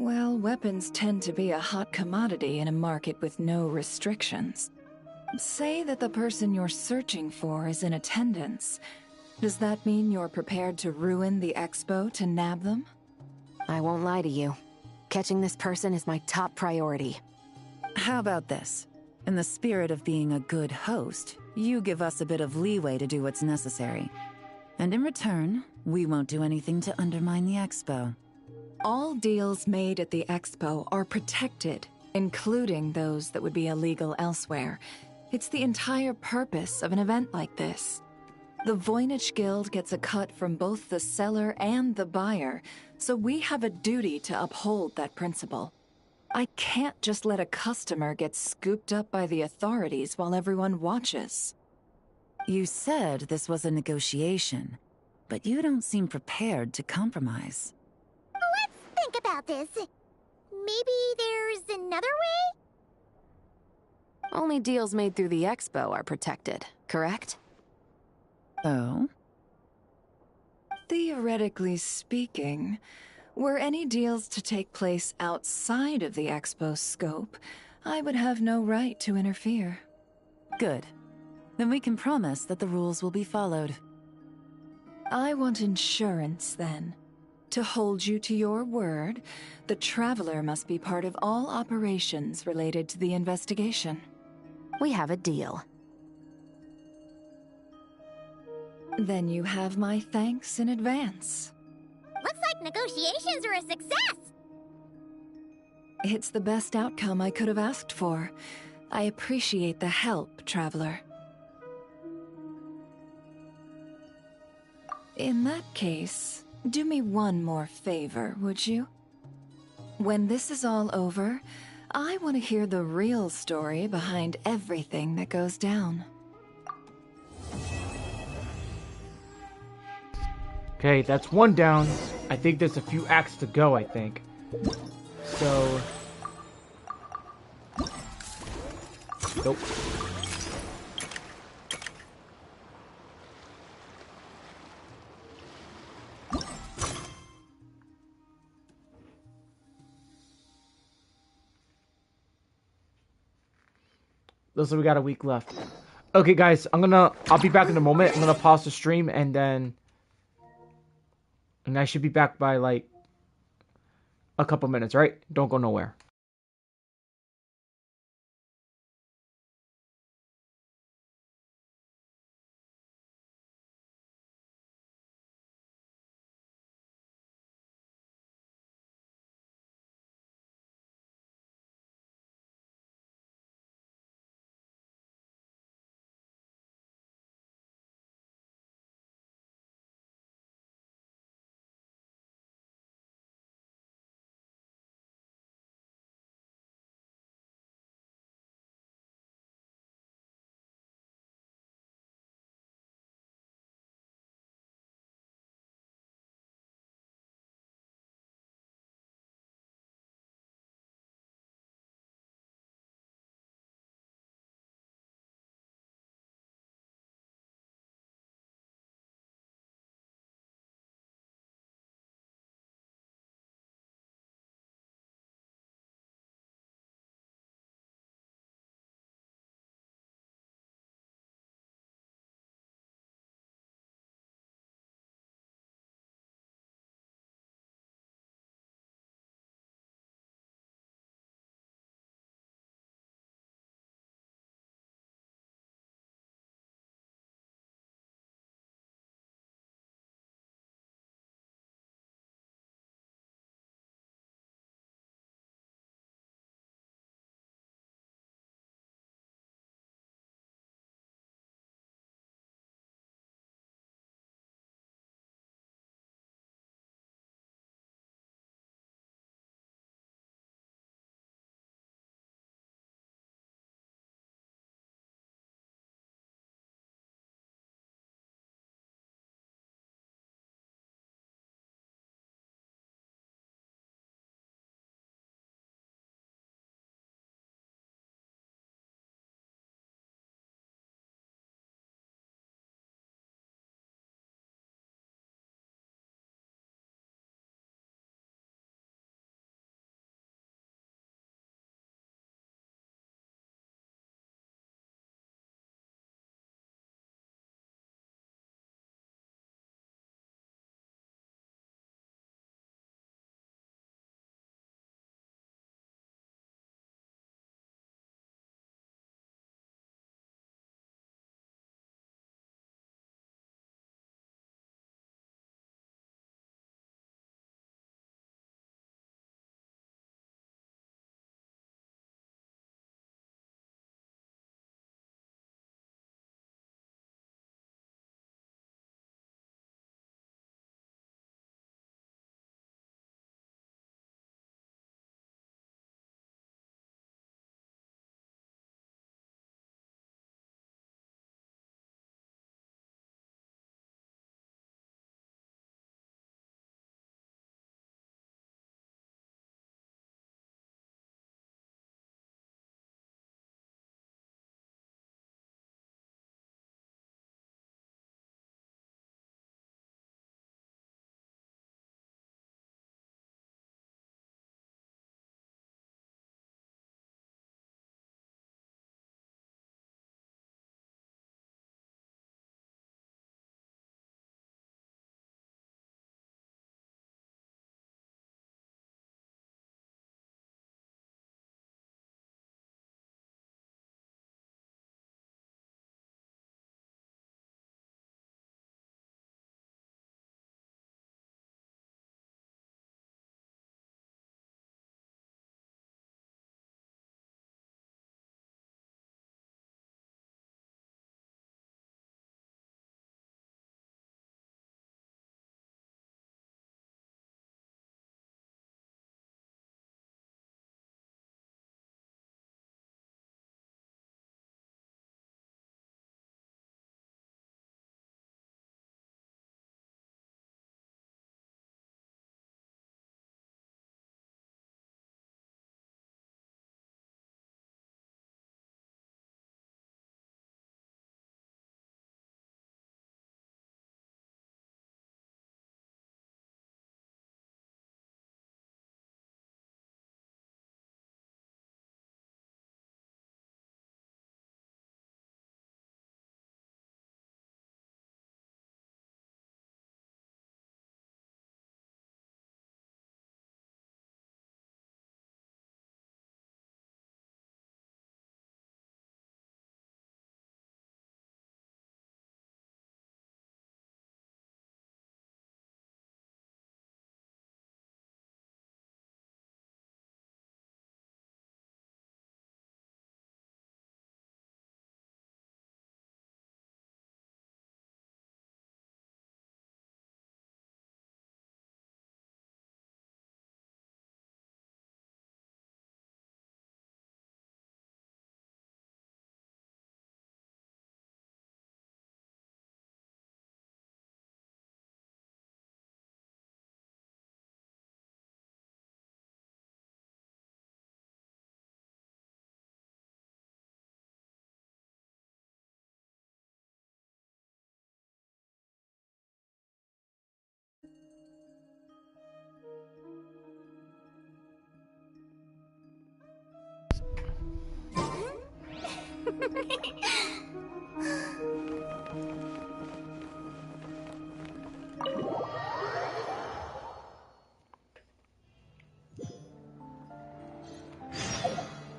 Speaker 4: Well, weapons tend to be a hot commodity in a market with no restrictions. Say that the person you're searching for is in attendance. Does that mean you're prepared to ruin the expo to nab them?
Speaker 6: I won't lie to you. Catching this person is my top priority.
Speaker 10: How about this? In the spirit of being a good host, you give us a bit of leeway to do what's necessary. And in return, we won't do anything to undermine the expo.
Speaker 4: All deals made at the expo are protected, including those that would be illegal elsewhere. It's the entire purpose of an event like this. The Voynich Guild gets a cut from both the seller and the buyer, so we have a duty to uphold that principle. I can't just let a customer get scooped up by the authorities while everyone watches.
Speaker 10: You said this was a negotiation, but you don't seem prepared to compromise.
Speaker 5: Let's think about this. Maybe there's another way?
Speaker 6: Only deals made through the expo are protected, correct?
Speaker 10: Oh?
Speaker 4: Theoretically speaking, were any deals to take place outside of the expo's scope, I would have no right to interfere.
Speaker 10: Good. Then we can promise that the rules will be followed.
Speaker 4: I want insurance, then. To hold you to your word, the Traveler must be part of all operations related to the investigation.
Speaker 6: We have a deal.
Speaker 4: Then you have my thanks in advance.
Speaker 5: Looks like negotiations are a success!
Speaker 4: It's the best outcome I could have asked for. I appreciate the help, Traveler. In that case, do me one more favor, would you? When this is all over, I want to hear the real story behind everything that goes down.
Speaker 1: Okay, that's one down. I think there's a few acts to go, I think. So... Nope. Looks like we got a week left. Okay, guys, I'll be back in a moment. I'm gonna pause the stream and I should be back by like a couple minutes, right? Don't go nowhere.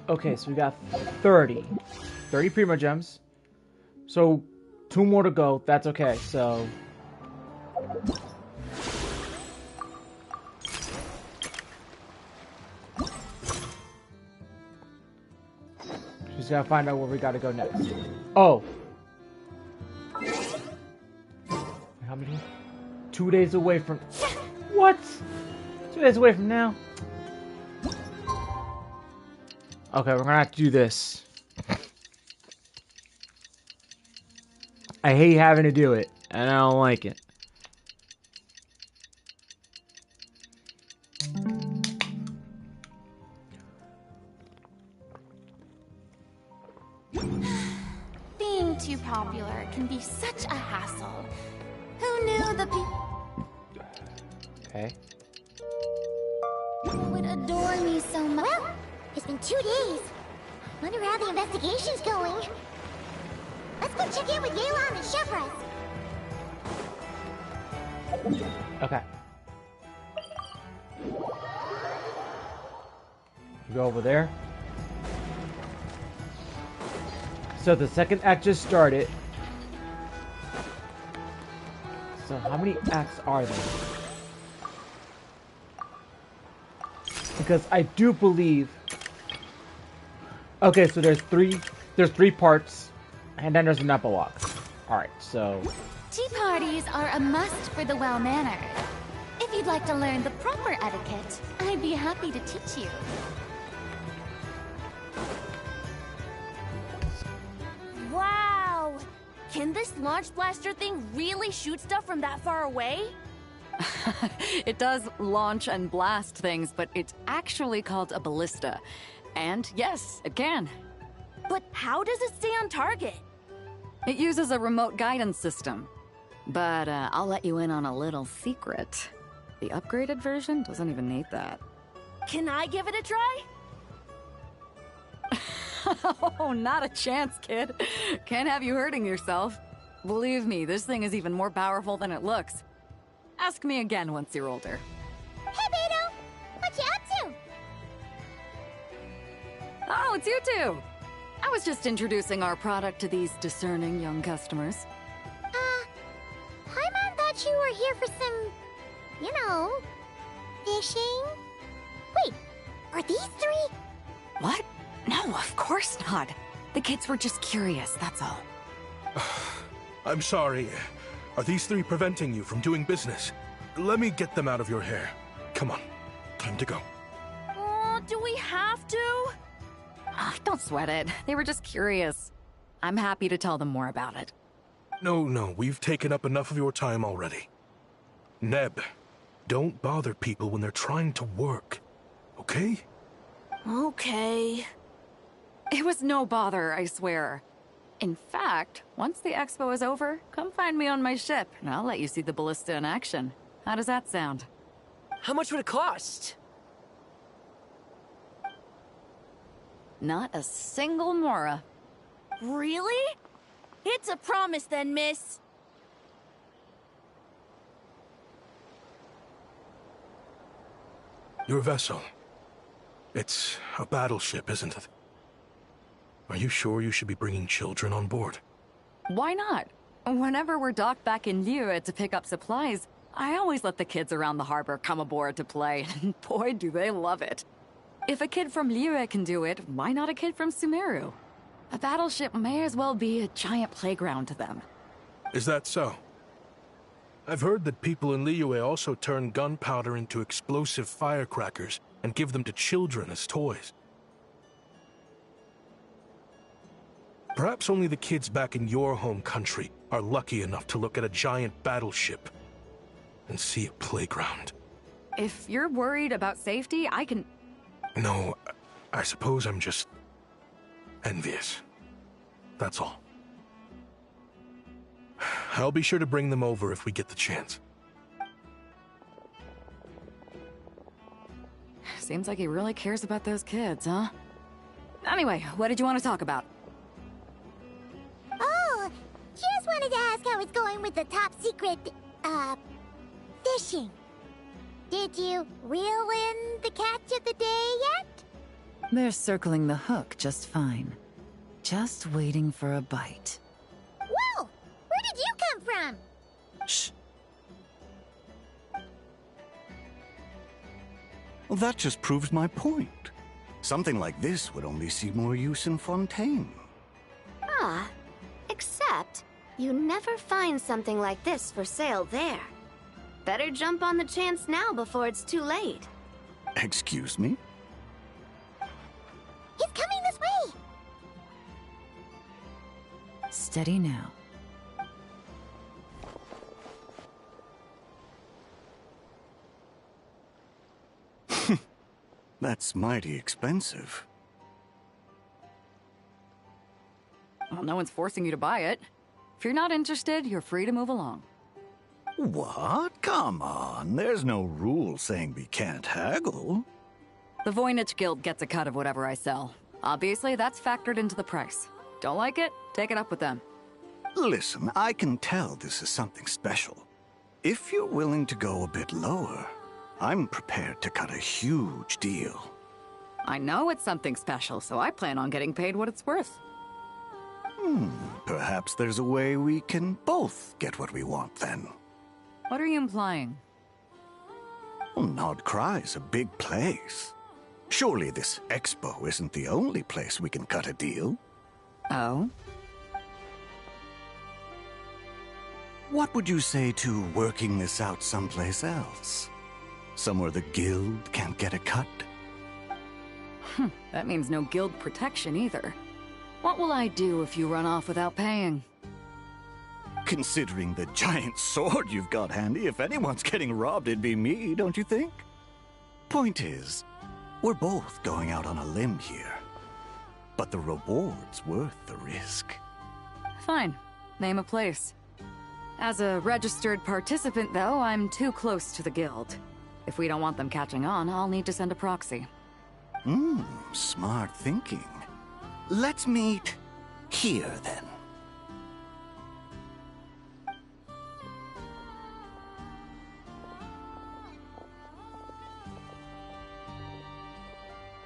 Speaker 1: Okay, so we got 30. 30 Primo Gems. So, 2 more to go. That's okay, so... Just gotta find out where we gotta go next. Oh! How many? 2 days away from... What? 2 days away from now? Okay, we're gonna have to do this. I hate having to do it, and I don't like it.
Speaker 3: Being too popular can be such a hassle. Who knew the people
Speaker 1: Okay.
Speaker 3: would adore me so much?
Speaker 5: Well, it's been 2 days. Wonder how the investigation's going. Let's go check in with Yelan and Shepard.
Speaker 1: Okay. Go over there. So the second act just started. So how many acts are there? Because I do believe... Okay, so there's three parts, and then there's an epilogue. Alright, so...
Speaker 3: Tea parties are a must for the well-mannered. If you'd like to learn the proper etiquette, I'd be happy to teach you.
Speaker 14: Wow! Can this launch blaster thing really shoot stuff from that far away?
Speaker 9: It does launch and blast things, but it's actually called a ballista. And yes, it can.
Speaker 14: But how does it stay on target?
Speaker 9: It uses a remote guidance system. But I'll let you in on a little secret. The upgraded version doesn't even need that.
Speaker 14: Can I give it a try?
Speaker 9: Oh, not a chance, kid. Can't have you hurting yourself. Believe me, this thing is even more powerful than it looks. Ask me again once you're older.
Speaker 5: Hey, Beto! What you up to?
Speaker 9: Oh, it's you two! I was just introducing our product to these discerning young customers.
Speaker 5: Paimon thought you were here for some, you know, fishing? Wait, are these 3?
Speaker 9: What? No, of course not. The kids were just curious, that's all.
Speaker 12: I'm sorry. Are these 3 preventing you from doing business? Let me get them out of your hair. Come on, time to go.
Speaker 14: Oh, do we have to?
Speaker 9: Oh, don't sweat it. They were just curious. I'm happy to tell them more about it.
Speaker 12: No, we've taken up enough of your time already. Neb, don't bother people when they're trying to work, okay?
Speaker 14: Okay.
Speaker 9: It was no bother, I swear. In fact, once the expo is over, come find me on my ship, and I'll let you see the ballista in action. How does that sound?
Speaker 13: How much would it cost?
Speaker 9: Not a single mora.
Speaker 14: Really? It's a promise then, miss.
Speaker 12: Your vessel. It's a battleship, isn't it? Are you sure you should be bringing children on board?
Speaker 9: Why not? Whenever we're docked back in Liyue to pick up supplies, I always let the kids around the harbor come aboard to play, and boy, do they love it. If a kid from Liyue can do it, why not a kid from Sumeru? A battleship may as well be a giant playground to them.
Speaker 12: Is that so? I've heard that people in Liyue also turn gunpowder into explosive firecrackers and give them to children as toys. Perhaps only the kids back in your home country are lucky enough to look at a giant battleship and see a playground.
Speaker 9: If you're worried about safety, I can...
Speaker 12: No, I suppose I'm just envious. That's all. I'll be sure to bring them over if we get the chance.
Speaker 9: Seems like he really cares about those kids, huh? Anyway, what did you want to talk about?
Speaker 5: Oh, just wanted to ask how it's going with the top secret, fishing. Did you reel in the catch of the day yet?
Speaker 10: They're circling the hook just fine. Just waiting for a bite.
Speaker 5: Whoa! Where did you come from?
Speaker 17: Shh. Well, that just proves my point. Something like this would only see more use in Fontaine.
Speaker 2: Ah, except you never find something like this for sale there. Better jump on the chance now before it's too late.
Speaker 17: Excuse me?
Speaker 5: He's coming this way!
Speaker 10: Steady now.
Speaker 17: That's mighty expensive.
Speaker 9: Well, no one's forcing you to buy it. If you're not interested, you're free to move along.
Speaker 17: What? Come on, there's no rule saying we can't haggle.
Speaker 9: The Voynich Guild gets a cut of whatever I sell. Obviously, that's factored into the price. Don't like it? Take it up with them.
Speaker 17: Listen, I can tell this is something special. If you're willing to go a bit lower, I'm prepared to cut a huge deal.
Speaker 9: I know it's something special, so I plan on getting paid what it's worth.
Speaker 17: Perhaps there's a way we can both get what we want then.
Speaker 9: What are you implying?
Speaker 17: Well, Nod Cry's a big place. Surely this expo isn't the only place we can cut a deal.
Speaker 9: Oh?
Speaker 17: What would you say to working this out someplace else? Somewhere the guild can't get a cut?
Speaker 9: That means no guild protection either. What will I do if you run off without paying?
Speaker 17: Considering the giant sword you've got handy, if anyone's getting robbed, it'd be me, don't you think? Point is, we're both going out on a limb here. But the reward's worth the risk.
Speaker 9: Fine. Name a place. As a registered participant, though, I'm too close to the guild. If we don't want them catching on, I'll need to send a proxy.
Speaker 17: Smart thinking. Let's meet here, then.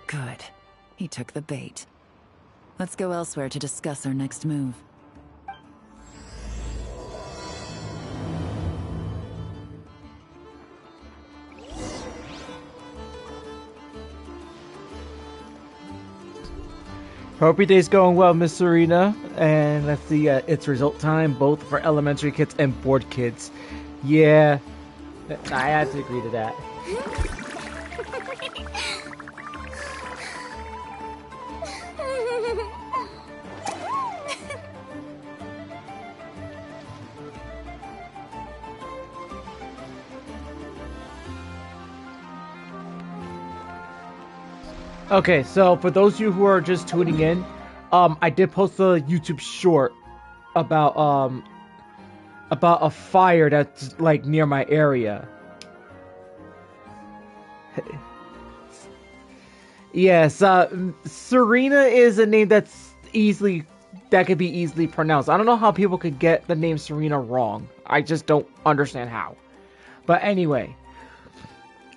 Speaker 10: Good. He took the bait. Let's go elsewhere to discuss our next move.
Speaker 1: Hope your day's going well, Miss Serena. And let's see, it's result time, both for elementary kids and board kids. Yeah, I have to agree to that. Okay, so for those of you who are just tuning in, I did post a YouTube short about a fire that's like near my area. Yes, Serena is a name that could be easily pronounced. I don't know how people could get the name Serena wrong. I just don't understand how. But anyway,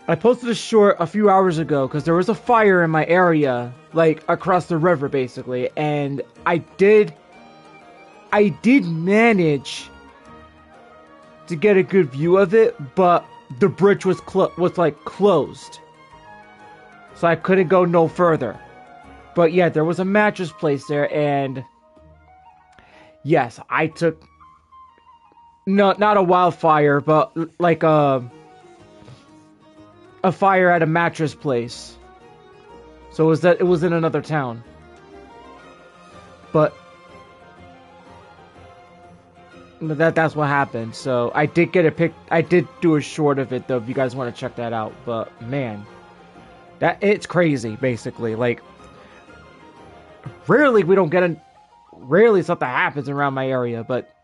Speaker 1: I posted a short a few hours ago because there was a fire in my area, like across the river basically, and I did manage to get a good view of it, but the bridge was closed. So I couldn't go no further. But yeah, there was a mattress place there, and yes, I took not a wildfire, but like a fire at a mattress place. So it was in another town. But that's what happened. So I did I did do a short of it though, if you guys want to check that out. But man, it's crazy basically. Like rarely something happens around my area, but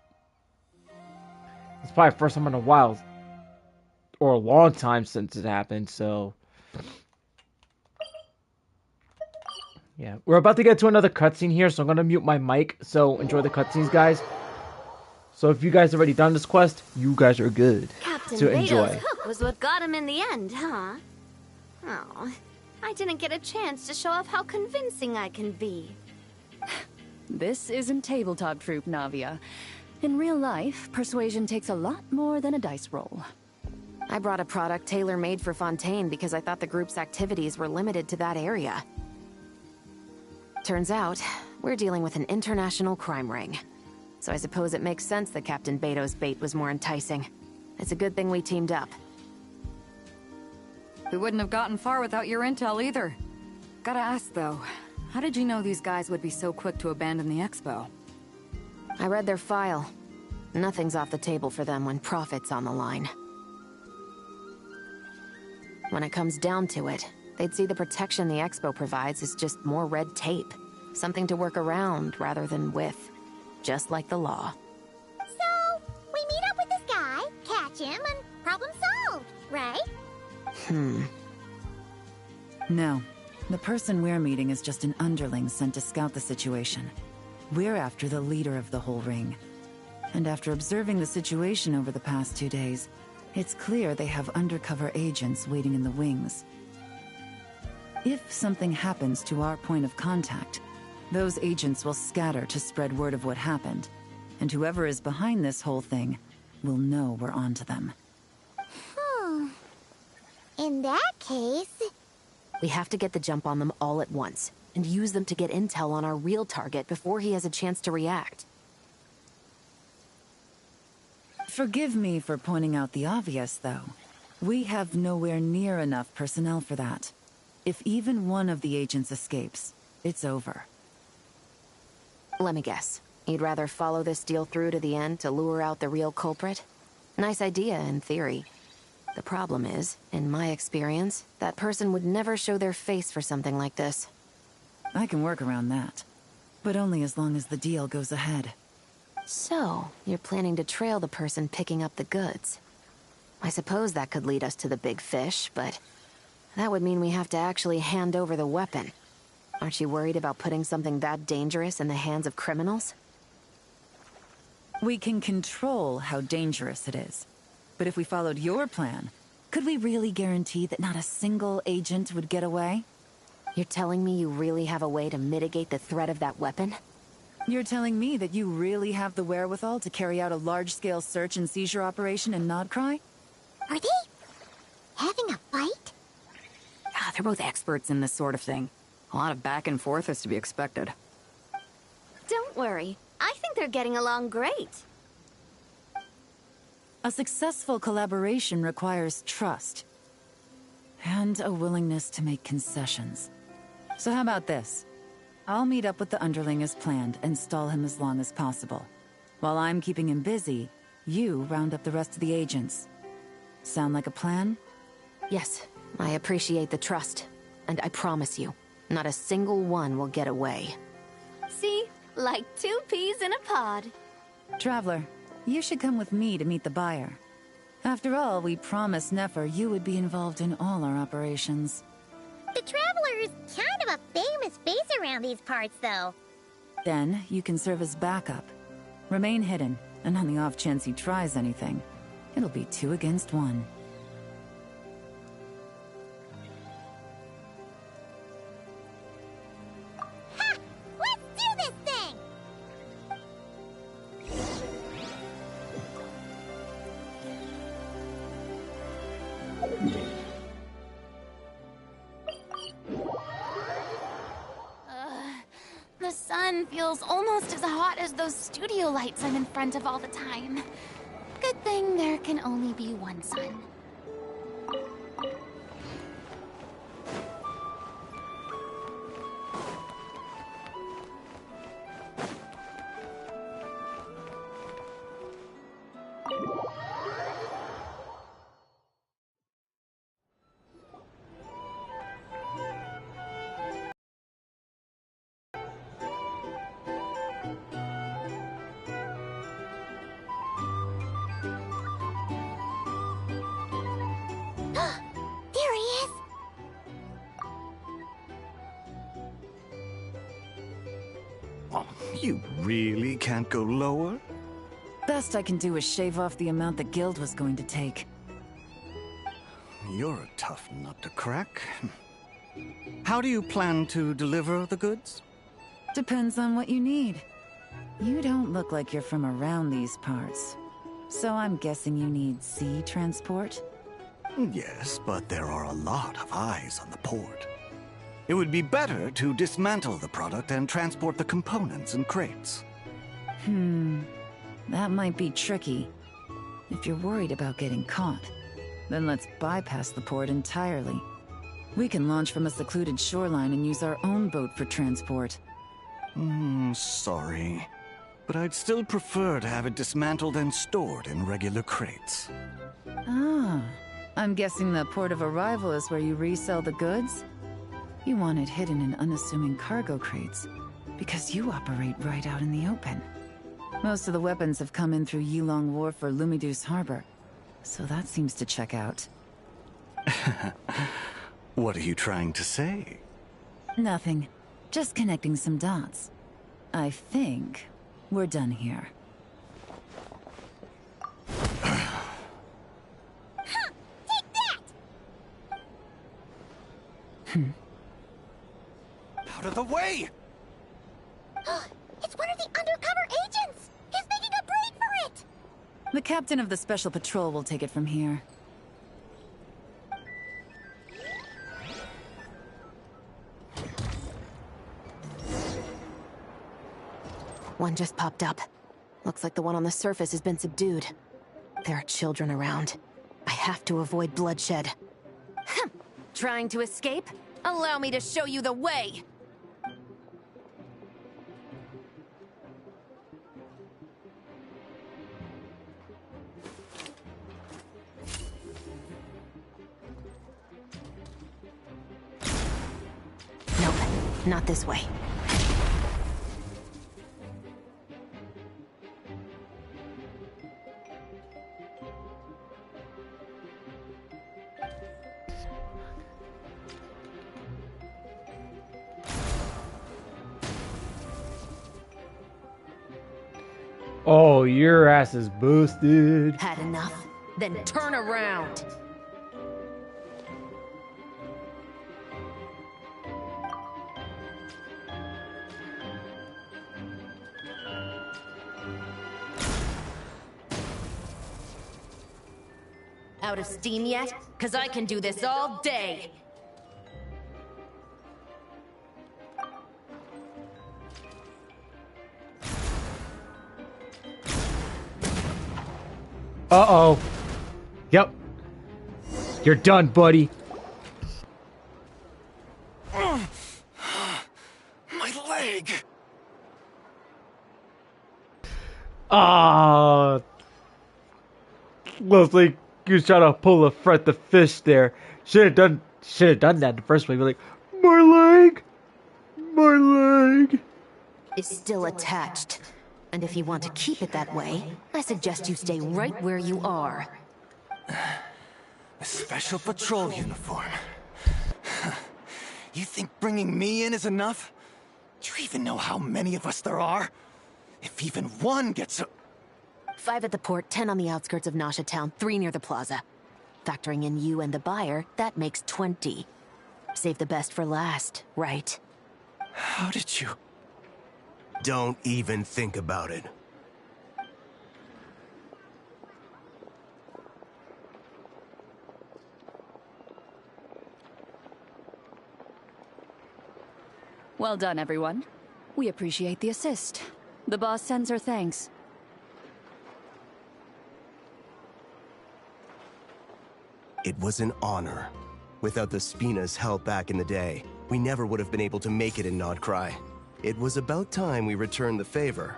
Speaker 1: it's probably the first time in a while. Or a long time since it happened, so yeah. We're about to get to another cutscene here, so I'm gonna mute my mic, so enjoy the cutscenes, guys. So if you guys already done this quest, you guys are good
Speaker 2: Captain
Speaker 1: to
Speaker 2: Beto's
Speaker 1: enjoy.
Speaker 2: hook was what got him in the end, huh? Oh, I didn't get a chance to show off how convincing I can be.
Speaker 9: This isn't tabletop troop, Navia. In real life, persuasion takes a lot more than a dice roll. I brought a product tailor-made for Fontaine because I thought the group's activities were limited to that area. Turns out, we're dealing with an international crime ring. So I suppose it makes sense that Captain Beto's bait was more enticing. It's a good thing we teamed up.
Speaker 6: We wouldn't have gotten far without your intel either. Gotta ask though, how did you know these guys would be so quick to abandon the expo?
Speaker 9: I read their file. Nothing's off the table for them when profit's on the line. When it comes down to it, they'd see the protection the expo provides as just more red tape. Something to work around rather than with. Just like the law.
Speaker 5: So, we meet up with this guy, catch him, and problem solved, right?
Speaker 10: No. The person we're meeting is just an underling sent to scout the situation. We're after the leader of the whole ring. And after observing the situation over the past 2 days, it's clear they have undercover agents waiting in the wings. If something happens to our point of contact, those agents will scatter to spread word of what happened. And whoever is behind this whole thing will know we're onto them.
Speaker 5: In that case...
Speaker 9: We have to get the jump on them all at once, and use them to get intel on our real target before he has a chance to react.
Speaker 10: Forgive me for pointing out the obvious, though. We have nowhere near enough personnel for that. If even one of the agents escapes, it's over.
Speaker 9: Let me guess. You'd rather follow this deal through to the end to lure out the real culprit? Nice idea, in theory. The problem is, in my experience, that person would never show their face for something like this.
Speaker 10: I can work around that. But only as long as the deal goes ahead.
Speaker 9: So, you're planning to trail the person picking up the goods. I suppose that could lead us to the big fish, but that would mean we have to actually hand over the weapon. Aren't you worried about putting something that dangerous in the hands of criminals?
Speaker 10: We can control how dangerous it is. But if we followed your plan, could we really guarantee that not a single agent would get away?
Speaker 9: You're telling me you really have a way to mitigate the threat of that weapon?
Speaker 10: You're telling me that you really have the wherewithal to carry out a large-scale search and seizure operation in Nodcry?
Speaker 5: Are they having a fight?
Speaker 6: They're both experts in this sort of thing. A lot of back and forth is to be expected.
Speaker 2: Don't worry. I think they're getting along great.
Speaker 10: A successful collaboration requires trust. And a willingness to make concessions. So how about this? I'll meet up with the underling as planned and stall him as long as possible. While I'm keeping him busy, you round up the rest of the agents. Sound like a plan?
Speaker 9: Yes, I appreciate the trust. And I promise you, not a single one will get away.
Speaker 2: See? Like 2 peas in a pod.
Speaker 10: Traveler, you should come with me to meet the buyer. After all, we promised Nefer you would be involved in all our operations.
Speaker 5: The Traveler is kind of a famous face around these parts, though.
Speaker 10: Then, you can serve as backup. Remain hidden, and on the off chance he tries anything, it'll be 2 against 1.
Speaker 5: Ha! Let's do this thing!
Speaker 3: The sun feels almost as hot as those studio lights I'm in front of all the time. Good thing there can only be one sun.
Speaker 5: There he is!
Speaker 17: Oh, you really can't go lower?
Speaker 10: Best I can do is shave off the amount the guild was going to take.
Speaker 17: You're a tough nut to crack. How do you plan to deliver the goods?
Speaker 10: Depends on what you need. You don't look like you're from around these parts. So I'm guessing you need sea transport?
Speaker 17: Yes, but there are a lot of eyes on the port. It would be better to dismantle the product and transport the components in crates.
Speaker 10: That might be tricky. If you're worried about getting caught, then let's bypass the port entirely. We can launch from a secluded shoreline and use our own boat for transport.
Speaker 17: Sorry. But I'd still prefer to have it dismantled and stored in regular crates.
Speaker 10: Ah, I'm guessing the port of arrival is where you resell the goods? You want it hidden in unassuming cargo crates, because you operate right out in the open. Most of the weapons have come in through Yilong Wharf or Lumiduce Harbor, so that seems to check out.
Speaker 17: What are you trying to say?
Speaker 10: Nothing. Just connecting some dots. I think we're done here.
Speaker 5: Take that!
Speaker 11: Out of the way!
Speaker 5: It's one of the undercover agents! He's making a break for it!
Speaker 10: The captain of the Special Patrol will take it from here.
Speaker 6: One just popped up. Looks like the one on the surface has been subdued. There are children around. I have to avoid bloodshed. Trying to escape? Allow me to show you the way! Nope, not this way.
Speaker 1: Oh, your ass is boosted.
Speaker 6: Had enough? Then turn around! Out of steam yet? 'Cause I can do this all day!
Speaker 1: Uh-oh. Yep. You're done, buddy.
Speaker 11: My leg!
Speaker 1: Looks like you was trying to pull a Fred the Fish there. Should have done that the first way. Be like, my leg! My leg!
Speaker 6: Is still attached. And if you want to keep it that way, I suggest you stay right where you are.
Speaker 11: A special patrol uniform. You think bringing me in is enough? Do you even know how many of us there are? If even one gets a...
Speaker 6: 5 at the port, 10 on the outskirts of Nasha Town, 3 near the plaza. Factoring in you and the buyer, that makes 20. Save the best for last, right?
Speaker 11: How did you...
Speaker 16: Don't even think about it.
Speaker 9: Well done, everyone. We appreciate the assist. The boss sends her thanks.
Speaker 16: It was an honor. Without the Spina's help back in the day, we never would have been able to make it in Nodcry. It was about time we returned the favor.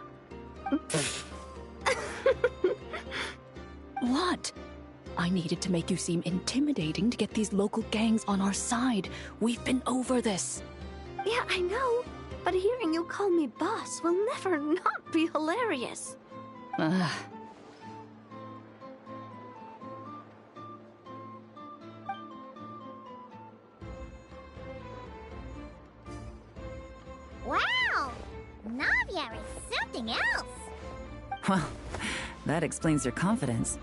Speaker 18: What? I needed to make you seem intimidating to get these local gangs on our side. We've been over this.
Speaker 2: Yeah, I know. But hearing you call me boss will never not be hilarious.
Speaker 5: Wow! Navia is something else!
Speaker 10: Well, that explains your confidence.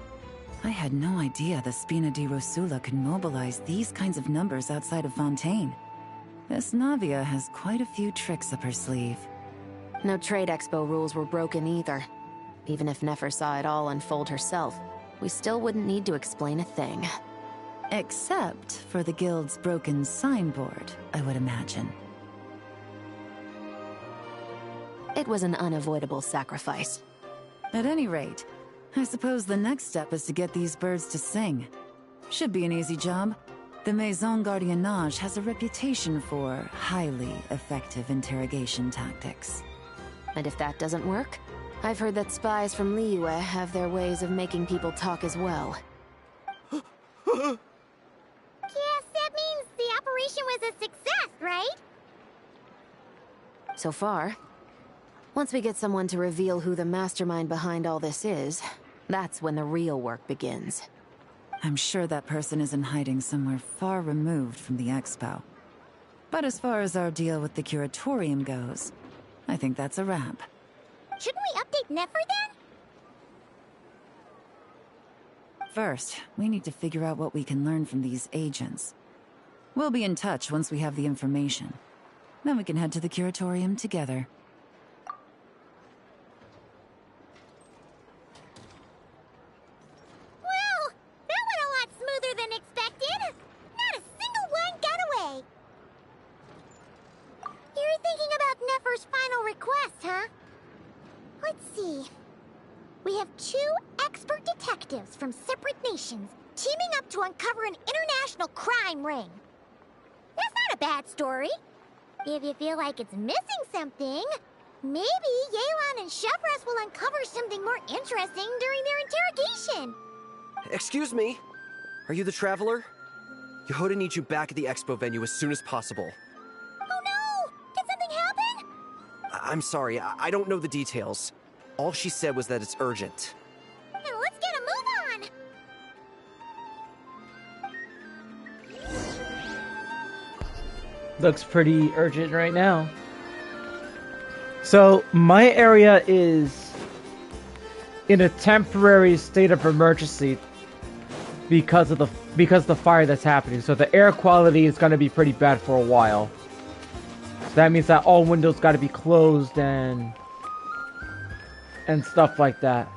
Speaker 10: I had no idea the Spina di Rosula could mobilize these kinds of numbers outside of Fontaine. This Navia has quite a few tricks up her sleeve.
Speaker 6: No trade expo rules were broken either. Even if Nefer saw it all unfold herself, we still wouldn't need to explain a thing.
Speaker 10: Except for the guild's broken signboard, I would imagine.
Speaker 6: It was an unavoidable sacrifice.
Speaker 10: At any rate, I suppose the next step is to get these birds to sing. Should be an easy job. The Maison Gardiennage has a reputation for highly effective interrogation tactics.
Speaker 6: And if that doesn't work, I've heard that spies from Liyue have their ways of making people talk as well.
Speaker 5: Guess that means the operation was a success, right?
Speaker 6: So far. Once we get someone to reveal who the mastermind behind all this is, that's when the real work begins.
Speaker 10: I'm sure that person is in hiding somewhere far removed from the expo. But as far as our deal with the curatorium goes, I think that's a wrap.
Speaker 5: Shouldn't we update Nefer then?
Speaker 10: First, we need to figure out what we can learn from these agents. We'll be in touch once we have the information. Then we can head to the curatorium together.
Speaker 5: Well, that went a lot smoother than expected. Not a single one got away. You're thinking about Nefer's final request, huh? Let's see. We have 2 expert detectives from separate nations teaming up to uncover an international crime ring. That's not a bad story. If you feel like it's missing something, maybe Yelan and Chevres will uncover something more interesting during their interrogation.
Speaker 13: Excuse me? Are you the Traveler? Yehoda needs you back at the expo venue as soon as possible.
Speaker 5: Oh no! Did something happen?
Speaker 13: I'm sorry, I don't know the details. All she said was that it's urgent.
Speaker 5: Now let's get a move on!
Speaker 1: Looks pretty urgent right now. So my area is in a temporary state of emergency because of the fire that's happening. So the air quality is going to be pretty bad for a while. So that means that all windows got to be closed and stuff like that.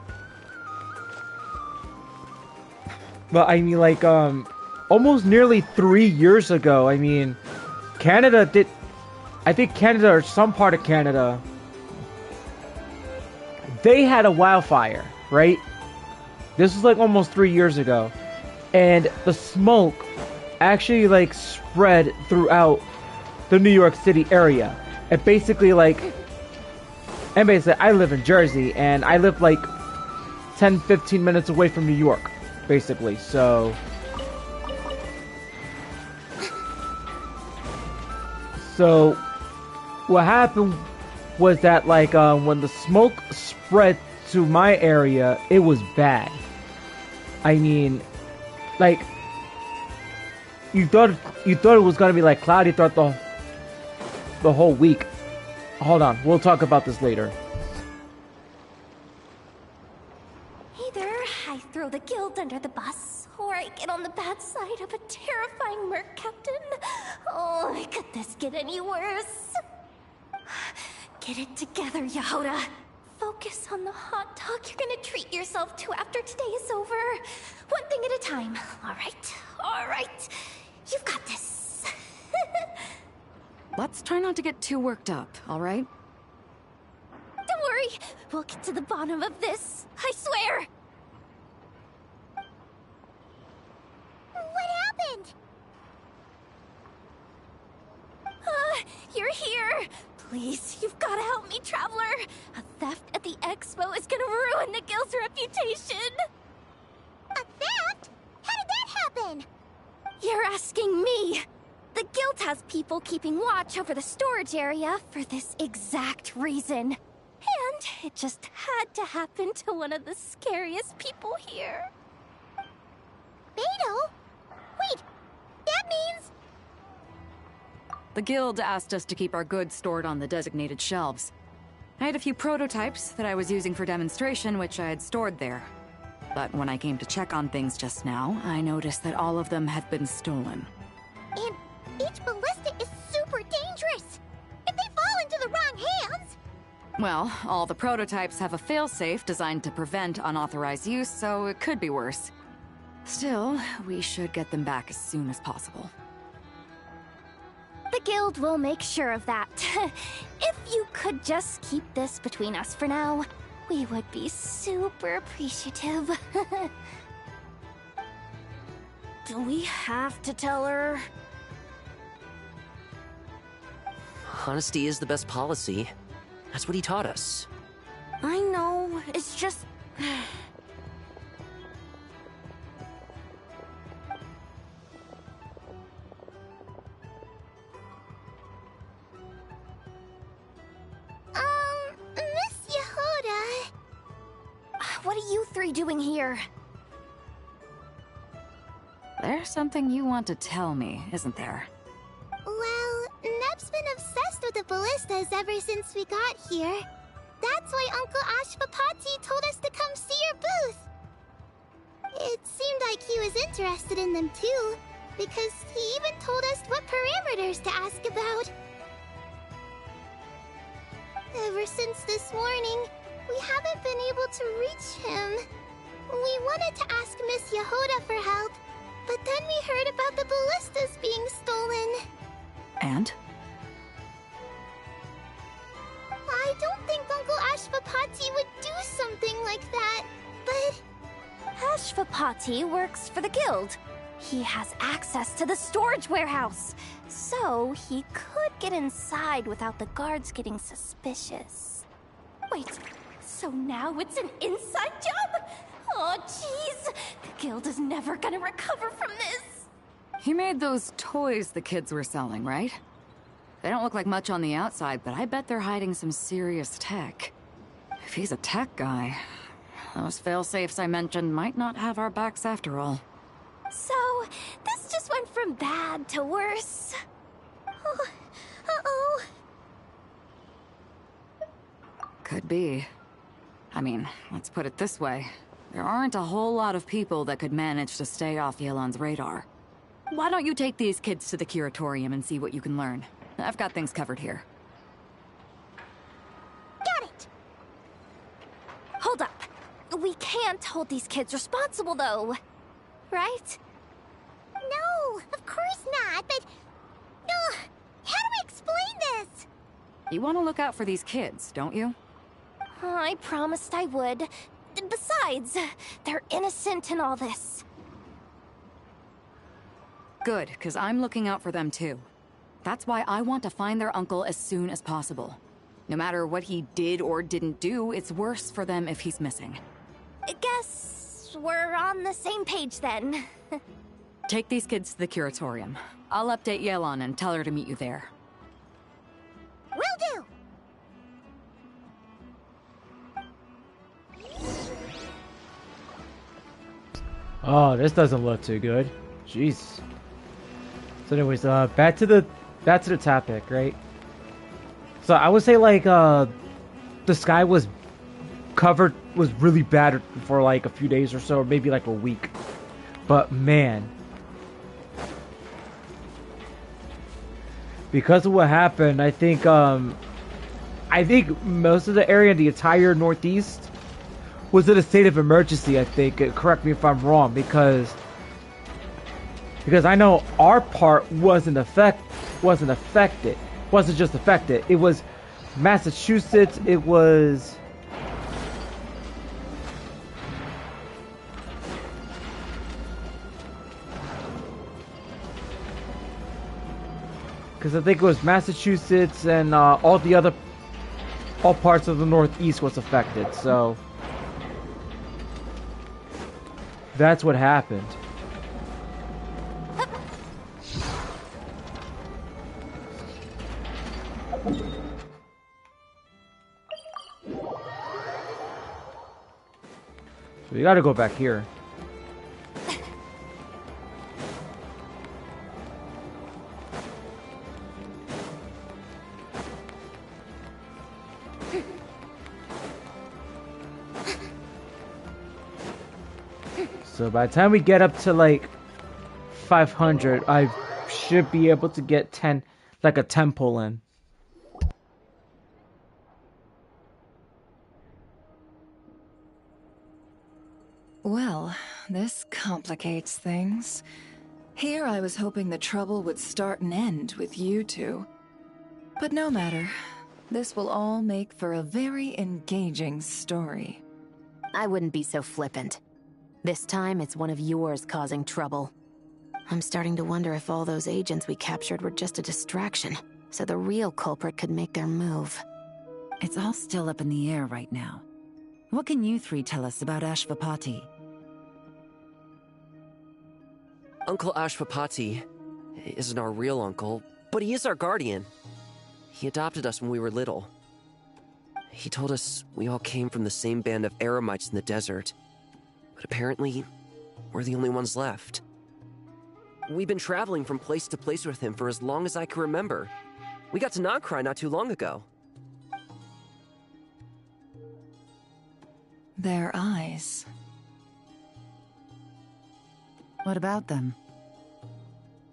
Speaker 1: But I mean, like, almost nearly 3 years ago, I mean, Canada did, I think Canada or some part of Canada, they had a wildfire, right? This was like almost 3 years ago. And the smoke actually like spread throughout the New York City area. And basically like, and basically I live in Jersey and I live like 10-15 minutes away from New York, basically. So what happened was that like when the smoke spread to my area, it was bad. I mean, like you thought it was gonna be like cloudy throughout the whole week. Hold on, we'll talk about this later.
Speaker 2: Either I throw the guild under the bus, or I get on the bad side of a terrifying merc captain. Oh, could this get any worse? Get it together, Yehoda. Focus on the hot dog you're gonna treat yourself to after today is over. One thing at a time. All right. You've got this.
Speaker 9: Let's try not to get too worked up, all right?
Speaker 2: Don't worry. We'll get to the bottom of this. I swear.
Speaker 5: What happened?
Speaker 2: You're here. Please, you've got to help me, Traveler. A theft at the expo is gonna ruin the guild's reputation.
Speaker 5: A theft? How did that happen?
Speaker 2: You're asking me. The guild has people keeping watch over the storage area for this exact reason. And it just had to happen to one of the scariest people here.
Speaker 5: Beidou? Wait, that means...
Speaker 9: The guild asked us to keep our goods stored on the designated shelves. I had a few prototypes that I was using for demonstration, which I had stored there. But when I came to check on things just now, I noticed that all of them had been stolen.
Speaker 5: And each ballista is super
Speaker 9: Well, all the prototypes have a failsafe designed to prevent unauthorized use, so it could be worse. Still, we should get them back as soon as possible.
Speaker 2: The guild will make sure of that. If you could just keep this between us for now, we would be super appreciative. Do we have to tell her?
Speaker 13: Honesty is the best policy. That's what he taught us.
Speaker 2: I know, it's just...
Speaker 5: Miss Yehuda...
Speaker 2: What are you three doing here?
Speaker 9: There's something you want to tell me, isn't there?
Speaker 5: Well, Neb's been obsessed with the ballistas ever since we got here. That's why Uncle Ashvapati told us to come see your booth. It seemed like he was interested in them too, because he even told us what parameters to ask about. Ever since this morning, we haven't been able to reach him. We wanted to ask Miss Yehuda for help, but then we heard about the ballistas being stolen.
Speaker 9: And?
Speaker 5: I don't think Uncle Ashvapati would do something like that, but...
Speaker 2: Ashvapati works for the guild. He has access to the storage warehouse, so he could get inside without the guards getting suspicious. Wait, so now it's an inside job? Oh, jeez! The guild is never gonna recover from this!
Speaker 9: He made those toys the kids were selling, right? They don't look like much on the outside, but I bet they're hiding some serious tech. If he's a tech guy, those fail-safes I mentioned might not have our backs after all.
Speaker 2: So, this just went from bad to worse. Oh, uh-oh.
Speaker 9: Could be. I mean, let's put it this way. There aren't a whole lot of people that could manage to stay off Yelan's radar. Why don't you take these kids to the curatorium and see what you can learn? I've got things covered here.
Speaker 5: Got it!
Speaker 2: Hold up. We can't hold these kids responsible, though. Right?
Speaker 5: No, of course not, but... how do we explain this?
Speaker 9: You want to look out for these kids, don't you?
Speaker 2: I promised I would. Besides, they're innocent in all this.
Speaker 9: Good, because I'm looking out for them too. That's why I want to find their uncle as soon as possible. No matter what he did or didn't do, it's worse for them if he's missing.
Speaker 2: I guess we're on the same page then.
Speaker 9: Take these kids to the curatorium. I'll update Yelan and tell her to meet you there.
Speaker 5: Will do!
Speaker 1: Oh, this doesn't look too good. Jeez. So anyways, back to the topic, right? So I would say like the sky was really bad for like a few days or so, or maybe like a week. But man, because of what happened, I think most of the area in the entire Northeast was in a state of emergency. I think. Correct me if I'm wrong, because I know our part wasn't affected. Wasn't just affected. It was Massachusetts. It was. Because I think it was Massachusetts and all parts of the Northeast was affected. So that's what happened. So we gotta go back here. So by the time we get up to like 500, I should be able to get 10, like a 10 pull in.
Speaker 4: Well, this complicates things. Here I was hoping the trouble would start and end with you two. But no matter. This will all make for a very engaging story.
Speaker 6: I wouldn't be so flippant. This time, it's one of yours causing trouble. I'm starting to wonder if all those agents we captured were just a distraction, so the real culprit could make their move.
Speaker 10: It's all still up in the air right now. What can you three tell us about Ashvapati?
Speaker 13: Uncle Ashvapati isn't our real uncle, but he is our guardian. He adopted us when we were little. He told us we all came from the same band of eremites in the desert. But apparently, we're the only ones left. We've been traveling from place to place with him for as long as I can remember. We got to Nagcry not too long ago.
Speaker 4: Their eyes.
Speaker 10: What about them?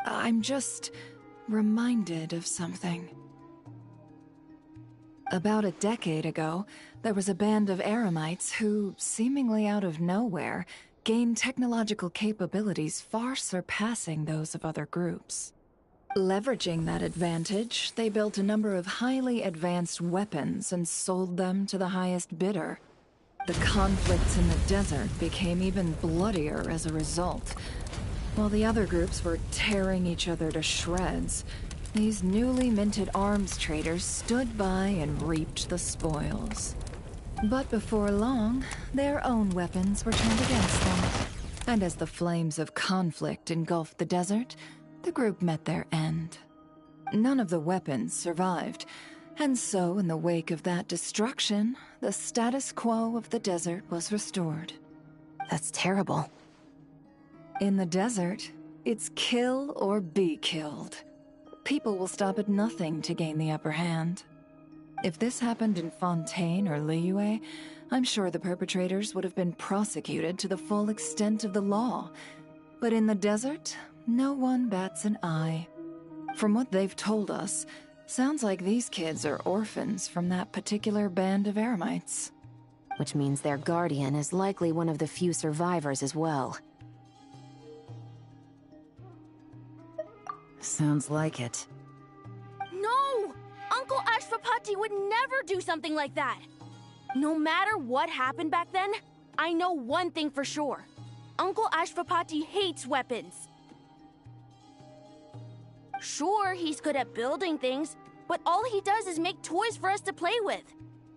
Speaker 4: I'm just reminded of something. About a decade ago, there was a band of eremites who, seemingly out of nowhere, gained technological capabilities far surpassing those of other groups. Leveraging that advantage, they built a number of highly advanced weapons and sold them to the highest bidder. The conflicts in the desert became even bloodier as a result. While the other groups were tearing each other to shreds, these newly minted arms traders stood by and reaped the spoils. But before long, their own weapons were turned against them. And as the flames of conflict engulfed the desert, the group met their end. None of the weapons survived, and so in the wake of that destruction, the status quo of the desert was restored.
Speaker 6: That's terrible.
Speaker 4: In the desert, it's kill or be killed. People will stop at nothing to gain the upper hand. If this happened in Fontaine or Liyue, I'm sure the perpetrators would have been prosecuted to the full extent of the law. But in the desert, no one bats an eye. From what they've told us, sounds like these kids are orphans from that particular band of eremites.
Speaker 6: Which means their guardian is likely one of the few survivors as well.
Speaker 10: Sounds like it.
Speaker 19: No! Uncle Ashvapati would never do something like that! No matter what happened back then, I know one thing for sure. Uncle Ashvapati hates weapons. Sure, he's good at building things, but all he does is make toys for us to play with.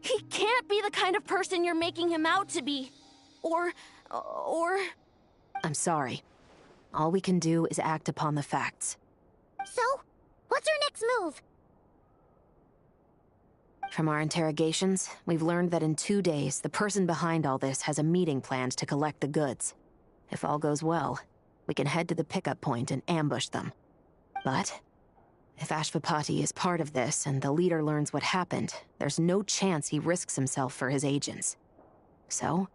Speaker 19: He can't be the kind of person you're making him out to be. Or...
Speaker 6: I'm sorry. All we can do is act upon the facts.
Speaker 5: So, what's our next move?
Speaker 6: From our interrogations, we've learned that in 2 days, the person behind all this has a meeting planned to collect the goods. If all goes well, we can head to the pickup point and ambush them. But if Ashvapati is part of this and the leader learns what happened, there's no chance he risks himself for his agents. So,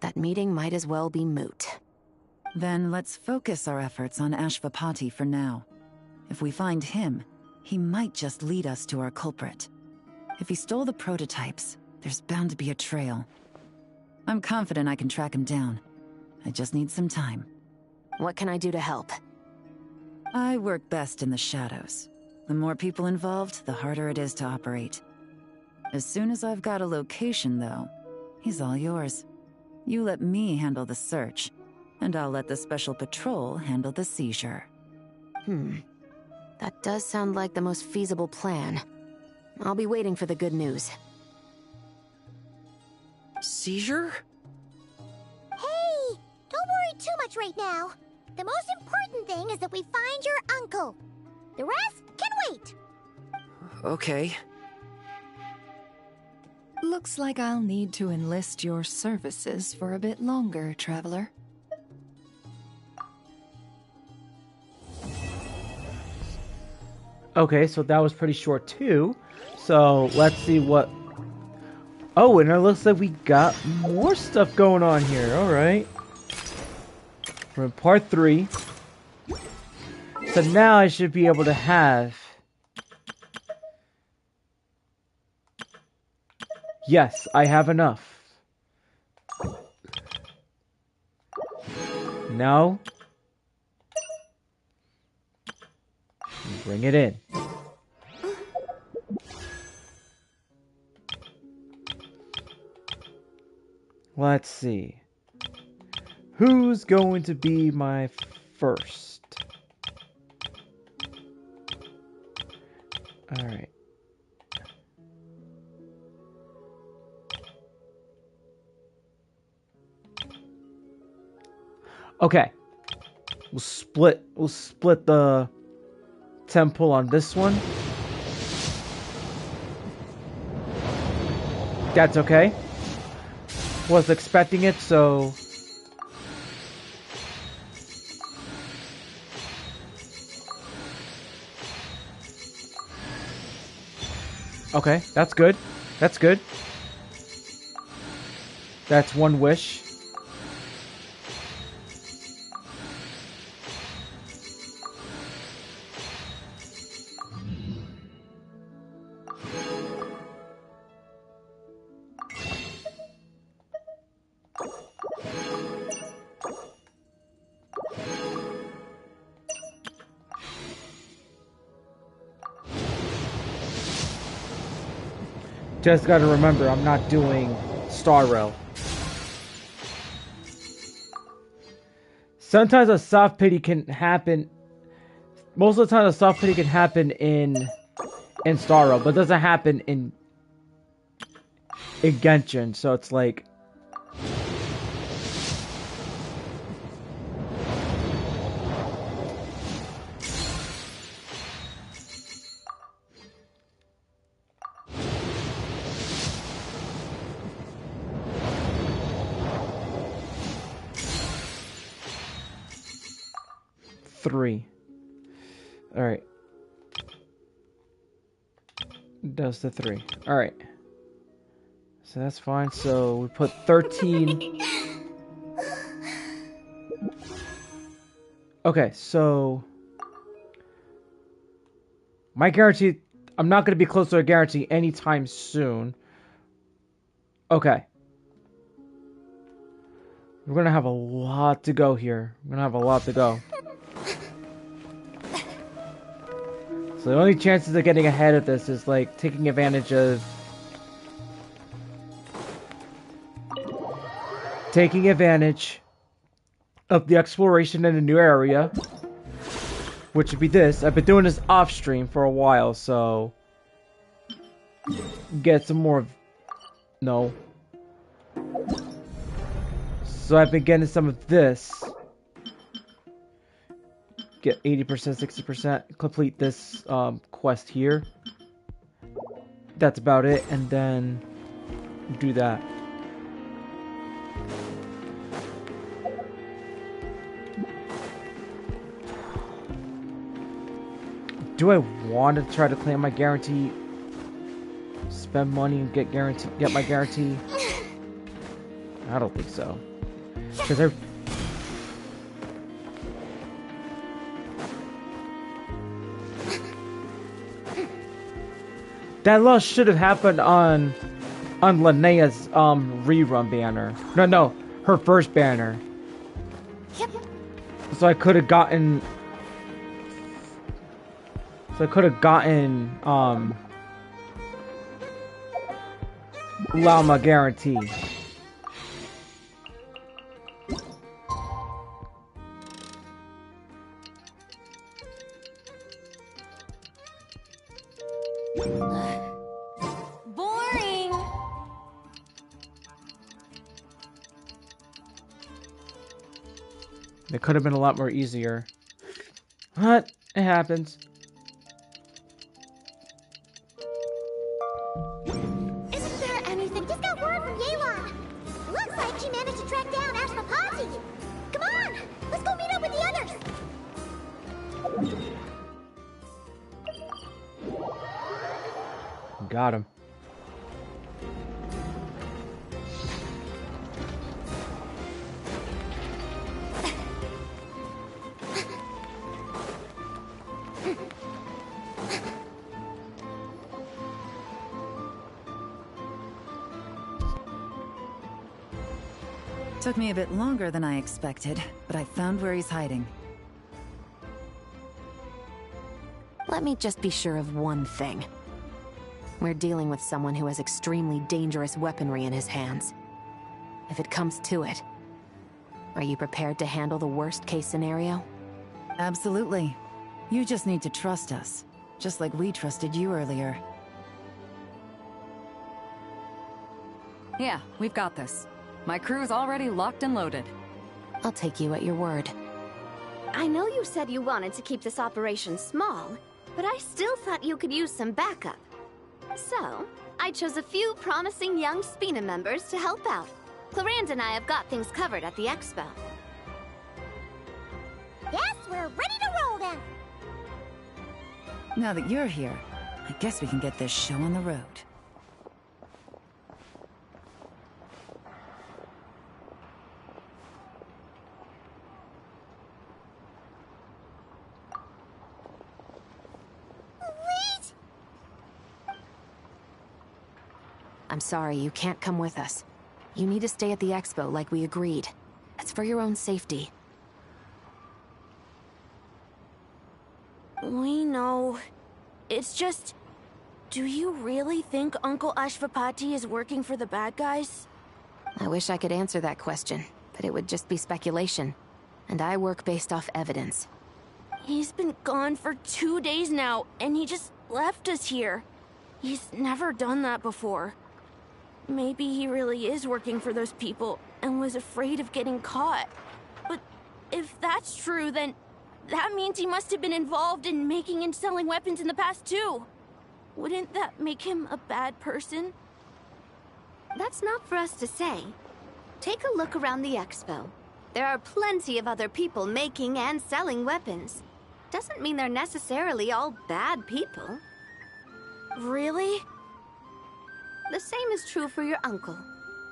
Speaker 6: that meeting might as well be moot.
Speaker 10: Then let's focus our efforts on Ashvapati for now. If we find him, he might just lead us to our culprit. If he stole the prototypes, there's bound to be a trail. I'm confident I can track him down. I just need some time.
Speaker 6: What can I do to help?
Speaker 10: I work best in the shadows. The more people involved, the harder it is to operate. As soon as I've got a location, though, he's all yours. You let me handle the search, and I'll let the special patrol handle the seizure.
Speaker 6: That does sound like the most feasible plan. I'll be waiting for the good news.
Speaker 13: Seizure?
Speaker 5: Hey! Don't worry too much right now. The most important thing is that we find your uncle. The rest can wait.
Speaker 13: Okay.
Speaker 4: Looks like I'll need to enlist your services for a bit longer, Traveler.
Speaker 1: Okay, so that was pretty short too. So let's see what... Oh, and it looks like we got more stuff going on here. Alright. We're in part 3. So now I should be able to have... Yes, I have enough. now bring it in. Let's see. Who's going to be my first? All right. Okay. We'll split the temple on this one. That's okay. Was expecting it, so okay, that's good. That's good. That's one wish. Just gotta remember, I'm not doing Star Rail. Sometimes a soft pity can happen. Most of the time, a soft pity can happen in Star Rail, but it doesn't happen in Genshin. So it's like. Three. All right. Does the 3. All right. So that's fine. So we put 13. Okay, so my guarantee, I'm not going to be close to a guarantee anytime soon. Okay. We're going to have a lot to go here. We're going to have a lot to go. So the only chances of getting ahead of this is like taking advantage of the exploration in a new area, which would be this. I've been doing this off stream for a while, so get some more. No. So I've been getting some of this. Get 80%, 60%. Complete this quest here. That's about it, and then do that. Do I want to try to claim my guarantee? Spend money and get my guarantee? I don't think so. Because they're... That loss should have happened on Linnea's rerun banner. No, her first banner.
Speaker 2: Yep.
Speaker 1: So I could have gotten Llama guarantee.
Speaker 2: Boring.
Speaker 1: It could have been a lot more easier. But it happens.
Speaker 5: Isn't there anything? Just got word from Yelan. Looks like she managed to track down Ashpapati. Come on, let's go meet up with the others.
Speaker 1: Got him.
Speaker 10: Took me a bit longer than I expected, but I found where he's hiding.
Speaker 6: Let me just be sure of one thing. We're dealing with someone who has extremely dangerous weaponry in his hands. If it comes to it, are you prepared to handle the worst-case scenario?
Speaker 10: Absolutely. You just need to trust us, just like we trusted you earlier.
Speaker 9: Yeah, we've got this. My crew's already locked and loaded.
Speaker 6: I'll take you at your word.
Speaker 2: I know you said you wanted to keep this operation small, but I still thought you could use some backup. So, I chose a few promising young Spina members to help out. Clarande and I have got things covered at the expo.
Speaker 5: Guess we're ready to roll then.
Speaker 10: Now that you're here, I guess we can get this show on the road.
Speaker 6: I'm sorry, you can't come with us. You need to stay at the expo like we agreed. It's for your own safety.
Speaker 19: We know. It's just... Do you really think Uncle Ashvapati is working for the bad guys?
Speaker 6: I wish I could answer that question, but it would just be speculation. And I work based off evidence.
Speaker 19: He's been gone for 2 days now, and he just left us here. He's never done that before. Maybe he really is working for those people and was afraid of getting caught. But if that's true, then that means he must have been involved in making and selling weapons in the past too. Wouldn't that make him a bad person?
Speaker 2: That's not for us to say. Take a look around the expo. There are plenty of other people making and selling weapons. Doesn't mean they're necessarily all bad people.
Speaker 19: Really?
Speaker 2: The same is true for your uncle.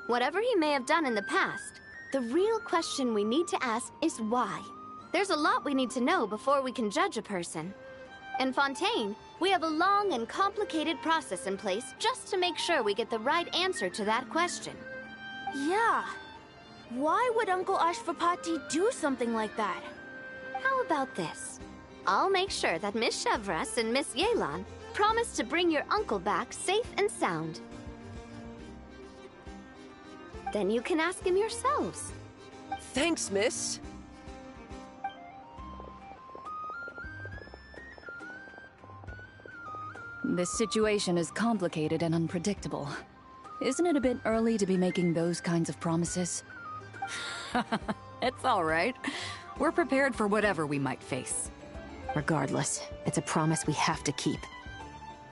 Speaker 2: Whatever he may have done in the past, the real question we need to ask is why. There's a lot we need to know before we can judge a person. In Fontaine, we have a long and complicated process in place just to make sure we get the right answer to that question.
Speaker 19: Yeah. Why would Uncle Ashvapati do something like that?
Speaker 2: How about this? I'll make sure that Miss Chevras and Miss Yelan promise to bring your uncle back safe and sound. Then you can ask him yourselves.
Speaker 13: Thanks, miss.
Speaker 18: This situation is complicated and unpredictable. Isn't it a bit early to be making those kinds of promises?
Speaker 9: It's all right. We're prepared for whatever we might face.
Speaker 6: Regardless, it's a promise we have to keep.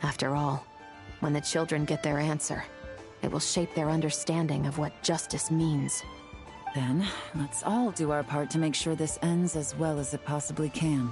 Speaker 6: After all, when the children get their answer, it will shape their understanding of what justice means.
Speaker 10: Then, let's all do our part to make sure this ends as well as it possibly can.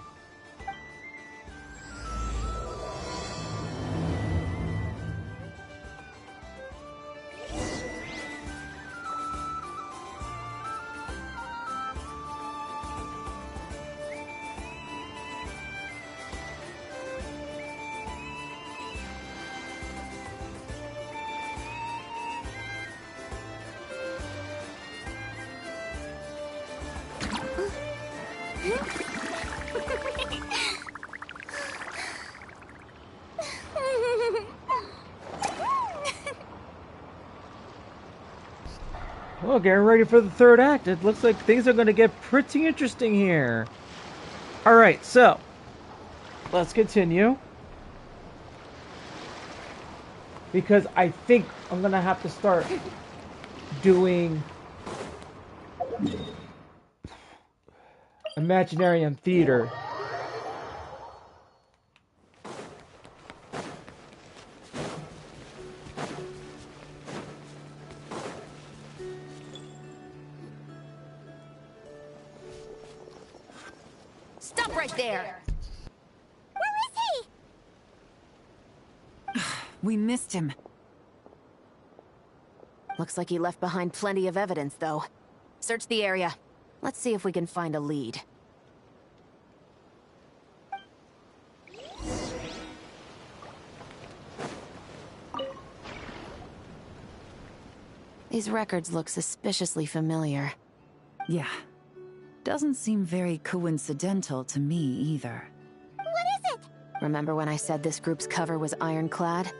Speaker 1: Well, getting ready for the third act. It looks like things are going to get pretty interesting here. Alright, so let's continue. Because I think I'm going to have to start doing Imaginarium Theater.
Speaker 14: Stop right there!
Speaker 5: Where is he?
Speaker 10: We missed him.
Speaker 6: Looks like he left behind plenty of evidence, though. Search the area. Let's see if we can find a lead. These records look suspiciously familiar.
Speaker 10: Yeah. Doesn't seem very coincidental to me either.
Speaker 5: What is it?
Speaker 6: Remember when I said this group's cover was ironclad?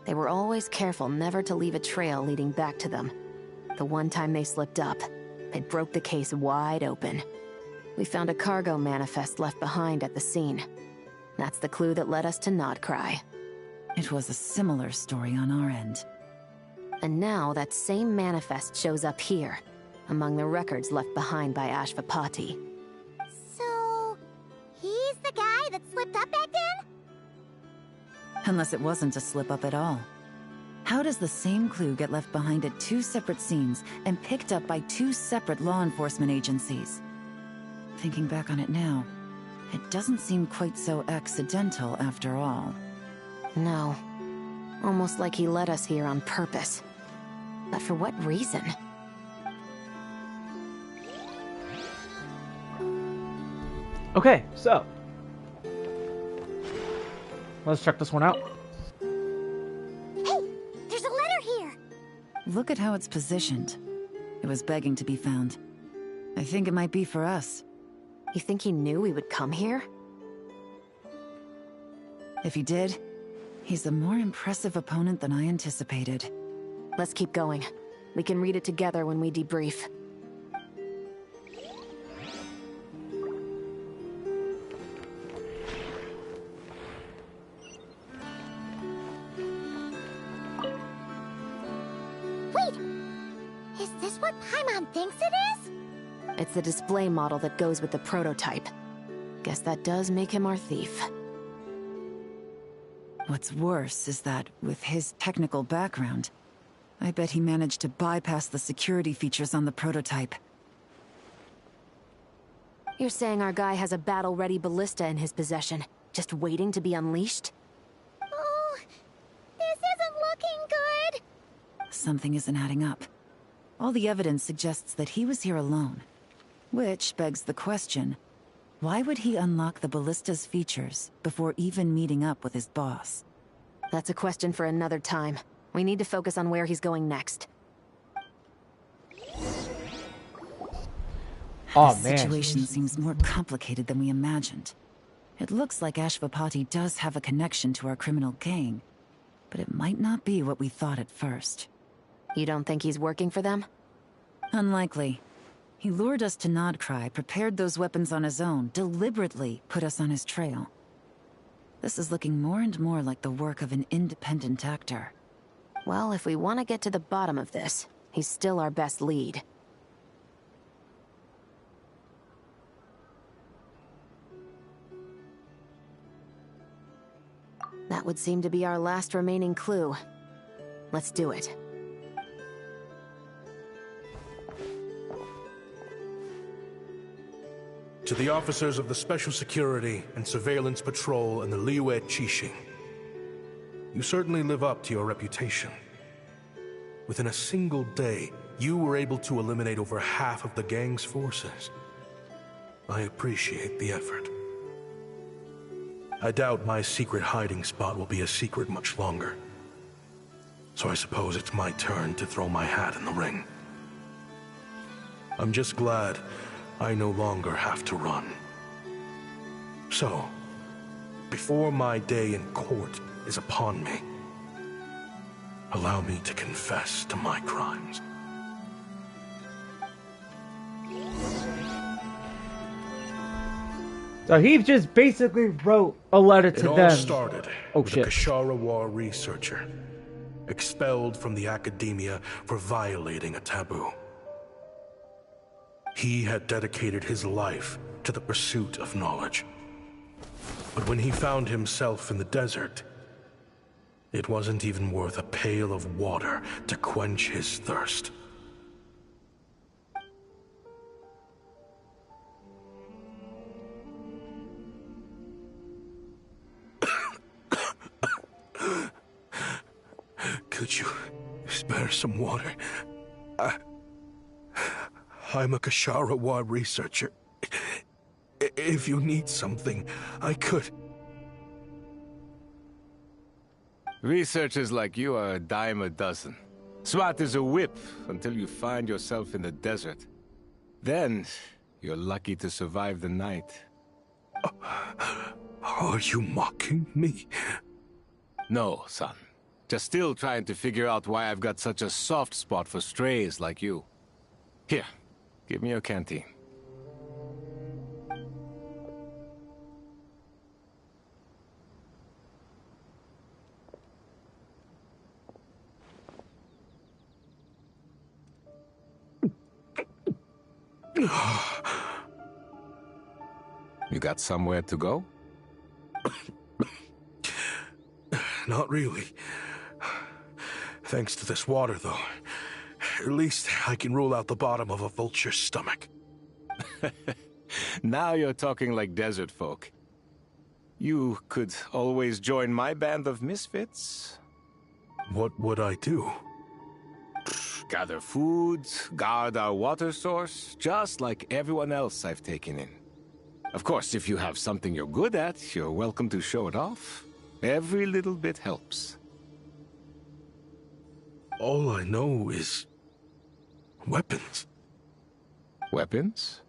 Speaker 6: They were always careful never to leave a trail leading back to them. The one time they slipped up, it broke the case wide open. We found a cargo manifest left behind at the scene. That's the clue that led us to Nodcry.
Speaker 10: It was a similar story on our end.
Speaker 6: And now that same manifest shows up here, among the records left behind by Ashvapati.
Speaker 5: So, he's the guy that slipped up back then?
Speaker 10: Unless it wasn't a slip-up at all. How does the same clue get left behind at 2 separate scenes and picked up by 2 separate law enforcement agencies? Thinking back on it now, it doesn't seem quite so accidental after all.
Speaker 6: No. Almost like he led us here on purpose. But for what reason?
Speaker 1: Okay, so let's check this one out.
Speaker 5: Hey, there's a letter here.
Speaker 10: Look at how it's positioned. It was begging to be found. I think it might be for us.
Speaker 6: You think he knew we would come here?
Speaker 10: If he did, he's a more impressive opponent than I anticipated.
Speaker 6: Let's keep going. We can read it together when we debrief.
Speaker 5: Wait! Is this what Paimon thinks it is?
Speaker 6: It's the display model that goes with the prototype. Guess that does make him our thief.
Speaker 10: What's worse is that, with his technical background, I bet he managed to bypass the security features on the prototype.
Speaker 6: You're saying our guy has a battle-ready ballista in his possession, just waiting to be unleashed?
Speaker 5: Oh, this isn't looking good.
Speaker 10: Something isn't adding up. All the evidence suggests that he was here alone. Which begs the question, why would he unlock the ballista's features before even meeting up with his boss?
Speaker 6: That's a question for another time. We need to focus on where he's going next.
Speaker 1: Oh,
Speaker 10: the
Speaker 1: man.
Speaker 10: situation seems more complicated than we imagined. It looks like Ashvapati does have a connection to our criminal gang, but it might not be what we thought at first.
Speaker 6: You don't think he's working for them?
Speaker 10: Unlikely. He lured us to Nodcry, prepared those weapons on his own, deliberately put us on his trail. This is looking more and more like the work of an independent actor.
Speaker 6: Well, if we want to get to the bottom of this, he's still our best lead. That would seem to be our last remaining clue. Let's do it.
Speaker 12: To the officers of the Special Security and Surveillance Patrol and the Liyue Qixing, you certainly live up to your reputation. Within a single day, you were able to eliminate over half of the gang's forces. I appreciate the effort. I doubt my secret hiding spot will be a secret much longer. So I suppose it's my turn to throw my hat in the ring. I'm just glad I no longer have to run. So, before my day in court is upon me, allow me to confess to my crimes.
Speaker 1: So he just basically wrote a letter to them.
Speaker 12: It all started with
Speaker 1: shit.
Speaker 12: a Kashara War researcher, expelled from the academia for violating a taboo. He had dedicated his life to the pursuit of knowledge. But when he found himself in the desert, it wasn't even worth a pail of water to quench his thirst. Could you spare some water? I'm a Kashara War researcher. If you need something, I could.
Speaker 20: Researchers like you are a dime a dozen. Smart as a whip until you find yourself in the desert. Then, you're lucky to survive the night.
Speaker 12: Are you mocking me?
Speaker 20: No, son. Just still trying to figure out why I've got such a soft spot for strays like you. Here, give me your canteen. You got somewhere to go?
Speaker 12: Not really. Thanks to this water, though. At least I can rule out the bottom of a vulture's stomach.
Speaker 20: Now you're talking like desert folk. You could always join my band of misfits.
Speaker 12: What would I do?
Speaker 20: Gather food, guard our water source, just like everyone else I've taken in. Of course, if you have something you're good at, you're welcome to show it off. Every little bit helps.
Speaker 12: All I know is weapons.
Speaker 20: Weapons?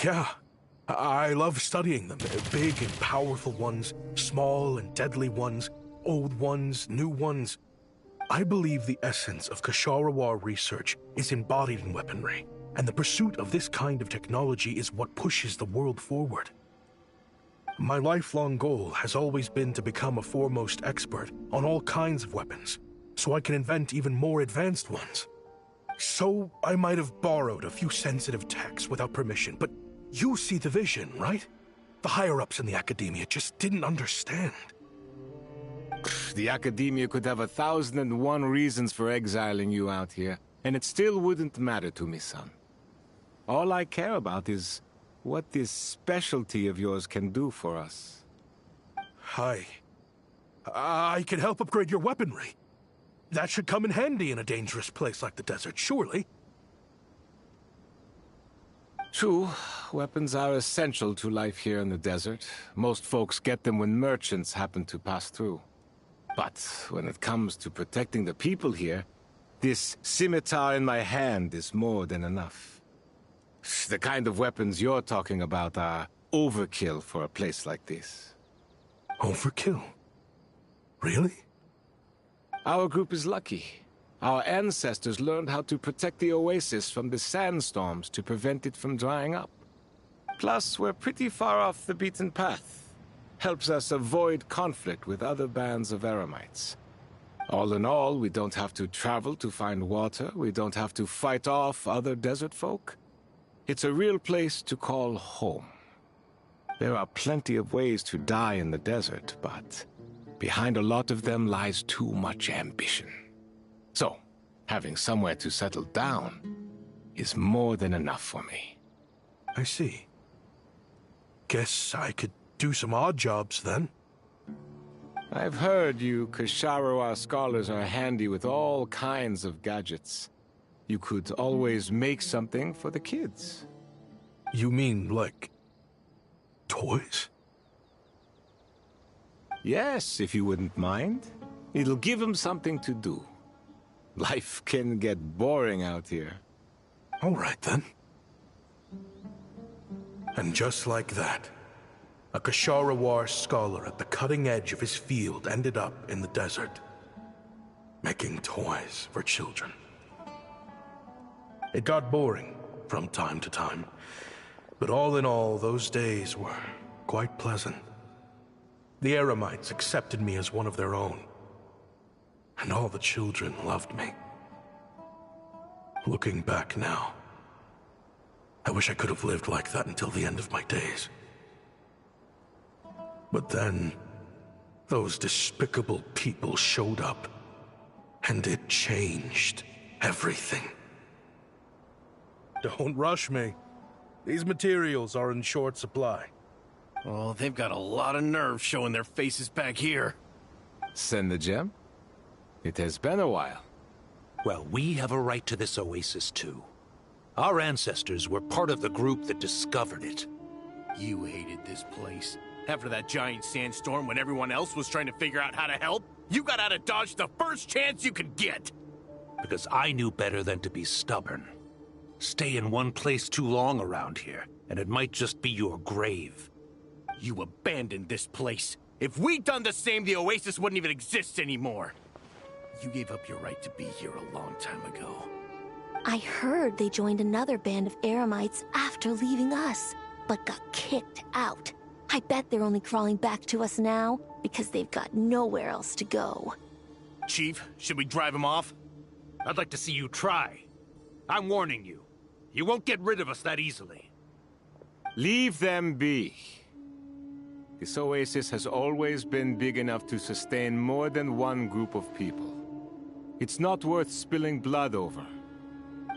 Speaker 12: Yeah. I love studying them. Big and powerful ones, small and deadly ones, old ones, new ones. I believe the essence of Kshatriya research is embodied in weaponry, and the pursuit of this kind of technology is what pushes the world forward. My lifelong goal has always been to become a foremost expert on all kinds of weapons, so I can invent even more advanced ones. So I might have borrowed a few sensitive techs without permission, but you see the vision, right? The higher-ups in the academia just didn't understand.
Speaker 20: The academia could have 1,001 reasons for exiling you out here, and it still wouldn't matter to me, son. All I care about is what this specialty of yours can do for us.
Speaker 12: I can help upgrade your weaponry. That should come in handy in a dangerous place like the desert, surely.
Speaker 20: True, weapons are essential to life here in the desert. Most folks get them when merchants happen to pass through. But when it comes to protecting the people here, this scimitar in my hand is more than enough. The kind of weapons you're talking about are overkill for a place like this.
Speaker 12: Overkill? Really?
Speaker 20: Our group is lucky. Our ancestors learned how to protect the oasis from the sandstorms to prevent it from drying up. Plus, we're pretty far off the beaten path. Helps us avoid conflict with other bands of Eremites. All in all, we don't have to travel to find water, we don't have to fight off other desert folk. It's a real place to call home. There are plenty of ways to die in the desert, but behind a lot of them lies too much ambition. So, having somewhere to settle down is more than enough for me.
Speaker 12: I see. Guess I could do some odd jobs then.
Speaker 20: I've heard you Kshatriya scholars are handy with all kinds of gadgets. You could always make something for the kids.
Speaker 12: You mean, like, toys?
Speaker 20: Yes, if you wouldn't mind. It'll give them something to do. Life can get boring out here.
Speaker 12: All right, then. And just like that, a Kshatriya scholar at the cutting edge of his field ended up in the desert, making toys for children. It got boring from time to time, but all in all, those days were quite pleasant. The Eremites accepted me as one of their own, and all the children loved me. Looking back now, I wish I could have lived like that until the end of my days. But then, those despicable people showed up, and it changed everything. Don't rush me. These materials are in short supply.
Speaker 7: Oh, they've got a lot of nerve showing their faces back here.
Speaker 20: Send the gem? It has been a while.
Speaker 21: Well, we have a right to this oasis, too. Our ancestors were part of the group that discovered it.
Speaker 11: You hated this place. After that giant sandstorm when everyone else was trying to figure out how to help, you got out of Dodge the first chance you could get.
Speaker 21: because I knew better than to be stubborn. Stay in one place too long around here, and it might just be your grave.
Speaker 7: You abandoned this place. If we'd done the same, the Oasis wouldn't even exist anymore. You gave up your right to be here a long time ago.
Speaker 2: I heard they joined another band of Eremites after leaving us, but got kicked out. I bet they're only crawling back to us now because they've got nowhere else to go.
Speaker 7: Chief, should we drive him off?
Speaker 21: I'd like to see you try. I'm warning you. You won't get rid of us that easily.
Speaker 20: Leave them be. This oasis has always been big enough to sustain more than one group of people. It's not worth spilling blood over.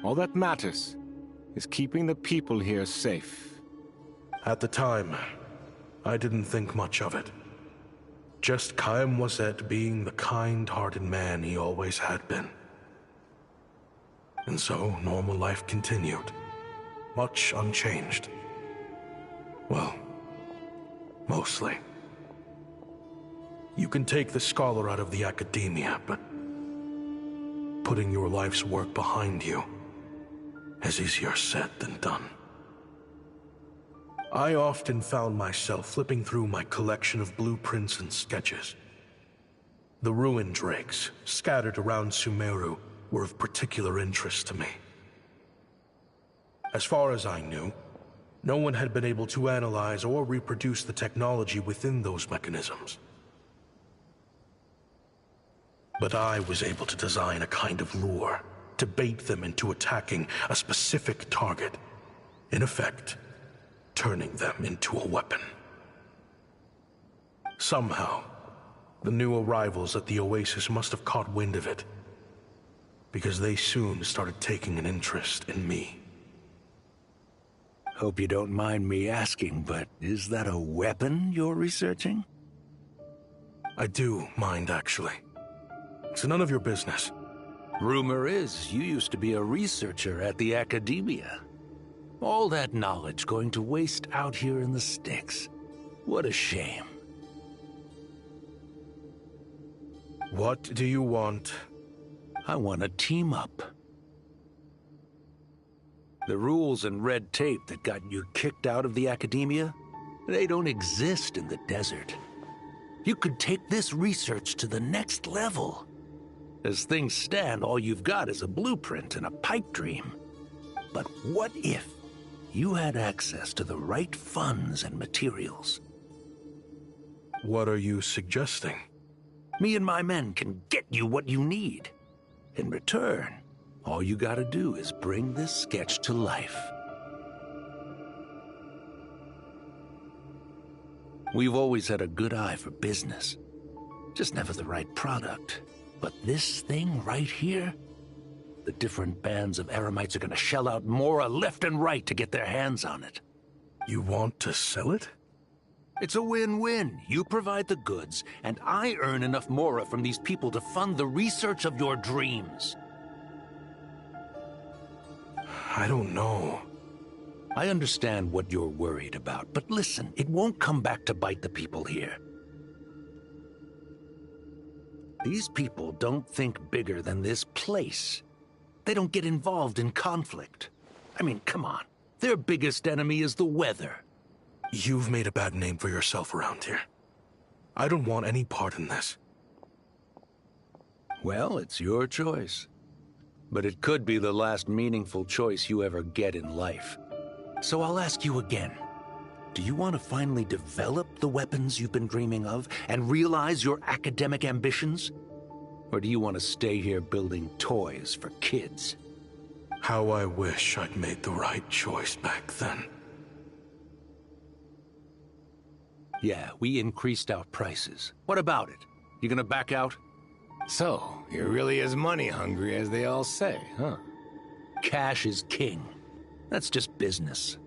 Speaker 20: All that matters is keeping the people here safe.
Speaker 12: At the time, I didn't think much of it. Just Chaim Wazet being the kind-hearted man he always had been. And so, normal life continued. Much unchanged. Well, mostly. You can take the scholar out of the academia, but putting your life's work behind you is easier said than done. I often found myself flipping through my collection of blueprints and sketches. The ruin drakes scattered around Sumeru were of particular interest to me. As far as I knew, no one had been able to analyze or reproduce the technology within those mechanisms. But I was able to design a kind of lure to bait them into attacking a specific target. In effect, turning them into a weapon. Somehow, the new arrivals at the Oasis must have caught wind of it, because they soon started taking an interest in me.
Speaker 21: Hope you don't mind me asking, but is that a weapon you're researching?
Speaker 12: I do mind, actually. It's none of your business.
Speaker 21: Rumor is you used to be a researcher at the Academia. All that knowledge going to waste out here in the sticks. What a shame.
Speaker 12: What do you want?
Speaker 21: I want to team up. The rules and red tape that got you kicked out of the Academia, they don't exist in the desert. You could take this research to the next level. As things stand, all you've got is a blueprint and a pipe dream. But what if you had access to the right funds and materials?
Speaker 12: What are you suggesting?
Speaker 21: Me and my men can get you what you need. In return, all you gotta do is bring this sketch to life. We've always had a good eye for business. Just never the right product. But this thing right here, the different bands of Eremites are gonna shell out Mora left and right to get their hands on it.
Speaker 12: You want to sell it?
Speaker 21: It's a win-win. You provide the goods, and I earn enough Mora from these people to fund the research of your dreams.
Speaker 12: I don't know.
Speaker 21: I understand what you're worried about, but listen, it won't come back to bite the people here. These people don't think bigger than this place. They don't get involved in conflict. I mean, come on. Their biggest enemy is the weather.
Speaker 12: You've made a bad name for yourself around here. I don't want any part in this.
Speaker 21: Well, it's your choice. But it could be the last meaningful choice you ever get in life. So I'll ask you again. Do you want to finally develop the weapons you've been dreaming of and realize your academic ambitions? Or do you want to stay here building toys for kids?
Speaker 12: How I wish I'd made the right choice back then.
Speaker 21: Yeah, we increased our prices. What about it? You gonna back out?
Speaker 20: So, you're really as money hungry as they all say, huh?
Speaker 21: Cash is king. That's just business.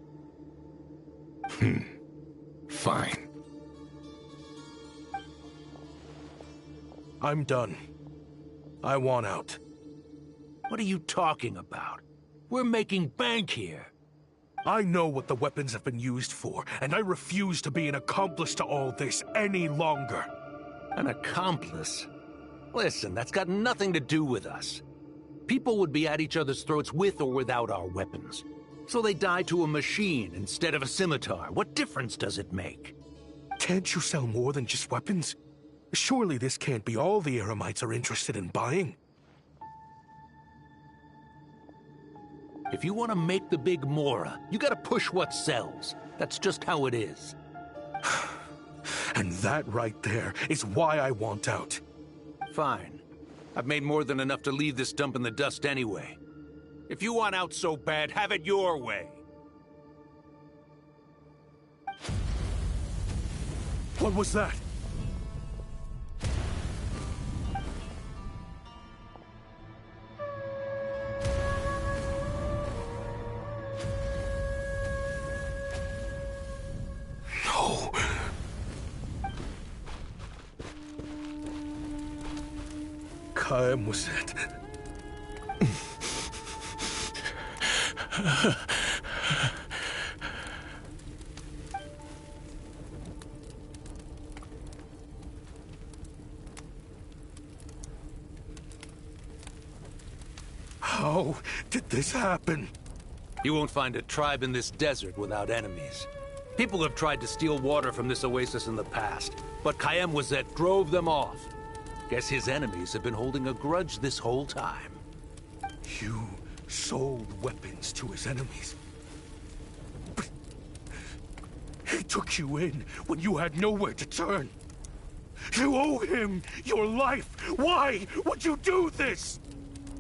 Speaker 20: Fine.
Speaker 12: I'm done. I want out.
Speaker 21: What are you talking about? We're making bank here.
Speaker 12: I know what the weapons have been used for, and I refuse to be an accomplice to all this any longer.
Speaker 21: An accomplice? Listen, that's got nothing to do with us. People would be at each other's throats with or without our weapons. So they die to a machine instead of a scimitar. What difference does it make?
Speaker 12: Can't you sell more than just weapons? Surely this can't be all the Eremites are interested in buying.
Speaker 21: If you want to make the big Mora, you gotta push what sells. That's just how it is.
Speaker 12: And that right there is why I want out.
Speaker 21: Fine. I've made more than enough to leave this dump in the dust anyway.
Speaker 7: If you want out so bad, have it your way.
Speaker 12: What was that? No. Kaem was it? How did this happen?
Speaker 21: You won't find a tribe in this desert without enemies. People have tried to steal water from this oasis in the past, but Kaem Wazet drove them off. Guess his enemies have been holding a grudge this whole time.
Speaker 12: You sold weapons to his enemies. But he took you in when you had nowhere to turn. You owe him your life. Why would you do this?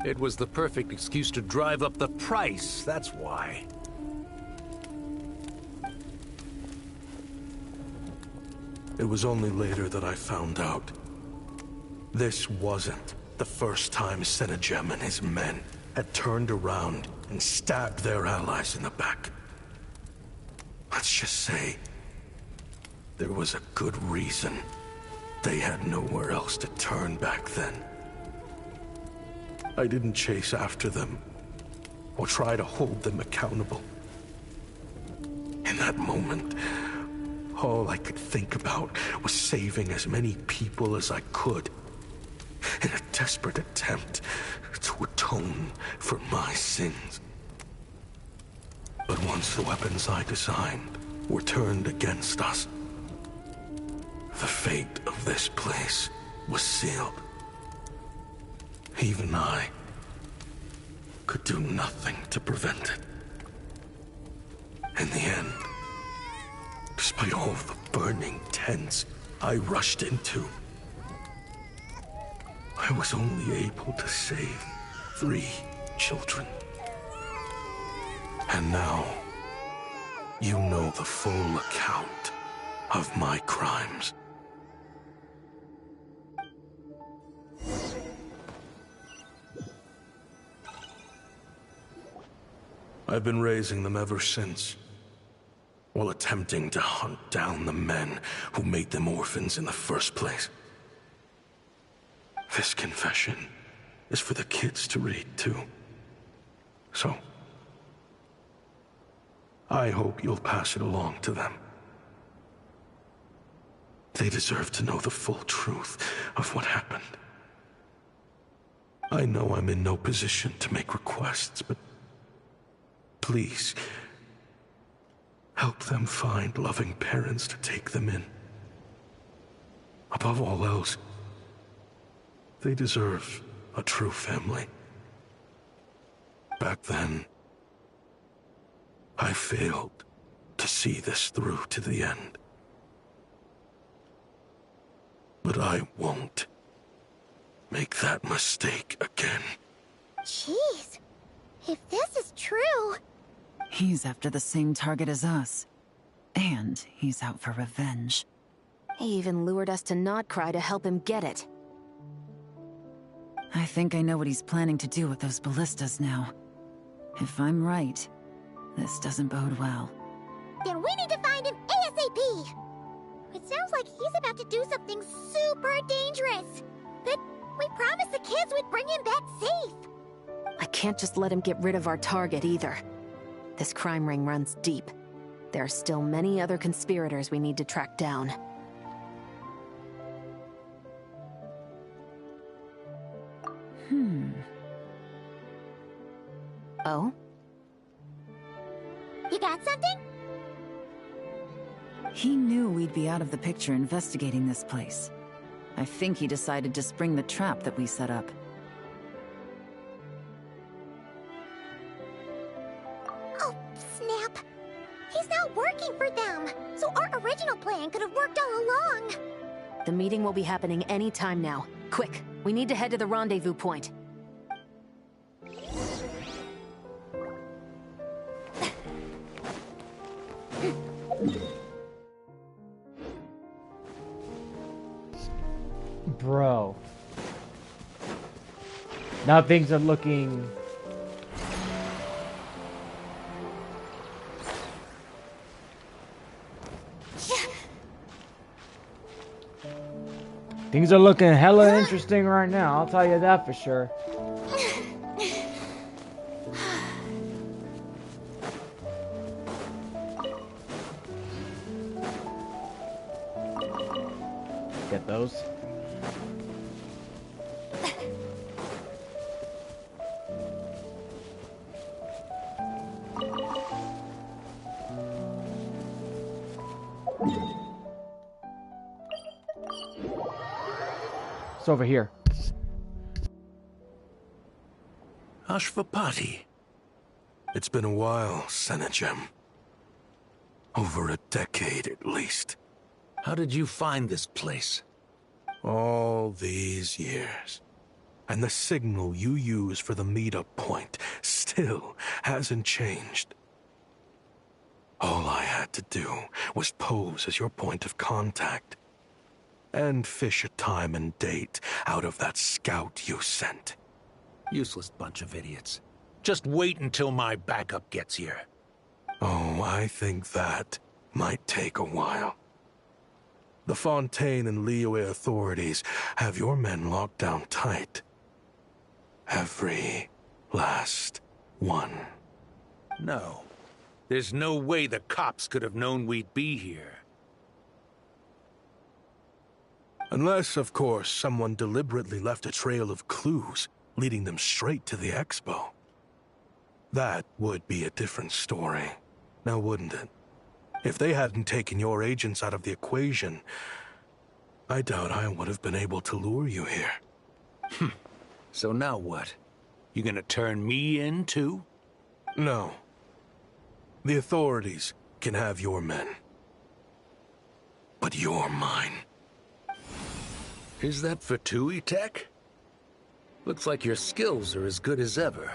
Speaker 21: It was the perfect excuse to drive up the price, that's why.
Speaker 12: It was only later that I found out. This wasn't the first time Senegem and his men had turned around and stabbed their allies in the back. Let's just say, there was a good reason they had nowhere else to turn back then. I didn't chase after them, or try to hold them accountable. In that moment, all I could think about was saving as many people as I could, in a desperate attempt to atone for my sins. But once the weapons I designed were turned against us, the fate of this place was sealed. Even I could do nothing to prevent it. In the end, despite all of the burning tents I rushed into, I was only able to save 3 children. And now, you know the full account of my crimes. I've been raising them ever since, while attempting to hunt down the men who made them orphans in the first place. This confession is for the kids to read, too. So, I hope you'll pass it along to them. They deserve to know the full truth of what happened. I know I'm in no position to make requests, but please, help them find loving parents to take them in. Above all else, they deserve a true family. Back then, I failed to see this through to the end. But I won't make that mistake again.
Speaker 5: Jeez, if this is true...
Speaker 10: He's after the same target as us. And he's out for revenge.
Speaker 6: He even lured us to Notcry to help him get it.
Speaker 10: I think I know what he's planning to do with those ballistas now. If I'm right, this doesn't bode well.
Speaker 5: Then we need to find him ASAP! It sounds like he's about to do something super dangerous. But we promised the kids we'd bring him back safe.
Speaker 6: I can't just let him get rid of our target either. This crime ring runs deep. There are still many other conspirators we need to track down. Oh?
Speaker 5: You got something?
Speaker 10: He knew we'd be out of the picture investigating this place. I think he decided to spring the trap that we set up.
Speaker 5: Oh, snap. He's not working for them, so our original plan could have worked all along.
Speaker 6: The meeting will be happening any time now. Quick, we need to head to the rendezvous point.
Speaker 1: Bro. Now things are looking... Things are looking hella interesting right now, I'll tell you that for sure. Get those. It's over here.
Speaker 21: Ashvapati.
Speaker 12: It's been a while, Senegem. Over a decade at least.
Speaker 21: How did you find this place?
Speaker 12: All these years. And the signal you use for the meetup point still hasn't changed. All I had to do was pose as your point of contact. And fish a time and date out of that scout you sent.
Speaker 21: Useless bunch of idiots. Just wait until my backup gets here.
Speaker 12: Oh, I think that might take a while. The Fontaine and Liyue authorities have your men locked down tight. Every last one.
Speaker 21: No. There's no way the cops could have known we'd be here.
Speaker 12: Unless, of course, someone deliberately left a trail of clues, leading them straight to the expo. That would be a different story, now wouldn't it? If they hadn't taken your agents out of the equation, I doubt I would have been able to lure you here.
Speaker 21: So now what? You gonna turn me in, too?
Speaker 12: No. The authorities can have your men. But you're mine.
Speaker 21: Is that for Tui Tech? Looks like your skills are as good as ever.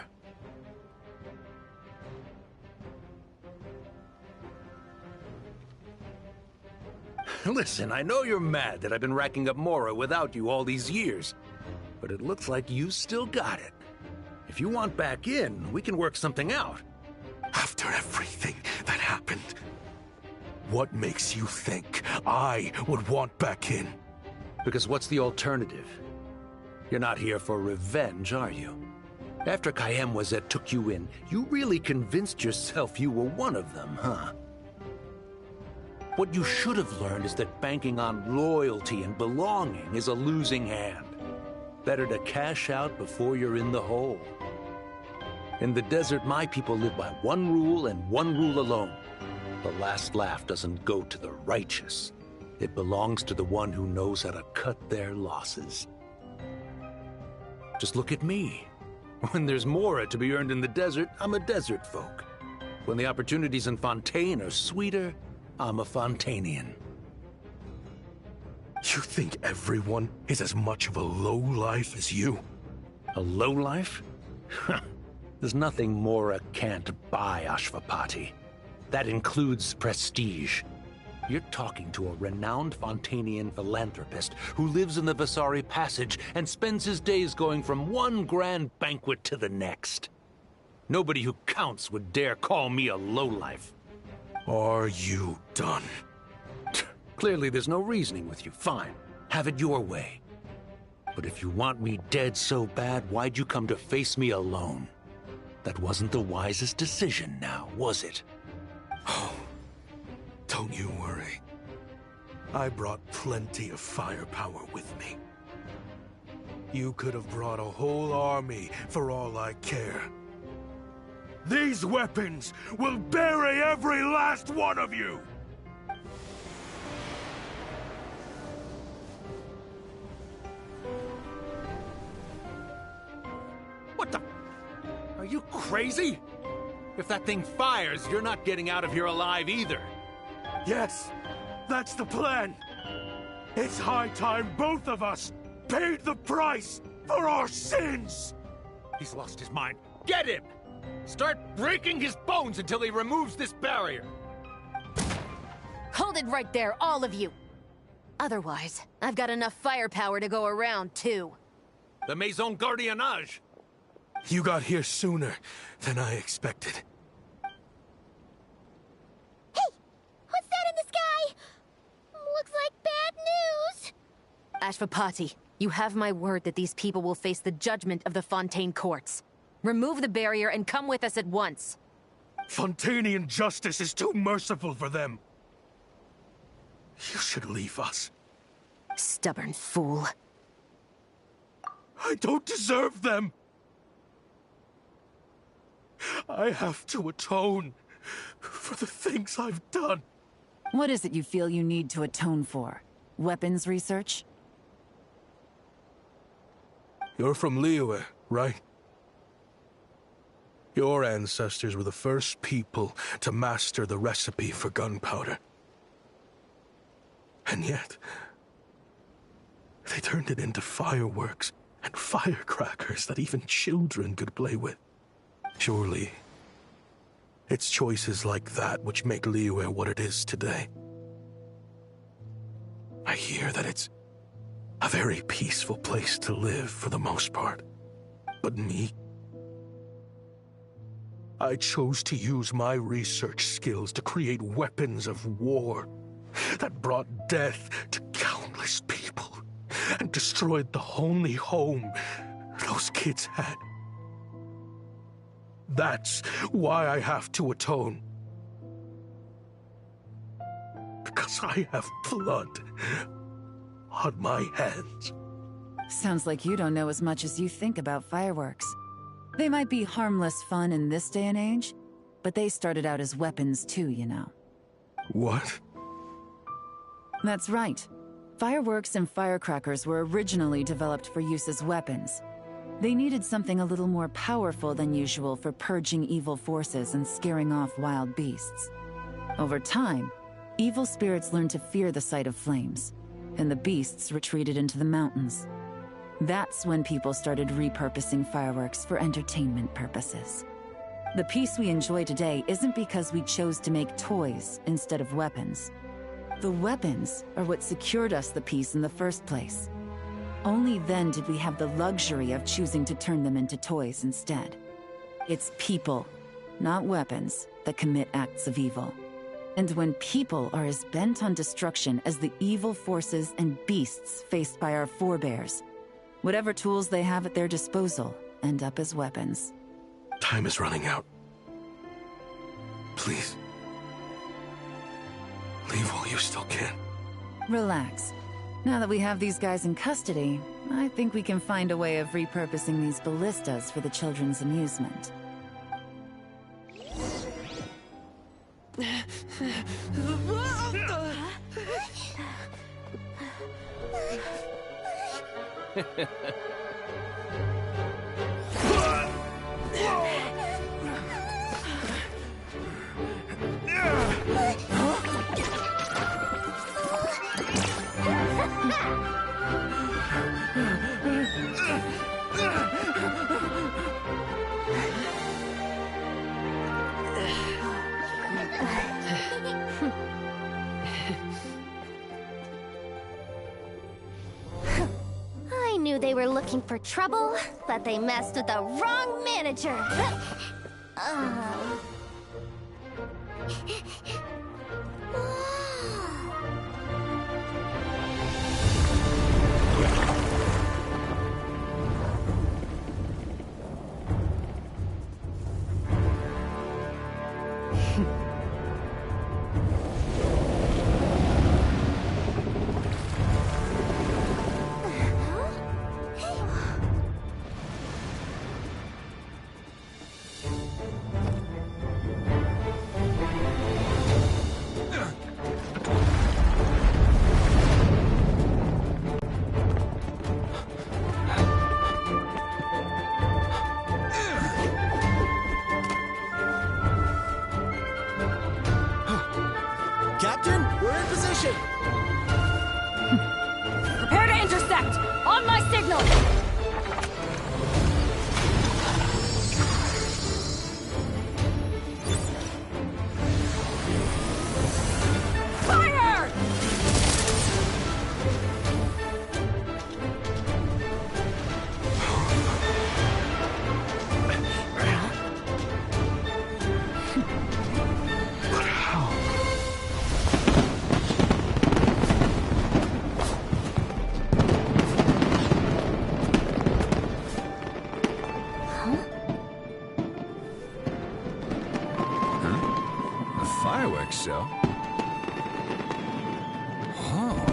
Speaker 21: Listen, I know you're mad that I've been racking up Mora without you all these years, but it looks like you still got it. If you want back in, we can work something out.
Speaker 12: After everything that happened, what makes you think I would want back in?
Speaker 21: Because what's the alternative? You're not here for revenge, are you? After Kayemwazet took you in, you really convinced yourself you were one of them, huh? What you should have learned is that banking on loyalty and belonging is a losing hand. Better to cash out before you're in the hole. In the desert, my people live by one rule and one rule alone. The last laugh doesn't go to the righteous. It belongs to the one who knows how to cut their losses. Just look at me. When there's Mora to be earned in the desert, I'm a desert folk. When the opportunities in Fontaine are sweeter, I'm a Fontanian.
Speaker 12: You think everyone is as much of a lowlife as you?
Speaker 21: A lowlife? There's nothing Mora can't buy, Ashvapati. That includes prestige. You're talking to a renowned Fontanian philanthropist who lives in the Vasari Passage and spends his days going from one grand banquet to the next. Nobody who counts would dare call me a lowlife.
Speaker 12: Are you done?
Speaker 21: Clearly there's no reasoning with you. Fine. Have it your way. But if you want me dead so bad, why'd you come to face me alone? That wasn't the wisest decision now, was it?
Speaker 12: Oh, don't you worry. I brought plenty of firepower with me. You could have brought a whole army for all I care. These weapons will bury every last one of you!
Speaker 7: What the? Are you crazy? If that thing fires, you're not getting out of here alive either.
Speaker 12: Yes, that's the plan. It's high time both of us paid the price for our sins!
Speaker 7: He's lost his mind. Get him! Start breaking his bones until he removes this barrier.
Speaker 6: Hold it right there, all of you! Otherwise, I've got enough firepower to go around, too.
Speaker 7: The Maison Gardiennage!
Speaker 12: You got here sooner than I expected.
Speaker 5: What's that in the sky? Looks like bad news.
Speaker 6: Ashvapati, you have my word that these people will face the judgment of the Fontaine courts. Remove the barrier and come with us at once.
Speaker 12: Fontainian justice is too merciful for them. You should leave us.
Speaker 6: Stubborn fool.
Speaker 12: I don't deserve them. I have to atone for the things I've done.
Speaker 10: What is it you feel you need to atone for? Weapons research?
Speaker 12: You're from Liyue, right? Your ancestors were the first people to master the recipe for gunpowder. And yet, they turned it into fireworks and firecrackers that even children could play with. Surely, it's choices like that which make Liyue what it is today. I hear that it's a very peaceful place to live for the most part. But me? I chose to use my research skills to create weapons of war that brought death to countless people and destroyed the only home those kids had. That's why I have to atone. Because I have blood on my hands.
Speaker 10: Sounds like you don't know as much as you think about fireworks. They might be harmless fun in this day and age, but they started out as weapons too, you know.
Speaker 12: What?
Speaker 10: That's right. Fireworks and firecrackers were originally developed for use as weapons. They needed something a little more powerful than usual for purging evil forces and scaring off wild beasts. Over time, evil spirits learned to fear the sight of flames, and the beasts retreated into the mountains. That's when people started repurposing fireworks for entertainment purposes. The peace we enjoy today isn't because we chose to make toys instead of weapons. The weapons are what secured us the peace in the first place. Only then did we have the luxury of choosing to turn them into toys instead. It's people, not weapons, that commit acts of evil. And when people are as bent on destruction as the evil forces and beasts faced by our forebears, whatever tools they have at their disposal end up as weapons.
Speaker 12: Time is running out. Please. Leave while you still can.
Speaker 10: Relax. Now that we have these guys in custody, I think we can find a way of repurposing these ballistas for the children's amusement.
Speaker 2: I knew they were looking for trouble, but they messed with the wrong manager.
Speaker 8: Captain, we're in position!
Speaker 14: Prepare to intercept! On my signal! Fire!
Speaker 12: But how?
Speaker 11: A fireworks show? Oh.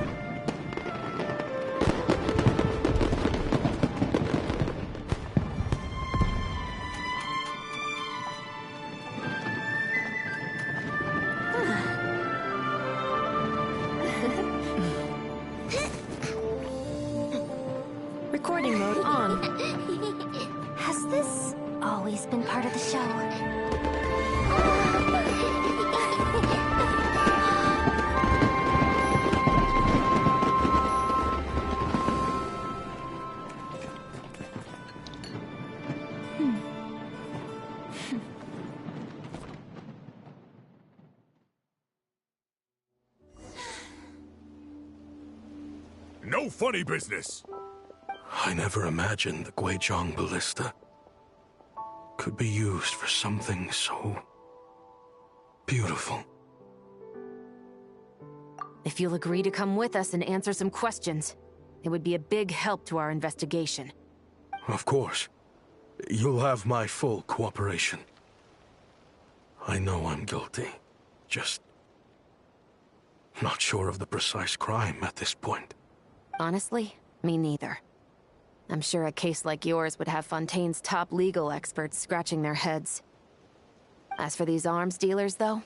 Speaker 6: Recording mode on.
Speaker 2: Has this always been part of the show?
Speaker 11: No funny business!
Speaker 12: I never imagined the Guizhong Ballista could be used for something so beautiful.
Speaker 6: If you'll agree to come with us and answer some questions, it would be a big help to our investigation.
Speaker 12: Of course. You'll have my full cooperation. I know I'm guilty. Just not sure of the precise crime at this point.
Speaker 6: Honestly, me neither. I'm sure a case like yours would have Fontaine's top legal experts scratching their heads. As for these arms dealers, though,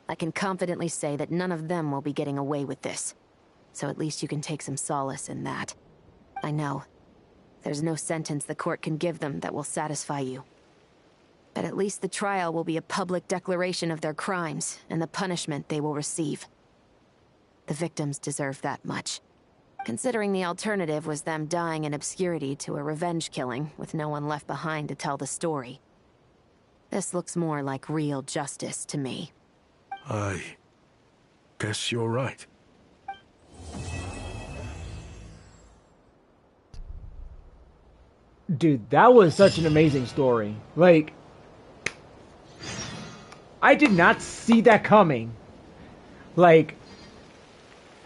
Speaker 6: I can confidently say that none of them will be getting away with this. So at least you can take some solace in that. I know. There's no sentence the court can give them that will satisfy you. But at least the trial will be a public declaration of their crimes and the punishment they will receive. The victims deserve that much. Considering the alternative was them dying in obscurity to a revenge killing with no one left behind to tell the story. This looks more like real justice to me.
Speaker 12: I guess you're right.
Speaker 1: Dude, that was such an amazing story. Like, I did not see that coming. Like,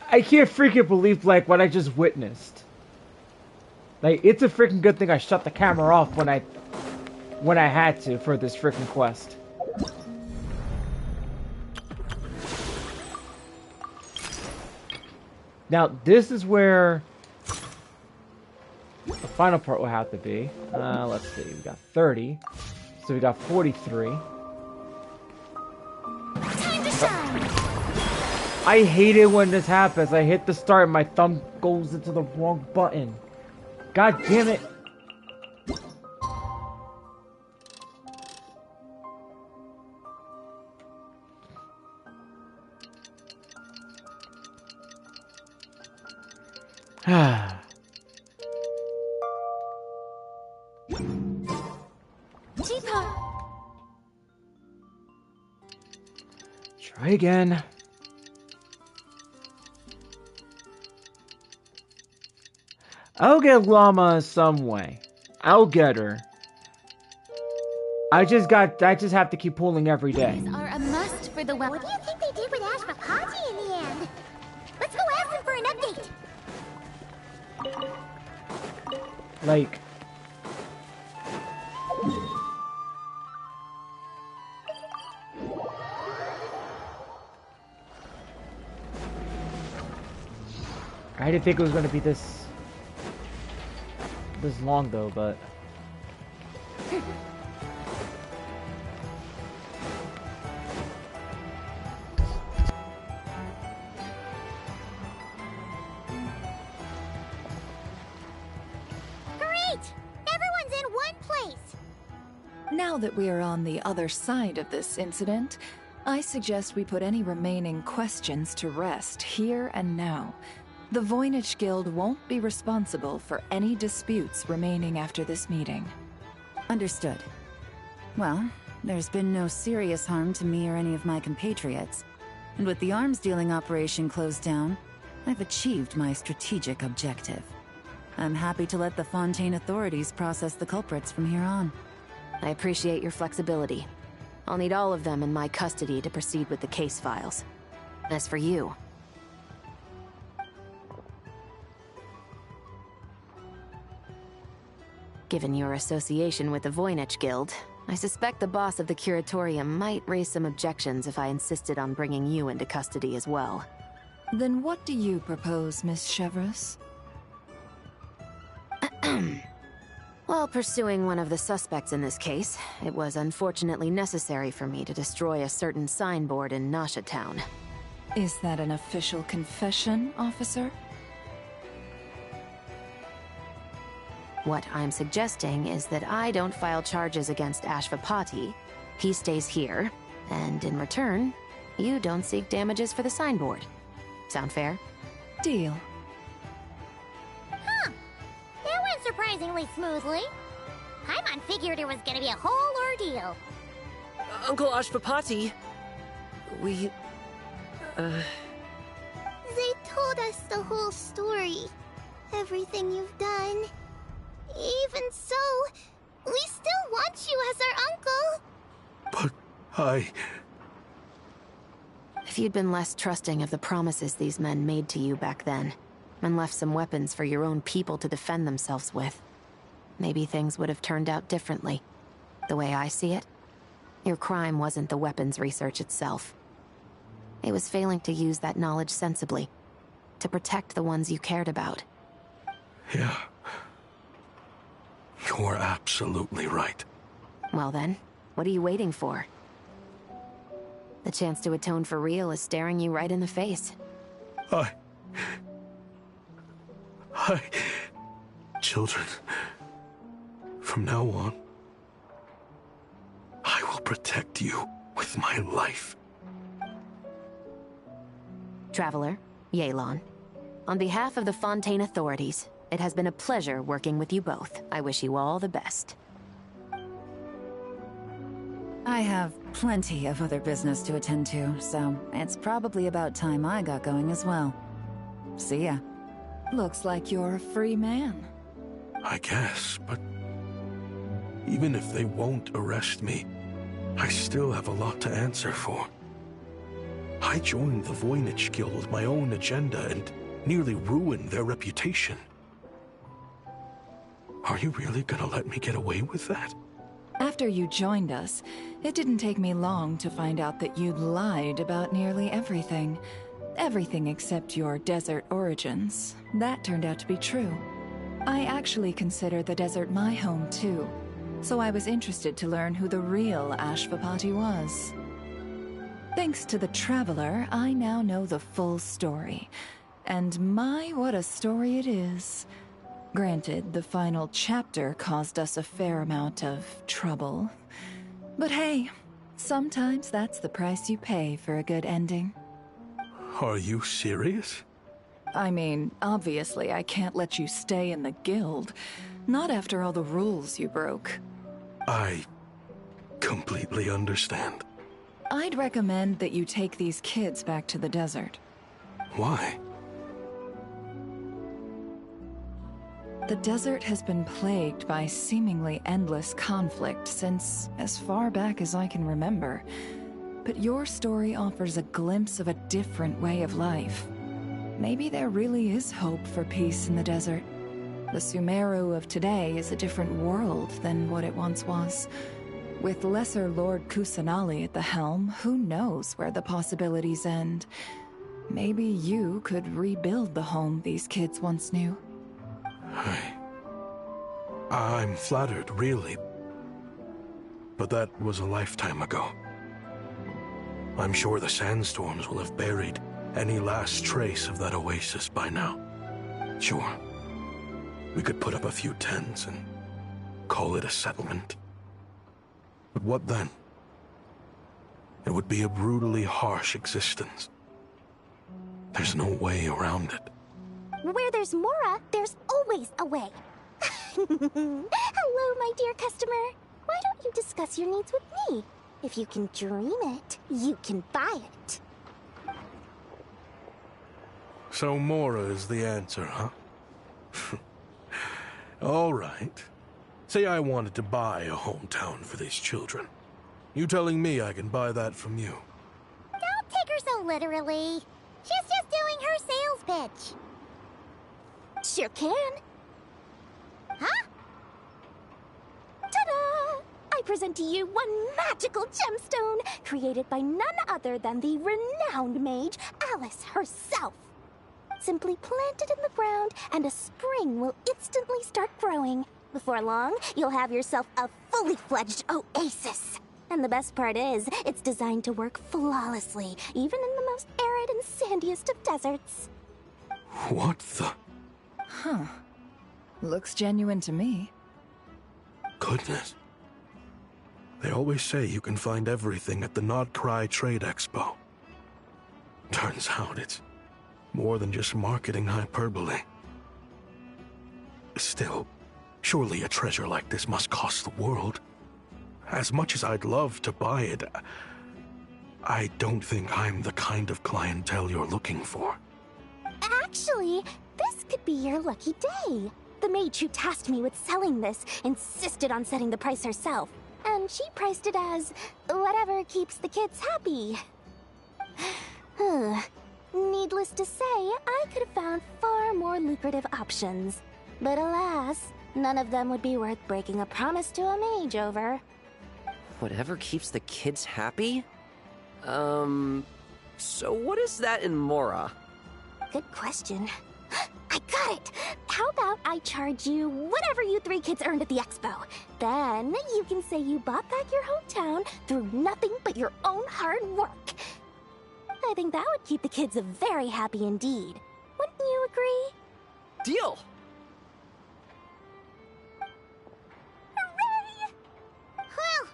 Speaker 1: I can't freaking believe, like, what I just witnessed. Like, it's a freaking good thing I shut the camera off when I had to for this freaking quest. Now, this is where the final part will have to be. Let's see, we got 30. So we got 43.
Speaker 2: Time to shine!
Speaker 1: I hate it when this happens. I hit the start and my thumb goes into the wrong button. God damn it.
Speaker 2: Teapot!
Speaker 1: Try again. I'll get Llama some way. I'll get her. I just have to keep pulling every day.
Speaker 2: These are a must for the well. What do you think they did with Ashpapati in the end? Let's go ask them for an update.
Speaker 1: Like, I didn't think it was going to be this long though, but
Speaker 5: Great! Everyone's in one place!
Speaker 4: Now that we are on the other side of this incident, I suggest we put any remaining questions to rest here and now. The Voynich Guild won't be responsible for any disputes remaining after this meeting.
Speaker 10: Understood. Well, there's been no serious harm to me or any of my compatriots. And with the arms dealing operation closed down, I've achieved my strategic objective. I'm happy to let the Fontaine authorities process the culprits from here on.
Speaker 6: I appreciate your flexibility. I'll need all of them in my custody to proceed with the case files. As for you... Given your association with the Voynich Guild, I suspect the boss of the Curatorium might raise some objections if I insisted on bringing you into custody as well.
Speaker 4: Then what do you propose, Miss Chevreuse?
Speaker 6: While pursuing one of the suspects in this case, it was unfortunately necessary for me to destroy a certain signboard in Nasha Town.
Speaker 4: Is that an official confession, officer?
Speaker 6: What I'm suggesting is that I don't file charges against Ashvapati, he stays here, and in return, you don't seek damages for the signboard. Sound fair?
Speaker 4: Deal.
Speaker 5: Huh. That went surprisingly smoothly. Paimon figured it was gonna be a whole ordeal.
Speaker 13: Uncle Ashvapati... We...
Speaker 5: They told us the whole story. Everything you've done. Even so, we still want you as our uncle.
Speaker 12: But
Speaker 6: If you'd been less trusting of the promises these men made to you back then, and left some weapons for your own people to defend themselves with, maybe things would have turned out differently. The way I see it, your crime wasn't the weapons research itself. It was failing to use that knowledge sensibly, to protect the ones you cared about.
Speaker 12: Yeah. You're absolutely right.
Speaker 6: Well then, what are you waiting for? The chance to atone for real is staring you right in the face.
Speaker 12: Children, from now on, I will protect you with my life.
Speaker 6: Traveler, Yelan, on behalf of the Fontaine authorities, it has been a pleasure working with you both. I wish you all the best.
Speaker 10: I have plenty of other business to attend to, so it's probably about time I got going as well. See ya.
Speaker 4: Looks like you're a free man.
Speaker 12: I guess, but even if they won't arrest me, I still have a lot to answer for. I joined the Voynich Guild with my own agenda and nearly ruined their reputation. Are you really gonna let me get away with that?
Speaker 4: After you joined us, it didn't take me long to find out that you'd lied about nearly everything. Everything except your desert origins. That turned out to be true. I actually consider the desert my home too, so I was interested to learn who the real Ashvapati was. Thanks to the Traveler, I now know the full story. And my, what a story it is. Granted, the final chapter caused us a fair amount of trouble. But hey, sometimes that's the price you pay for a good ending.
Speaker 12: Are you serious?
Speaker 4: I mean, obviously I can't let you stay in the guild. Not after all the rules you broke.
Speaker 12: I completely understand.
Speaker 4: I'd recommend that you take these kids back to the desert.
Speaker 12: Why?
Speaker 4: The desert has been plagued by seemingly endless conflict since as far back as I can remember. But your story offers a glimpse of a different way of life. Maybe there really is hope for peace in the desert. The Sumeru of today is a different world than what it once was. With Lesser Lord Kusanali at the helm, who knows where the possibilities end? Maybe you could rebuild the home these kids once knew.
Speaker 12: I'm flattered, really. But that was a lifetime ago. I'm sure the sandstorms will have buried any last trace of that oasis by now. Sure, we could put up a few tents and call it a settlement. But what then? It would be a brutally harsh existence. There's no way around it.
Speaker 2: Where there's Mora, there's always a way. Hello, my dear customer. Why don't you discuss your needs with me? If you can dream it, you can buy it.
Speaker 12: So Mora is the answer, huh? All right. Say I wanted to buy a hometown for these children. You telling me I can buy that from you?
Speaker 5: Don't take her so literally. She's just doing her sales pitch.
Speaker 2: Sure can.
Speaker 5: Huh?
Speaker 2: Ta-da! I present to you one magical gemstone created by none other than the renowned mage Alice herself. Simply plant it in the ground and a spring will instantly start growing. Before long, you'll have yourself a fully fledged oasis. And the best part is, it's designed to work flawlessly, even in the most arid and sandiest of deserts.
Speaker 12: What the?
Speaker 4: Huh. Looks genuine to me.
Speaker 12: Goodness. They always say you can find everything at the Not Cry Trade Expo. Turns out it's more than just marketing hyperbole. Still, surely a treasure like this must cost the world. As much as I'd love to buy it, I don't think I'm the kind of clientele you're looking for.
Speaker 2: Actually, this could be your lucky day. The mage who tasked me with selling this insisted on setting the price herself, and she priced it as whatever keeps the kids happy. Needless to say, I could have found far more lucrative options. But alas, none of them would be worth breaking a promise to a mage over.
Speaker 13: Whatever keeps the kids happy? So what is that in Mora?
Speaker 2: Good question. I got it! How about I charge you whatever you three kids earned at the expo? Then you can say you bought back your hometown through nothing but your own hard work. I think that would keep the kids very happy indeed. Wouldn't you agree?
Speaker 13: Deal!
Speaker 5: Hooray! Well,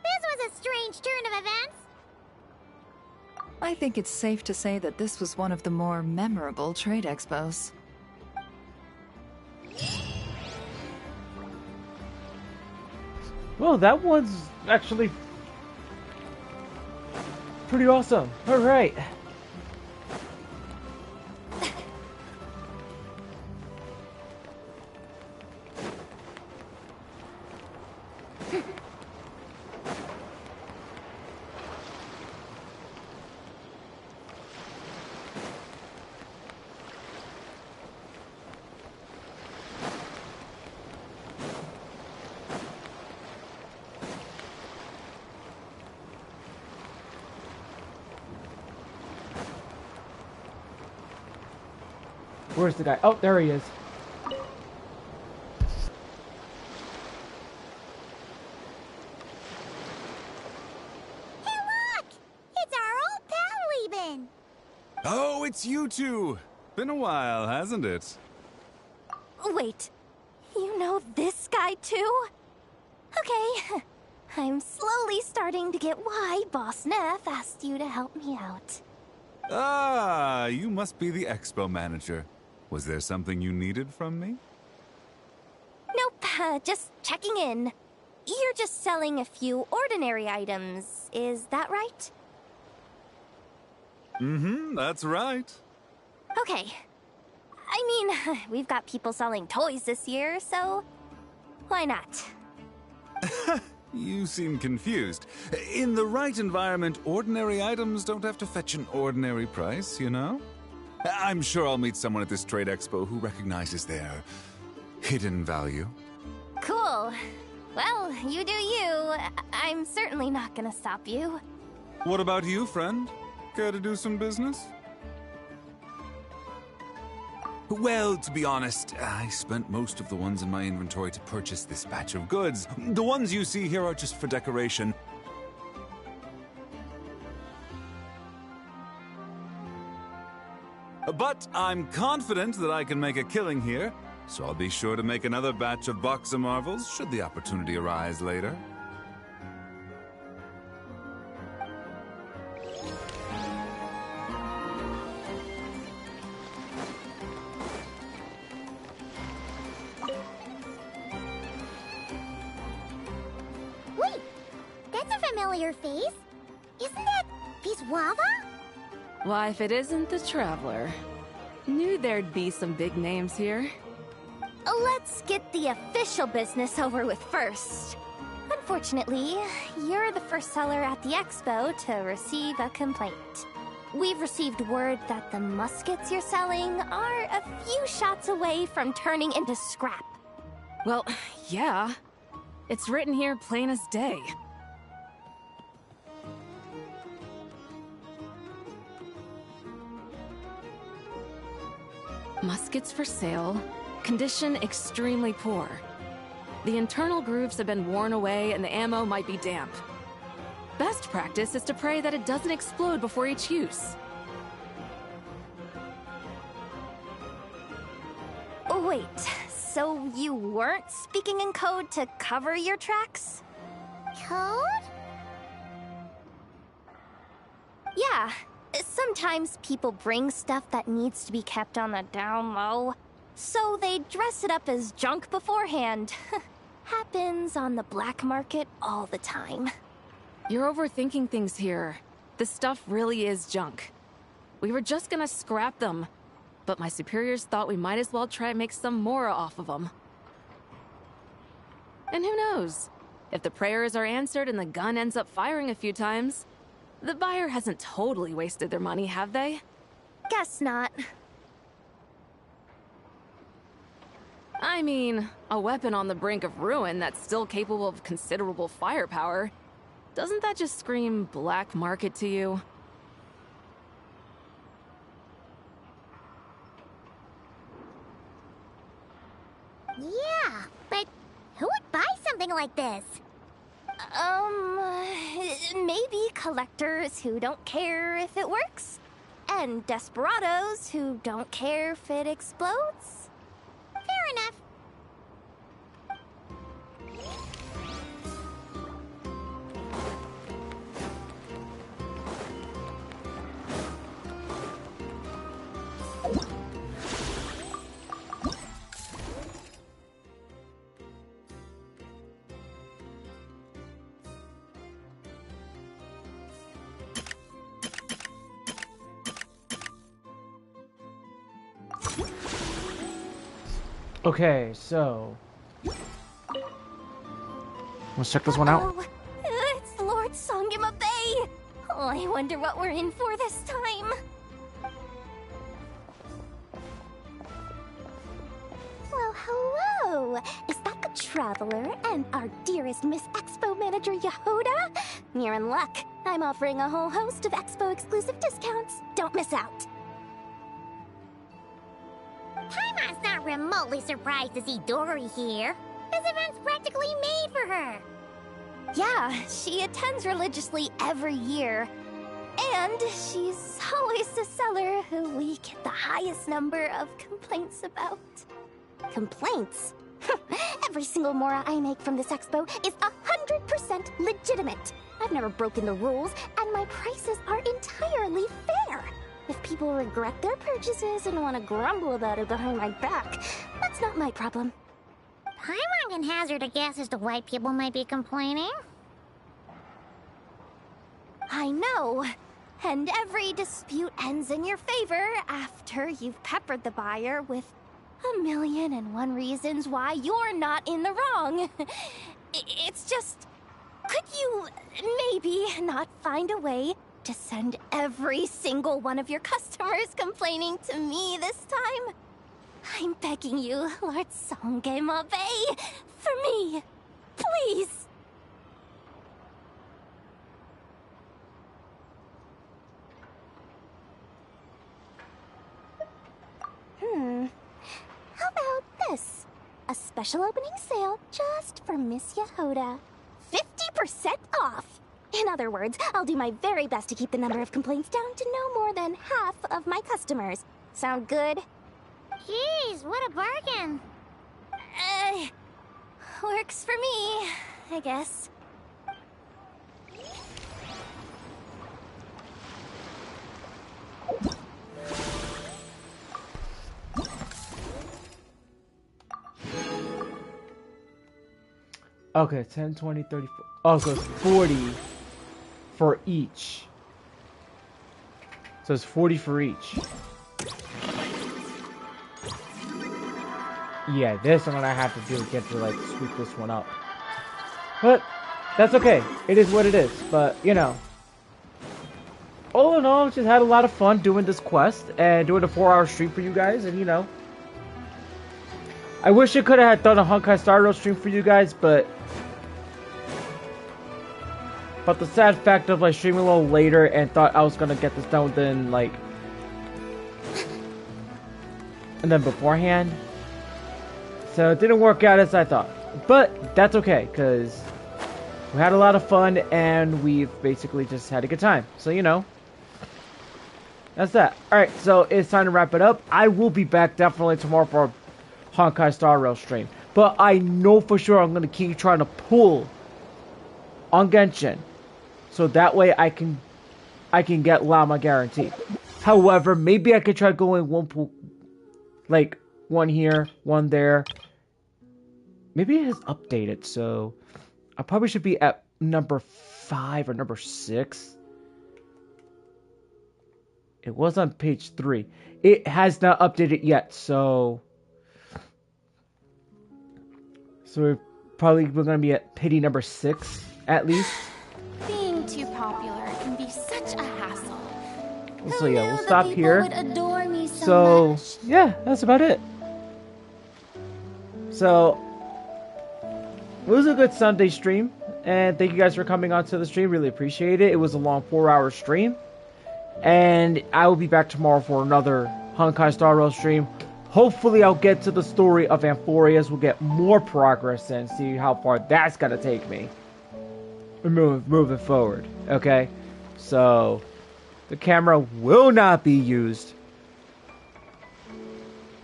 Speaker 5: this was a strange turn of events.
Speaker 4: I think it's safe to say that this was one of the more memorable trade expos.
Speaker 1: Well, that one's actually pretty awesome. All right. Where's the guy? Oh, there he is.
Speaker 5: Hey, look! It's our old pal leaving.
Speaker 8: Oh, it's you two. Been a while, hasn't it?
Speaker 2: Wait, you know this guy too? Okay, I'm slowly starting to get why Boss Neff asked you to help me out.
Speaker 8: Ah, you must be the expo manager. Was there something you needed from me?
Speaker 2: Nope, just checking in. You're just selling a few ordinary items, is that right?
Speaker 8: Mm-hmm, that's right.
Speaker 2: Okay. I mean, we've got people selling toys this year, so why not?
Speaker 8: You seem confused. In the right environment, ordinary items don't have to fetch an ordinary price, you know? I'm sure I'll meet someone at this trade expo who recognizes their hidden value.
Speaker 2: Cool. Well, you do you. I'm certainly not gonna stop you.
Speaker 8: What about you, friend? Care to do some business? Well, to be honest, I spent most of the ones in my inventory to purchase this batch of goods. The ones you see here are just for decoration. But I'm confident that I can make a killing here, so I'll be sure to make another batch of Box of Marvels should the opportunity arise later.
Speaker 5: familiar face. Isn't that Viswava?
Speaker 9: Why, if it isn't the Traveler. Knew there'd be some big names here.
Speaker 2: Let's get the official business over with first. Unfortunately, you're the first seller at the expo to receive a complaint. We've received word that the muskets you're selling are a few shots away from turning into scrap.
Speaker 9: Well, yeah. It's written here plain as day. Muskets for sale. Condition extremely poor. The internal grooves have been worn away and the ammo might be damp. Best practice is to pray that it doesn't explode before each use.
Speaker 2: Oh, wait, so you weren't speaking in code to cover your tracks?
Speaker 5: Code?
Speaker 2: Yeah, sometimes people bring stuff that needs to be kept on the down low. So they dress it up as junk beforehand. Happens on the black market all the time.
Speaker 9: You're overthinking things here. This stuff really is junk. We were just gonna scrap them, but my superiors thought we might as well try and make some more off of them. And who knows? If the prayers are answered and the gun ends up firing a few times, the buyer hasn't totally wasted their money, have they?
Speaker 2: Guess not.
Speaker 9: I mean, a weapon on the brink of ruin that's still capable of considerable firepower. Doesn't that just scream black market to you?
Speaker 5: Yeah, but who would buy something like this?
Speaker 2: Maybe collectors who don't care if it works, and desperados who don't care if it explodes.
Speaker 5: Fair enough.
Speaker 1: Okay, so let's check this one out.
Speaker 2: Oh, it's Lord Songima Bay! Oh, I wonder what we're in for this time. Well, hello! Is that the Traveler and our dearest Miss Expo Manager Yehoda? You're in luck. I'm offering a whole host of Expo exclusive discounts. Don't miss out.
Speaker 5: Paimon's not remotely surprised to see Dory here. This event's practically made for her.
Speaker 2: Yeah, she attends religiously every year. And she's always the seller who we get the highest number of complaints about. Complaints? Every single mora I make from this expo is 100% legitimate. I've never broken the rules, and my prices are entirely fair. If people regret their purchases and want to grumble about it behind my back, that's not my problem.
Speaker 5: Paimon can hazard a guess as to why people might be complaining.
Speaker 2: I know. And every dispute ends in your favor after you've peppered the buyer with 1,000,001 reasons why you're not in the wrong. It's just, could you maybe not find a way to send every single one of your customers complaining to me this time? I'm begging you, Lord Songema Bay, for me, please. How about this? A special opening sale just for Miss Yehoda. 50% off! In other words, I'll do my very best to keep the number of complaints down to no more than half of my customers. Sound good?
Speaker 5: Jeez, what a bargain.
Speaker 2: Works for me, I guess.
Speaker 1: Okay, 10, 20, 30, 40. Oh, so it's 40 for each. So it's 40 for each. Yeah, this I'm gonna have to do again to like sweep this one up. But that's okay. It is what it is. But you know, all in all, just had a lot of fun doing this quest and doing a 4-hour stream for you guys. And you know, I wish I could have done a Honkai Star Rail stream for you guys, but the sad fact of like streaming a little later and thought I was gonna get this done within like, and then beforehand. So it didn't work out as I thought. But that's okay, because we had a lot of fun and we've basically just had a good time. So, you know, that's that. Alright, so it's time to wrap it up. I will be back definitely tomorrow for a Honkai Star Rail stream. But I know for sure I'm going to keep trying to pull on Genshin. So that way I can get Llama guaranteed. However, maybe I could try going one pool, like one here, one there. Maybe it has updated, so I probably should be at number 5 or number 6. It was on page 3. It has not updated yet, so we're probably going to be at pity number 6 at least.
Speaker 3: Being too popular can be such a hassle.
Speaker 1: So yeah, we'll stop here. So yeah, that's about it. So it was a good Sunday stream, and thank you guys for coming onto the stream. Really appreciate it. It was a long 4-hour stream, and I will be back tomorrow for another Honkai Star Rail stream. Hopefully, I'll get to the story of Amphorius. We'll get more progress and see how far that's gonna take me. Moving forward, okay? So the camera will not be used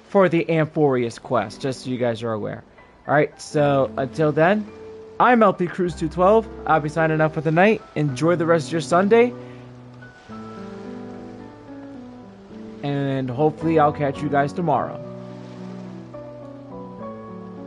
Speaker 1: for the Amphorius quest, just so you guys are aware. Alright, so until then, I'm LP Cruise 212. I'll be signing off for the night. Enjoy the rest of your Sunday. And hopefully I'll catch you guys tomorrow.